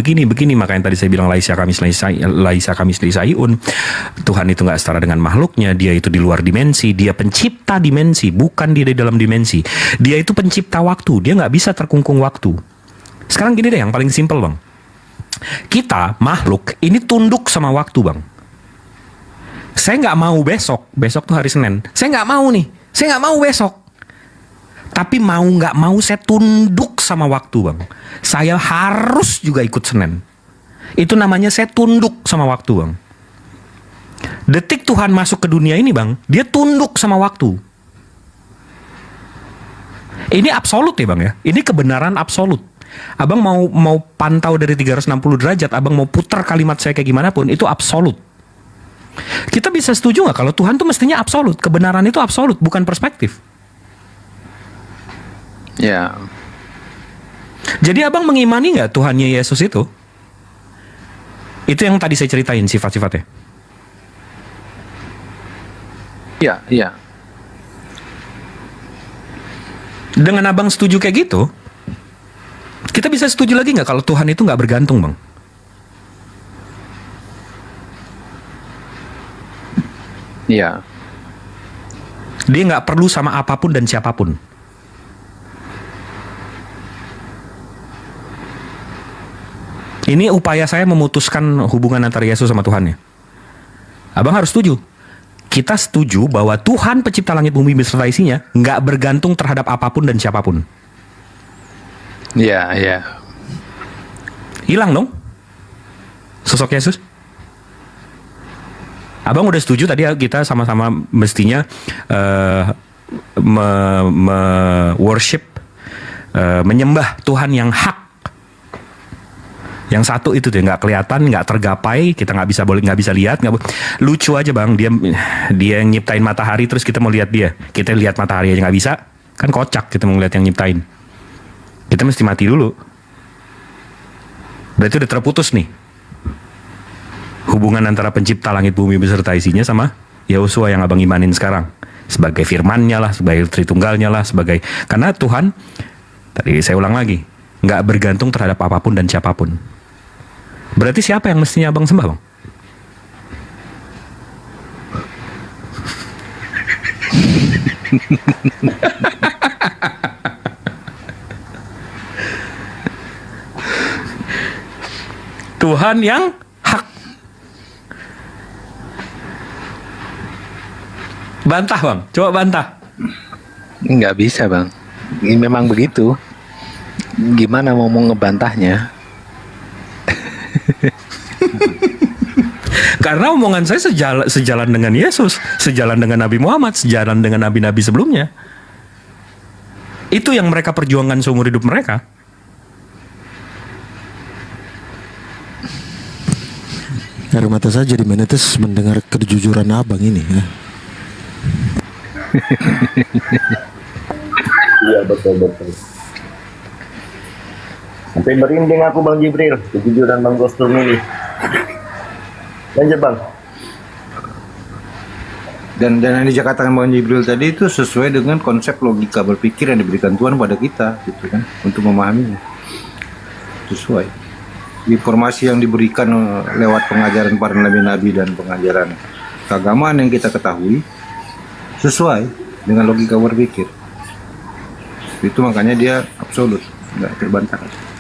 makanya tadi saya bilang laisa kamislihi syai'un. Tuhan itu nggak setara dengan makhluknya, dia itu di luar dimensi, dia pencipta dimensi, bukan dia di dalam dimensi. Dia itu pencipta waktu, dia nggak bisa terkungkung waktu. Sekarang gini deh yang paling simpel bang, kita makhluk ini tunduk sama waktu bang. Saya nggak mau besok tuh hari Senin, saya nggak mau besok. Tapi mau nggak mau saya tunduk sama waktu bang. Saya harus juga ikut Senin. Itu namanya saya tunduk sama waktu bang. Detik Tuhan masuk ke dunia ini bang, dia tunduk sama waktu. Ini absolut ya bang ya. Ini kebenaran absolut. Abang mau pantau dari 360 derajat, abang mau putar kalimat saya kayak gimana pun, itu absolut. Kita bisa setuju nggak kalau Tuhan tuh mestinya absolut, kebenaran itu absolut, bukan perspektif. Ya. Jadi abang mengimani nggak Tuhannya Yesus itu? Itu yang tadi saya ceritain sifat-sifatnya. Iya. Dengan abang setuju kayak gitu, kita bisa setuju lagi nggak kalau Tuhan itu nggak bergantung bang? Iya. Dia nggak perlu sama apapun dan siapapun. Ini upaya saya memutuskan hubungan antara Yesus sama Tuhan ya. Abang harus setuju. Kita setuju bahwa Tuhan pencipta langit bumi beserta isinya nggak bergantung terhadap apapun dan siapapun. Iya, iya. Hilang dong sosok Yesus. Abang udah setuju tadi ya, kita sama-sama mestinya worship, menyembah Tuhan yang hak, yang satu itu tuh nggak kelihatan, nggak tergapai, kita nggak bisa lihat. Lucu aja bang, dia yang nyiptain matahari terus kita mau lihat dia, kita lihat matahari aja nggak bisa, kan kocak kita mau lihat yang nyiptain. Kita mesti mati dulu. Berarti udah terputus nih hubungan antara pencipta langit bumi beserta isinya sama Yahusua yang abang imanin sekarang, sebagai firman-Nya lah, sebagai Tritunggalnya lah, sebagai, karena Tuhan tadi saya ulang lagi nggak bergantung terhadap apapun dan siapapun. Berarti siapa yang mestinya abang sembah bang? Tuhan yang hak. Bantah bang, coba bantah. Nggak bisa bang. Ini memang begitu. Gimana mau ngebantahnya? Karena omongan saya sejalan dengan Yesus, sejalan dengan Nabi Muhammad, sejalan dengan nabi-nabi sebelumnya. Itu yang mereka perjuangkan seumur hidup mereka. Air mata saya jadi menetes mendengar kejujuran abang ini ya. Iya betul. Sampai merinding aku Bang Jibril, kejujuran Bang Gostum ini. Lanjut Bang. Dan yang dikatakan Bang Jibril tadi itu sesuai dengan konsep logika berpikir yang diberikan Tuhan pada kita, gitu kan, untuk memahaminya. Sesuai. Informasi yang diberikan lewat pengajaran para nabi-nabi dan pengajaran keagamaan yang kita ketahui sesuai dengan logika berpikir. Itu makanya dia absolut, nggak terbantahkan.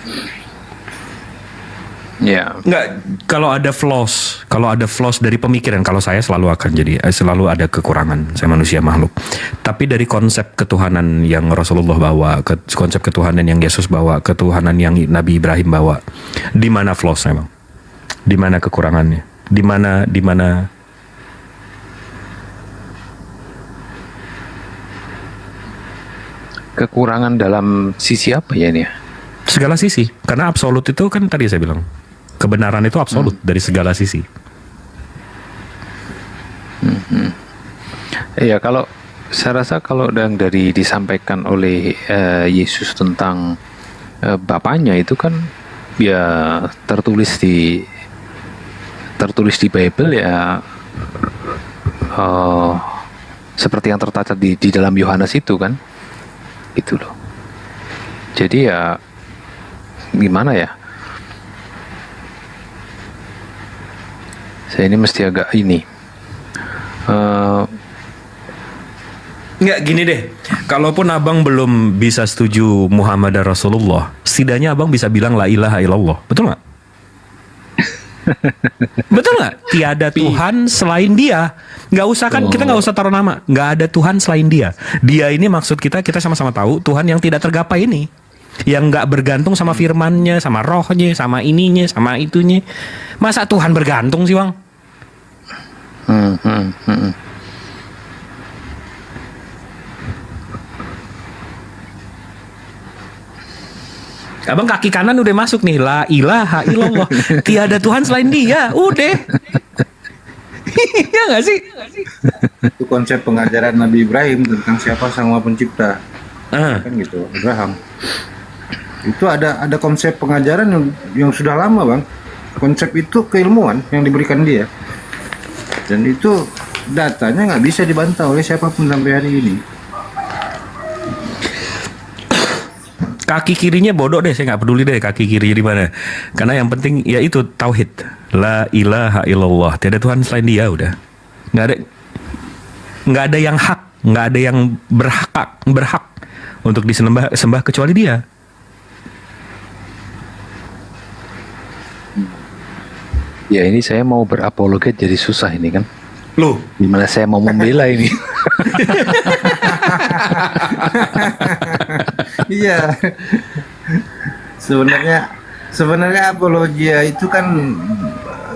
Ya. Nggak, kalau ada flaws dari pemikiran, kalau saya selalu akan selalu ada kekurangan, saya manusia makhluk. Tapi dari konsep ketuhanan yang Rasulullah bawa, konsep ketuhanan yang Yesus bawa, ketuhanan yang Nabi Ibrahim bawa, di mana flaws-nya bang? Di mana kekurangannya? Di mana Kekurangan dalam sisi apa ya ini ya? segala sisi, karena absolut itu kan tadi saya bilang kebenaran itu absolut dari segala sisi. Ya kalau saya rasa kalau dari disampaikan oleh Yesus tentang Bapaknya itu kan ya tertulis di Bible ya, seperti yang tertata di dalam Yohanes itu kan, gitu loh. Jadi ya gimana ya? Saya ini mesti agak ini. Nggak, gini deh. Kalaupun abang belum bisa setuju Muhammad dan Rasulullah, setidaknya abang bisa bilang la ilaha illallah. Betul nggak? Betul nggak? Tiada Tuhan selain Dia. Nggak usah kan, kita nggak usah taruh nama. Nggak ada Tuhan selain Dia. Dia ini maksud kita sama-sama tahu Tuhan yang tidak tergapai ini, yang nggak bergantung sama firman-Nya, sama rohnya, sama ininya, sama itunya. Masa Tuhan bergantung sih bang? Abang kaki kanan udah masuk nih, la ilaha illallah, tiada Tuhan selain Dia, udah. Iya nggak sih? Itu konsep pengajaran Nabi Ibrahim tentang siapa sang Maha Pencipta. Kan gitu, Abraham. Itu ada konsep pengajaran yang sudah lama bang. Konsep itu keilmuan yang diberikan dia. Dan itu datanya nggak bisa dibantah oleh siapapun sampai hari ini. Kaki kirinya bodoh deh, saya nggak peduli deh kaki kirinya di mana. Karena yang penting ya itu tauhid, la ilaha illallah, tiada Tuhan selain Dia, udah. Nggak ada yang hak, nggak ada yang berhak untuk disembah kecuali Dia. Ya ini saya mau berapologet jadi susah ini kan. Loh, Gimana saya mau membela ini? Iya. Sebenarnya apologia itu kan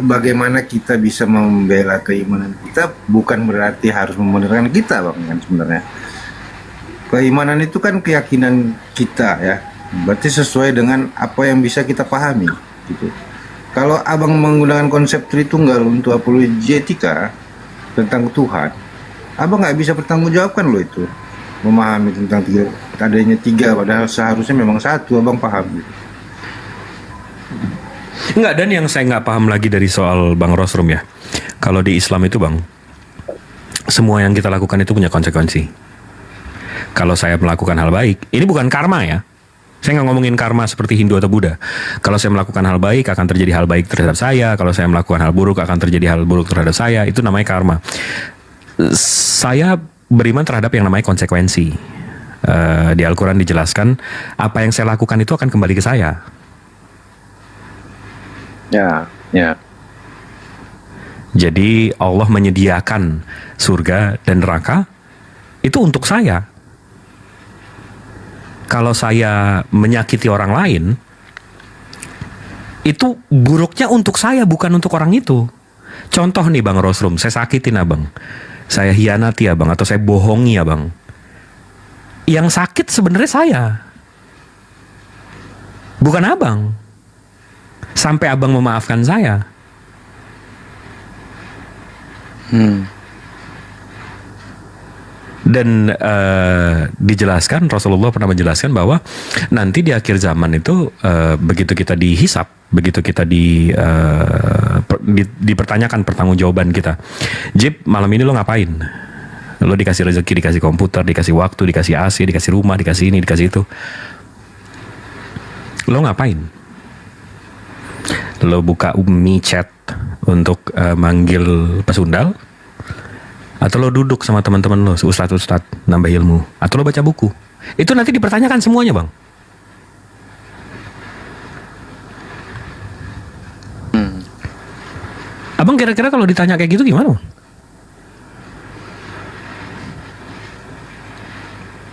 bagaimana kita bisa membela keimanan kita, bukan berarti harus membenarkan kita, Bang, kan sebenarnya. Keimanan itu kan keyakinan kita ya. Berarti sesuai dengan apa yang bisa kita pahami gitu. Kalau Abang menggunakan konsep Tritunggal untuk apologetika tentang Tuhan, Abang nggak bisa bertanggungjawabkan loh itu. Memahami tentang adanya tiga padahal seharusnya memang satu, Abang paham gitu. Enggak, dan yang saya nggak paham lagi dari soal Bang Rosrum ya. Kalau di Islam itu, Bang, semua yang kita lakukan itu punya konsekuensi. Kalau saya melakukan hal baik, ini bukan karma ya. Saya nggak ngomongin karma seperti Hindu atau Buddha. Kalau saya melakukan hal baik, akan terjadi hal baik terhadap saya. Kalau saya melakukan hal buruk, akan terjadi hal buruk terhadap saya. Itu namanya karma. Saya beriman terhadap yang namanya konsekuensi. Di Al-Quran dijelaskan, apa yang saya lakukan itu akan kembali ke saya. Ya. Jadi Allah menyediakan surga dan neraka itu untuk saya. Kalau saya menyakiti orang lain, itu buruknya untuk saya, bukan untuk orang itu. Contoh nih Bang Rosrum, saya sakitin Abang, saya hianati Abang, atau saya bohongi Abang. Yang sakit sebenarnya saya, bukan Abang. Sampai Abang memaafkan saya. Dan dijelaskan, Rasulullah pernah menjelaskan bahwa nanti di akhir zaman itu begitu kita dihisap, begitu kita dipertanyakan pertanggungjawaban kita. Jip, malam ini lo ngapain? Lo dikasih rezeki, dikasih komputer, dikasih waktu, dikasih AC, dikasih rumah, dikasih ini, dikasih itu. Lo ngapain? Lo buka chat untuk manggil pesundal? Atau lo duduk sama teman-teman lo, ustadz nambah ilmu, atau lo baca buku? Itu nanti dipertanyakan semuanya, Bang. Abang kira-kira kalau ditanya kayak gitu gimana, Bang?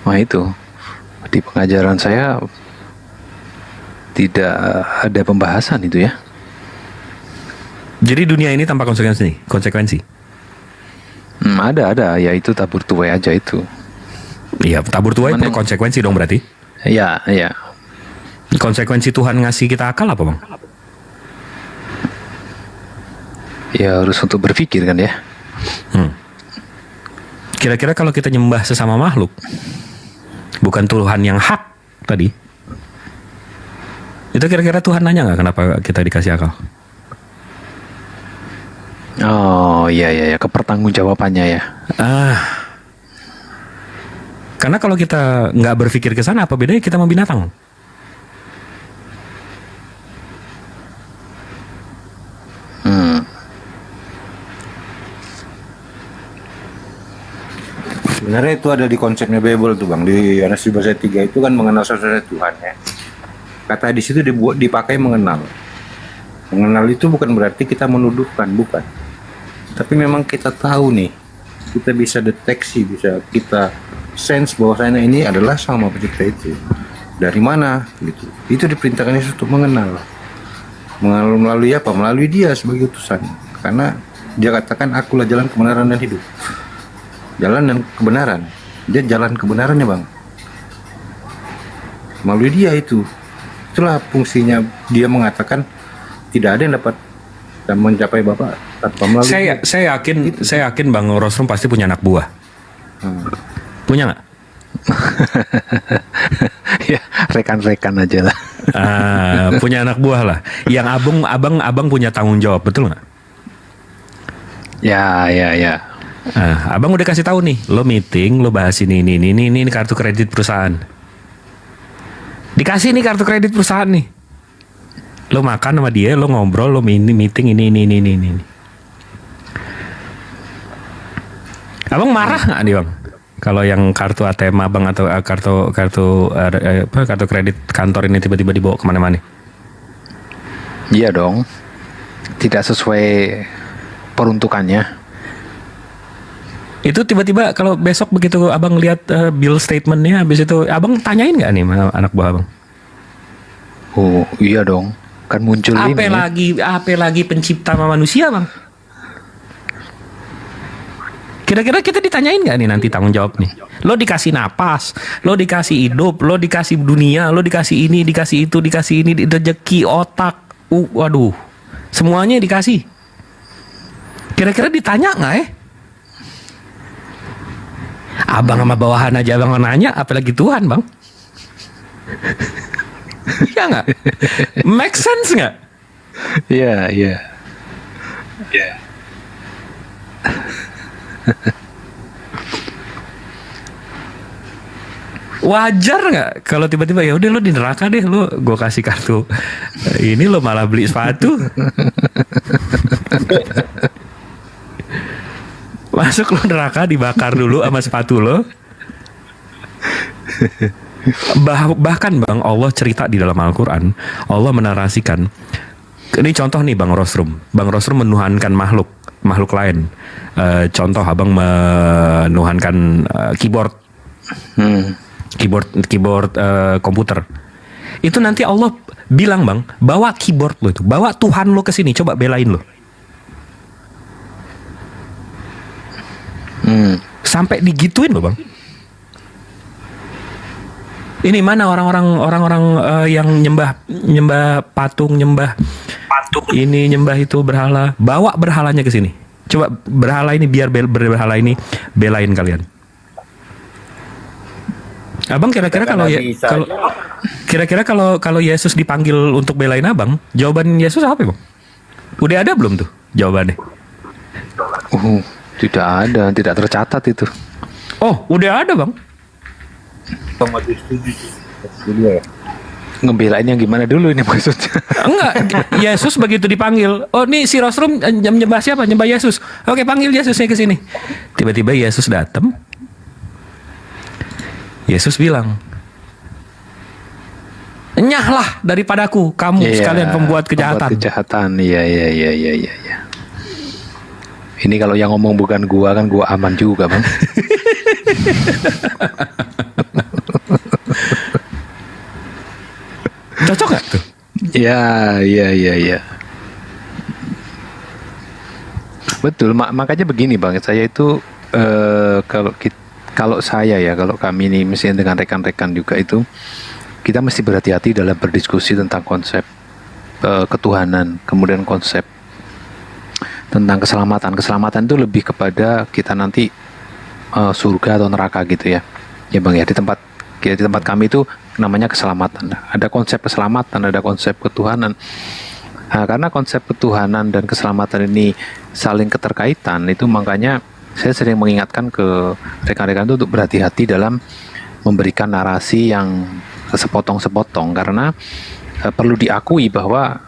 Wah itu, di pengajaran saya tidak ada pembahasan itu ya. Jadi dunia ini tanpa konsekuensi. Ada, ya itu tabur tuai aja itu. Iya, tabur tuai itu konsekuensi dong berarti. Iya. Konsekuensi Tuhan ngasih kita akal apa, Bang? Ya harus untuk berpikir kan ya. Kira-kira kalau kita nyembah sesama makhluk, bukan Tuhan yang hak tadi, itu kira-kira Tuhan nanya nggak kenapa kita dikasih akal? Oh iya, kepertanggungjawabannya ya. Karena kalau kita nggak berpikir ke sana, apa bedanya kita sama binatang? Sebenarnya itu ada di konsepnya Bible tuh Bang, di Yohanes 13:3 itu kan mengenal saudara Tuhan ya. Kata di situ dipakai mengenal. Mengenal itu bukan berarti kita menuduhkan, bukan. Tapi memang kita tahu nih, kita bisa deteksi, bisa kita sense bahwasanya ini adalah sama pencipta itu. Dari mana gitu. Itu diperintahkan Yesus untuk mengenal. Mengenal melalui apa? Melalui Dia sebagai utusan. Karena Dia katakan akulah jalan kebenaran dan hidup. Jalan dan kebenaran. Dia jalan kebenarannya Bang. Melalui Dia itu. Itulah fungsinya Dia mengatakan tidak ada yang dapat mencapai Bapa tanpa melalui saya yakin Bang Rosrum pasti punya anak buah. Punya nggak? Ya rekan-rekan aja lah. Punya anak buah lah. Yang abang punya tanggung jawab, betul nggak? Ya. Abang udah kasih tahu nih, lo meeting, lo bahas ini kartu kredit perusahaan. Dikasih nih kartu kredit perusahaan nih. Lo makan sama dia, lo ngobrol, lo meeting ini. Abang marah nggak nih Bang? Kalau yang kartu ATM Abang atau kartu kredit kantor ini tiba-tiba dibawa kemana-mana? Iya dong. tidak sesuai peruntukannya. Itu tiba-tiba kalau besok begitu abang lihat bill statementnya, habis itu abang tanyain nggak nih sama anak buah abang? Oh iya dong, kan muncul ini. Apa lagi pencipta sama manusia bang? Kira-kira kita ditanyain nggak nih nanti tanggung jawab nih? Lo dikasih napas, lo dikasih hidup, lo dikasih dunia, lo dikasih ini, dikasih itu, dikasih ini, rezeki, otak, waduh, semuanya dikasih. Kira-kira ditanya nggak Abang sama bawahan aja abang nanya, apalagi Tuhan bang? Ya nggak? Make sense nggak? Iya. Wajar nggak kalau tiba-tiba ya udah lo di neraka deh, lo gue kasih kartu ini, lo malah beli sepatu. Masuk lo neraka, dibakar dulu sama sepatu lo. Bahkan bang, Allah cerita di dalam Al-Quran, Allah menarasikan. Ini contoh nih Bang Rosrum menuhankan makhluk lain. Contoh abang menuhankan keyboard komputer. Itu nanti Allah bilang bang, bawa keyboard lo itu, bawa Tuhan lo ke sini, coba belain lo. Sampai digituin lo bang. Ini mana orang-orang yang nyembah patung, nyembah ini, nyembah itu, berhala. Bawa berhalanya ke sini. Coba berhala ini, biar berhala ini belain kalian. Abang kira-kira kalau Yesus dipanggil untuk belain abang, jawaban Yesus apa bang? Udah ada belum tuh jawabannya? Tidak ada, tidak tercatat itu. Oh, udah ada bang. Ngebelain yang gimana dulu ini maksudnya? Enggak, Yesus begitu dipanggil, oh nih si Rosrum nyembah siapa? Nyembah Yesus. Oke, panggil Yesusnya ke sini. Tiba-tiba Yesus datang. Yesus bilang, "Enyahlah daripadaku kamu sekalian pembuat kejahatan." Iya. Ini kalau yang ngomong bukan gua, kan gua aman juga, Bang. Cocok gak tuh? Iya. Betul, makanya begini Bang, saya itu kalau kami ini misalnya dengan rekan-rekan juga itu, kita mesti berhati-hati dalam berdiskusi tentang konsep ketuhanan, kemudian konsep tentang keselamatan. Keselamatan itu lebih kepada kita nanti surga atau neraka gitu ya. Ya Bang ya, di tempat kami itu namanya keselamatan. Ada konsep keselamatan, ada konsep ketuhanan. Nah, karena konsep ketuhanan dan keselamatan ini saling keterkaitan, itu makanya saya sering mengingatkan ke rekan-rekan itu untuk berhati-hati dalam memberikan narasi yang sepotong-sepotong, karena perlu diakui bahwa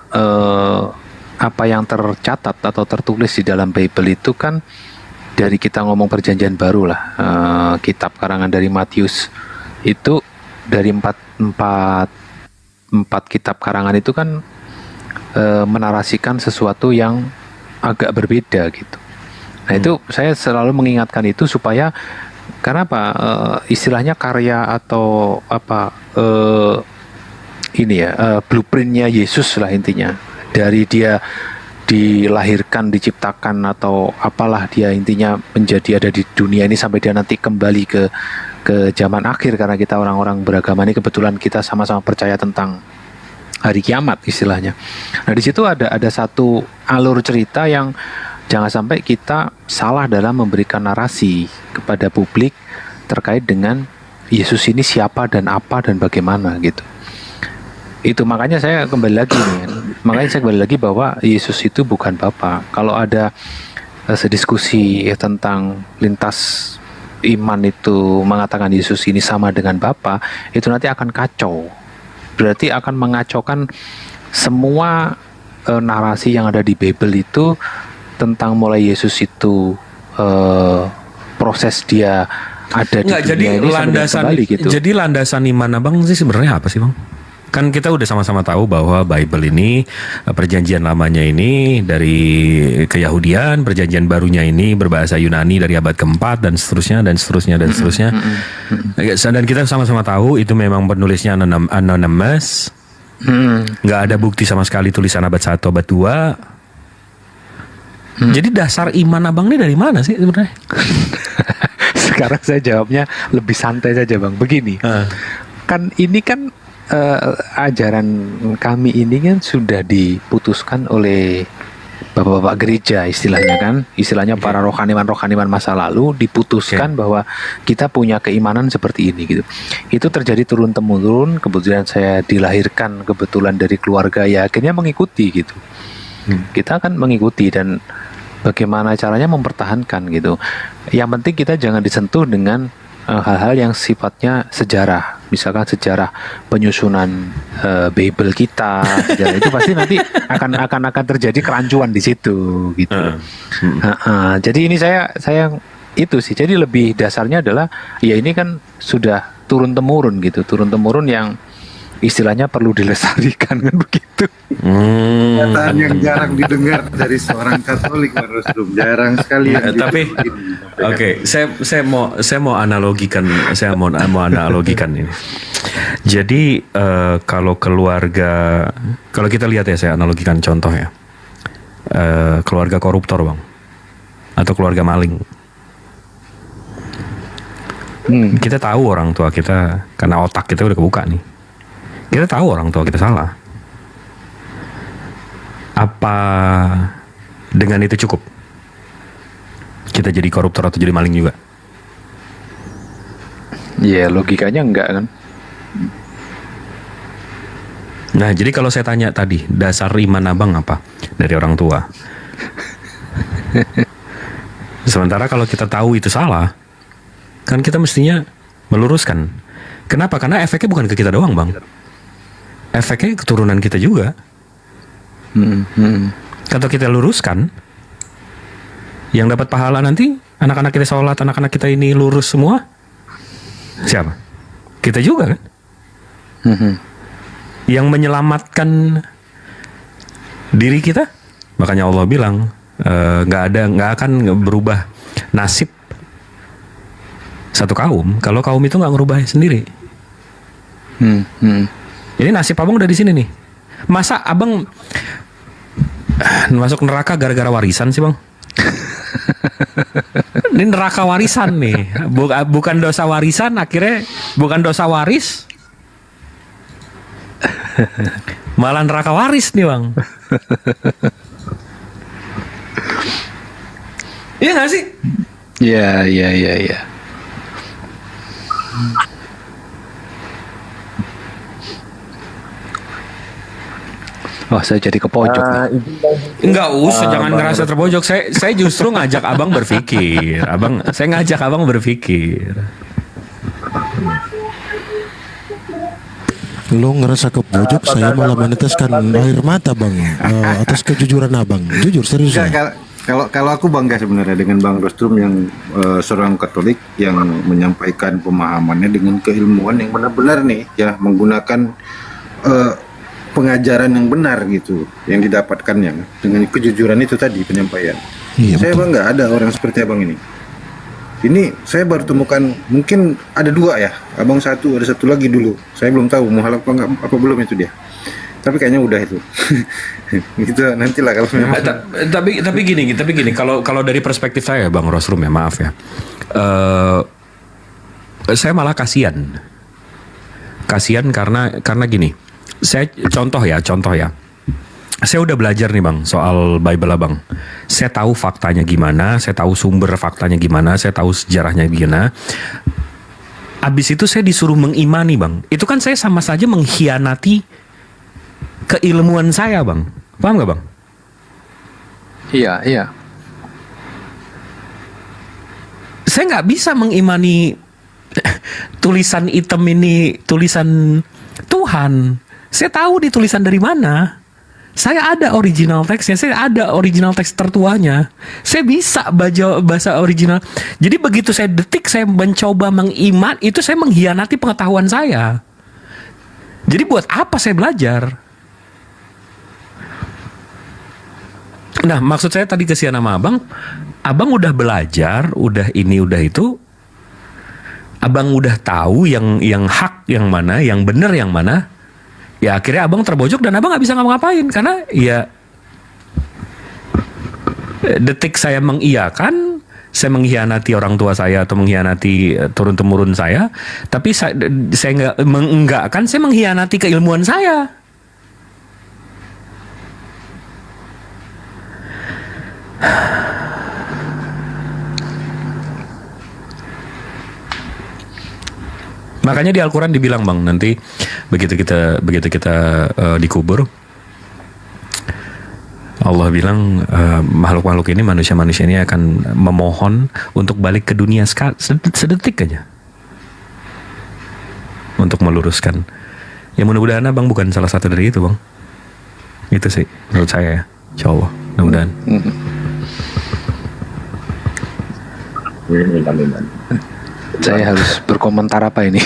apa yang tercatat atau tertulis di dalam Bible itu kan dari kita ngomong perjanjian baru lah, kitab karangan dari Matius itu dari empat kitab karangan itu kan menarasikan sesuatu yang agak berbeda gitu. Nah itu saya selalu mengingatkan itu supaya karena apa, istilahnya karya atau apa blueprintnya Yesus lah intinya, dari dia dilahirkan, diciptakan atau apalah, dia intinya menjadi ada di dunia ini sampai dia nanti kembali ke zaman akhir, karena kita orang-orang beragama ini kebetulan kita sama-sama percaya tentang hari kiamat istilahnya. Nah di situ ada satu alur cerita yang jangan sampai kita salah dalam memberikan narasi kepada publik terkait dengan Yesus ini siapa dan apa dan bagaimana gitu. Itu makanya saya kembali lagi bahwa Yesus itu bukan Bapa. Kalau ada sediskusi tentang lintas iman itu mengatakan Yesus ini sama dengan Bapa, itu nanti akan kacau. Berarti akan mengacaukan semua narasi yang ada di Bible itu tentang mulai Yesus itu proses dia ada di dunia ini sampai kembali gitu. Jadi landasan iman abang sih sebenarnya apa sih bang? Kan kita udah sama-sama tahu bahwa Bible ini, perjanjian lamanya ini dari Keyahudian, perjanjian barunya ini berbahasa Yunani dari abad keempat dan seterusnya dan seterusnya dan seterusnya. Dan kita sama-sama tahu itu memang penulisnya anonymous. Nggak ada bukti sama sekali tulisan abad 1, abad 2. Jadi dasar iman abang ini dari mana sih sebenarnya? Sekarang saya jawabnya lebih santai saja bang. Begini, kan ini kan ajaran kami ini kan sudah diputuskan oleh bapak-bapak gereja istilahnya para rohaniwan masa lalu diputuskan bahwa kita punya keimanan seperti ini gitu. Itu terjadi turun temurun. Kebetulan saya dilahirkan kebetulan dari keluarga ya akhirnya mengikuti gitu. Kita akan mengikuti dan bagaimana caranya mempertahankan gitu. Yang penting kita jangan disentuh dengan hal-hal yang sifatnya sejarah, misalkan sejarah penyusunan Bible kita, sejarah itu pasti nanti akan terjadi kerancuan di situ gitu. Jadi ini saya itu sih. Jadi lebih dasarnya adalah ya ini kan sudah turun temurun gitu, turun temurun yang istilahnya perlu dilestarikan kan begitu. Pernyataan yang jarang didengar dari seorang Katolik, Mas Rusdum. Jarang sekali. Tapi oke, saya mau analogikan ini. Jadi kalau keluarga, kalau kita lihat ya, saya analogikan contoh ya, keluarga koruptor bang, atau keluarga maling. Kita tahu orang tua kita karena otak kita udah kebuka nih. Kita tahu orang tua kita salah. Apa dengan itu cukup? Kita jadi koruptor atau jadi maling juga? Ya logikanya enggak kan. Nah jadi kalau saya tanya tadi, dasar iman abang apa? Dari orang tua. Sementara kalau kita tahu itu salah, kan kita mestinya meluruskan. Kenapa? Karena efeknya bukan ke kita doang bang. Efeknya keturunan kita juga. Kalau kita luruskan, yang dapat pahala nanti anak-anak kita sholat, anak-anak kita ini lurus semua. Siapa? Kita juga kan. Yang menyelamatkan diri kita. Makanya Allah bilang nggak akan berubah nasib satu kaum kalau kaum itu nggak ngerubah sendiri. Jadi nasib abang udah di sini nih. Masa abang masuk neraka gara-gara warisan sih bang? Ini neraka warisan nih, bukan dosa warisan, akhirnya bukan dosa waris, malah neraka waris nih bang. Iya nggak sih? Iya. Wah, saya jadi ke pojok nih. Enggak usah, jangan ngerasa terpojok. Saya justru ngajak abang berpikir. Saya ngajak abang berpikir. Lo ngerasa ke pojok, saya malah meneteskan air mata bang atas kejujuran abang. Jujur serius. Kalau aku bangga sebenarnya dengan Bang Rusdum yang seorang Katolik yang menyampaikan pemahamannya dengan keilmuan yang benar-benar nih ya, menggunakan pengajaran yang benar gitu yang didapatkannya dengan kejujuran itu tadi penyampaian. Iya, saya bangga ada orang seperti abang ini. Ini saya baru temukan, mungkin ada dua ya, abang satu, ada satu lagi dulu. Saya belum tahu mau hal apa belum itu dia. Tapi kayaknya udah itu. Gitu nantilah kalau memang. Tapi gini, kalau dari perspektif saya Bang Rusdum ya, maaf ya. Saya malah kasihan karena gini. Saya contoh ya. Saya udah belajar nih bang soal Bible abang. Saya tahu faktanya gimana, saya tahu sumber faktanya gimana, saya tahu sejarahnya gimana. Abis itu saya disuruh mengimani bang. Itu kan saya sama saja mengkhianati keilmuan saya bang. Paham gak bang? Iya. Saya nggak bisa mengimani tulisan hitam ini tulisan Tuhan. Saya tahu di tulisan dari mana. Saya ada original teksnya, saya ada original teks tertuanya. Saya bisa baca bahasa original. Jadi begitu saya mencoba mengiman, itu saya mengkhianati pengetahuan saya. Jadi buat apa saya belajar? Nah, maksud saya tadi kesian sama abang udah belajar, udah ini, udah itu. Abang udah tahu yang hak yang mana, yang benar yang mana. Ya akhirnya abang terbojok dan abang nggak bisa ngapa-ngapain karena ya detik saya mengiyakan, saya mengkhianati orang tua saya atau mengkhianati turun-temurun saya, tapi saya nggak mengenggakkan, saya mengkhianati keilmuan saya. Makanya di Al-Quran dibilang bang, nanti begitu kita dikubur, Allah bilang makhluk-makhluk ini, manusia-manusia ini akan memohon untuk balik ke dunia sedetik aja untuk meluruskan. Ya mudah-mudahan abang bukan salah satu dari itu bang. Itu sih menurut saya ya, insya Allah mudah-mudahan. Saya harus berkomentar apa ini?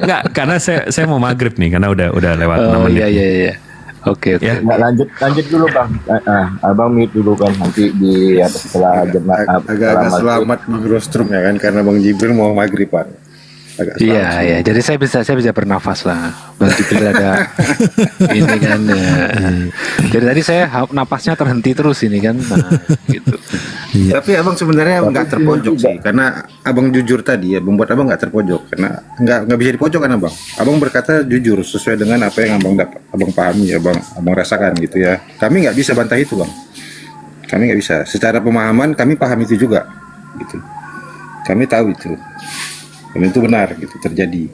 Enggak, karena saya mau maghrib nih, karena udah lewat 6 menit. Iya. Oke. Ya. Nggak, lanjut dulu bang. Abang mute dulu kan, nanti di setelah jemaah Agak selamat Bang Rostrum ya kan, karena Bang Jibril mau maghrib Pak. Iya. Jadi saya bisa bernafas lah. Bang Jibril ada ini kan. Ya. Jadi tadi saya napasnya terhenti terus ini kan. Nah, gitu. Tapi abang sebenarnya nggak terpojok sih, karena abang jujur tadi ya, membuat abang nggak terpojok, karena nggak bisa dipojok kan abang. Abang berkata jujur sesuai dengan apa yang abang pahami, abang rasakan gitu ya. Kami nggak bisa bantah itu bang. Kami nggak bisa. Secara pemahaman kami paham itu juga, gitu. Kami tahu itu, dan itu benar gitu terjadi.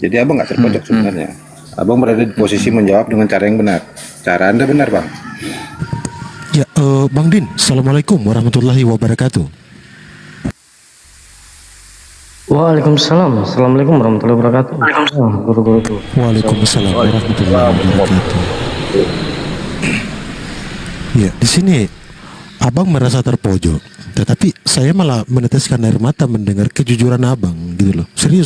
Jadi abang nggak terpojok sebenarnya. Abang berada di posisi menjawab dengan cara yang benar. Cara Anda benar bang. Ya, Bang Din, Assalamualaikum warahmatullahi wabarakatuh. Waalaikumsalam. Assalamualaikum warahmatullahi wabarakatuh. Guru-guru. Waalaikumsalam warahmatullahi wabarakatuh. Ya, di sini abang merasa terpojok, tetapi saya malah meneteskan air mata mendengar kejujuran abang gitu loh. Serius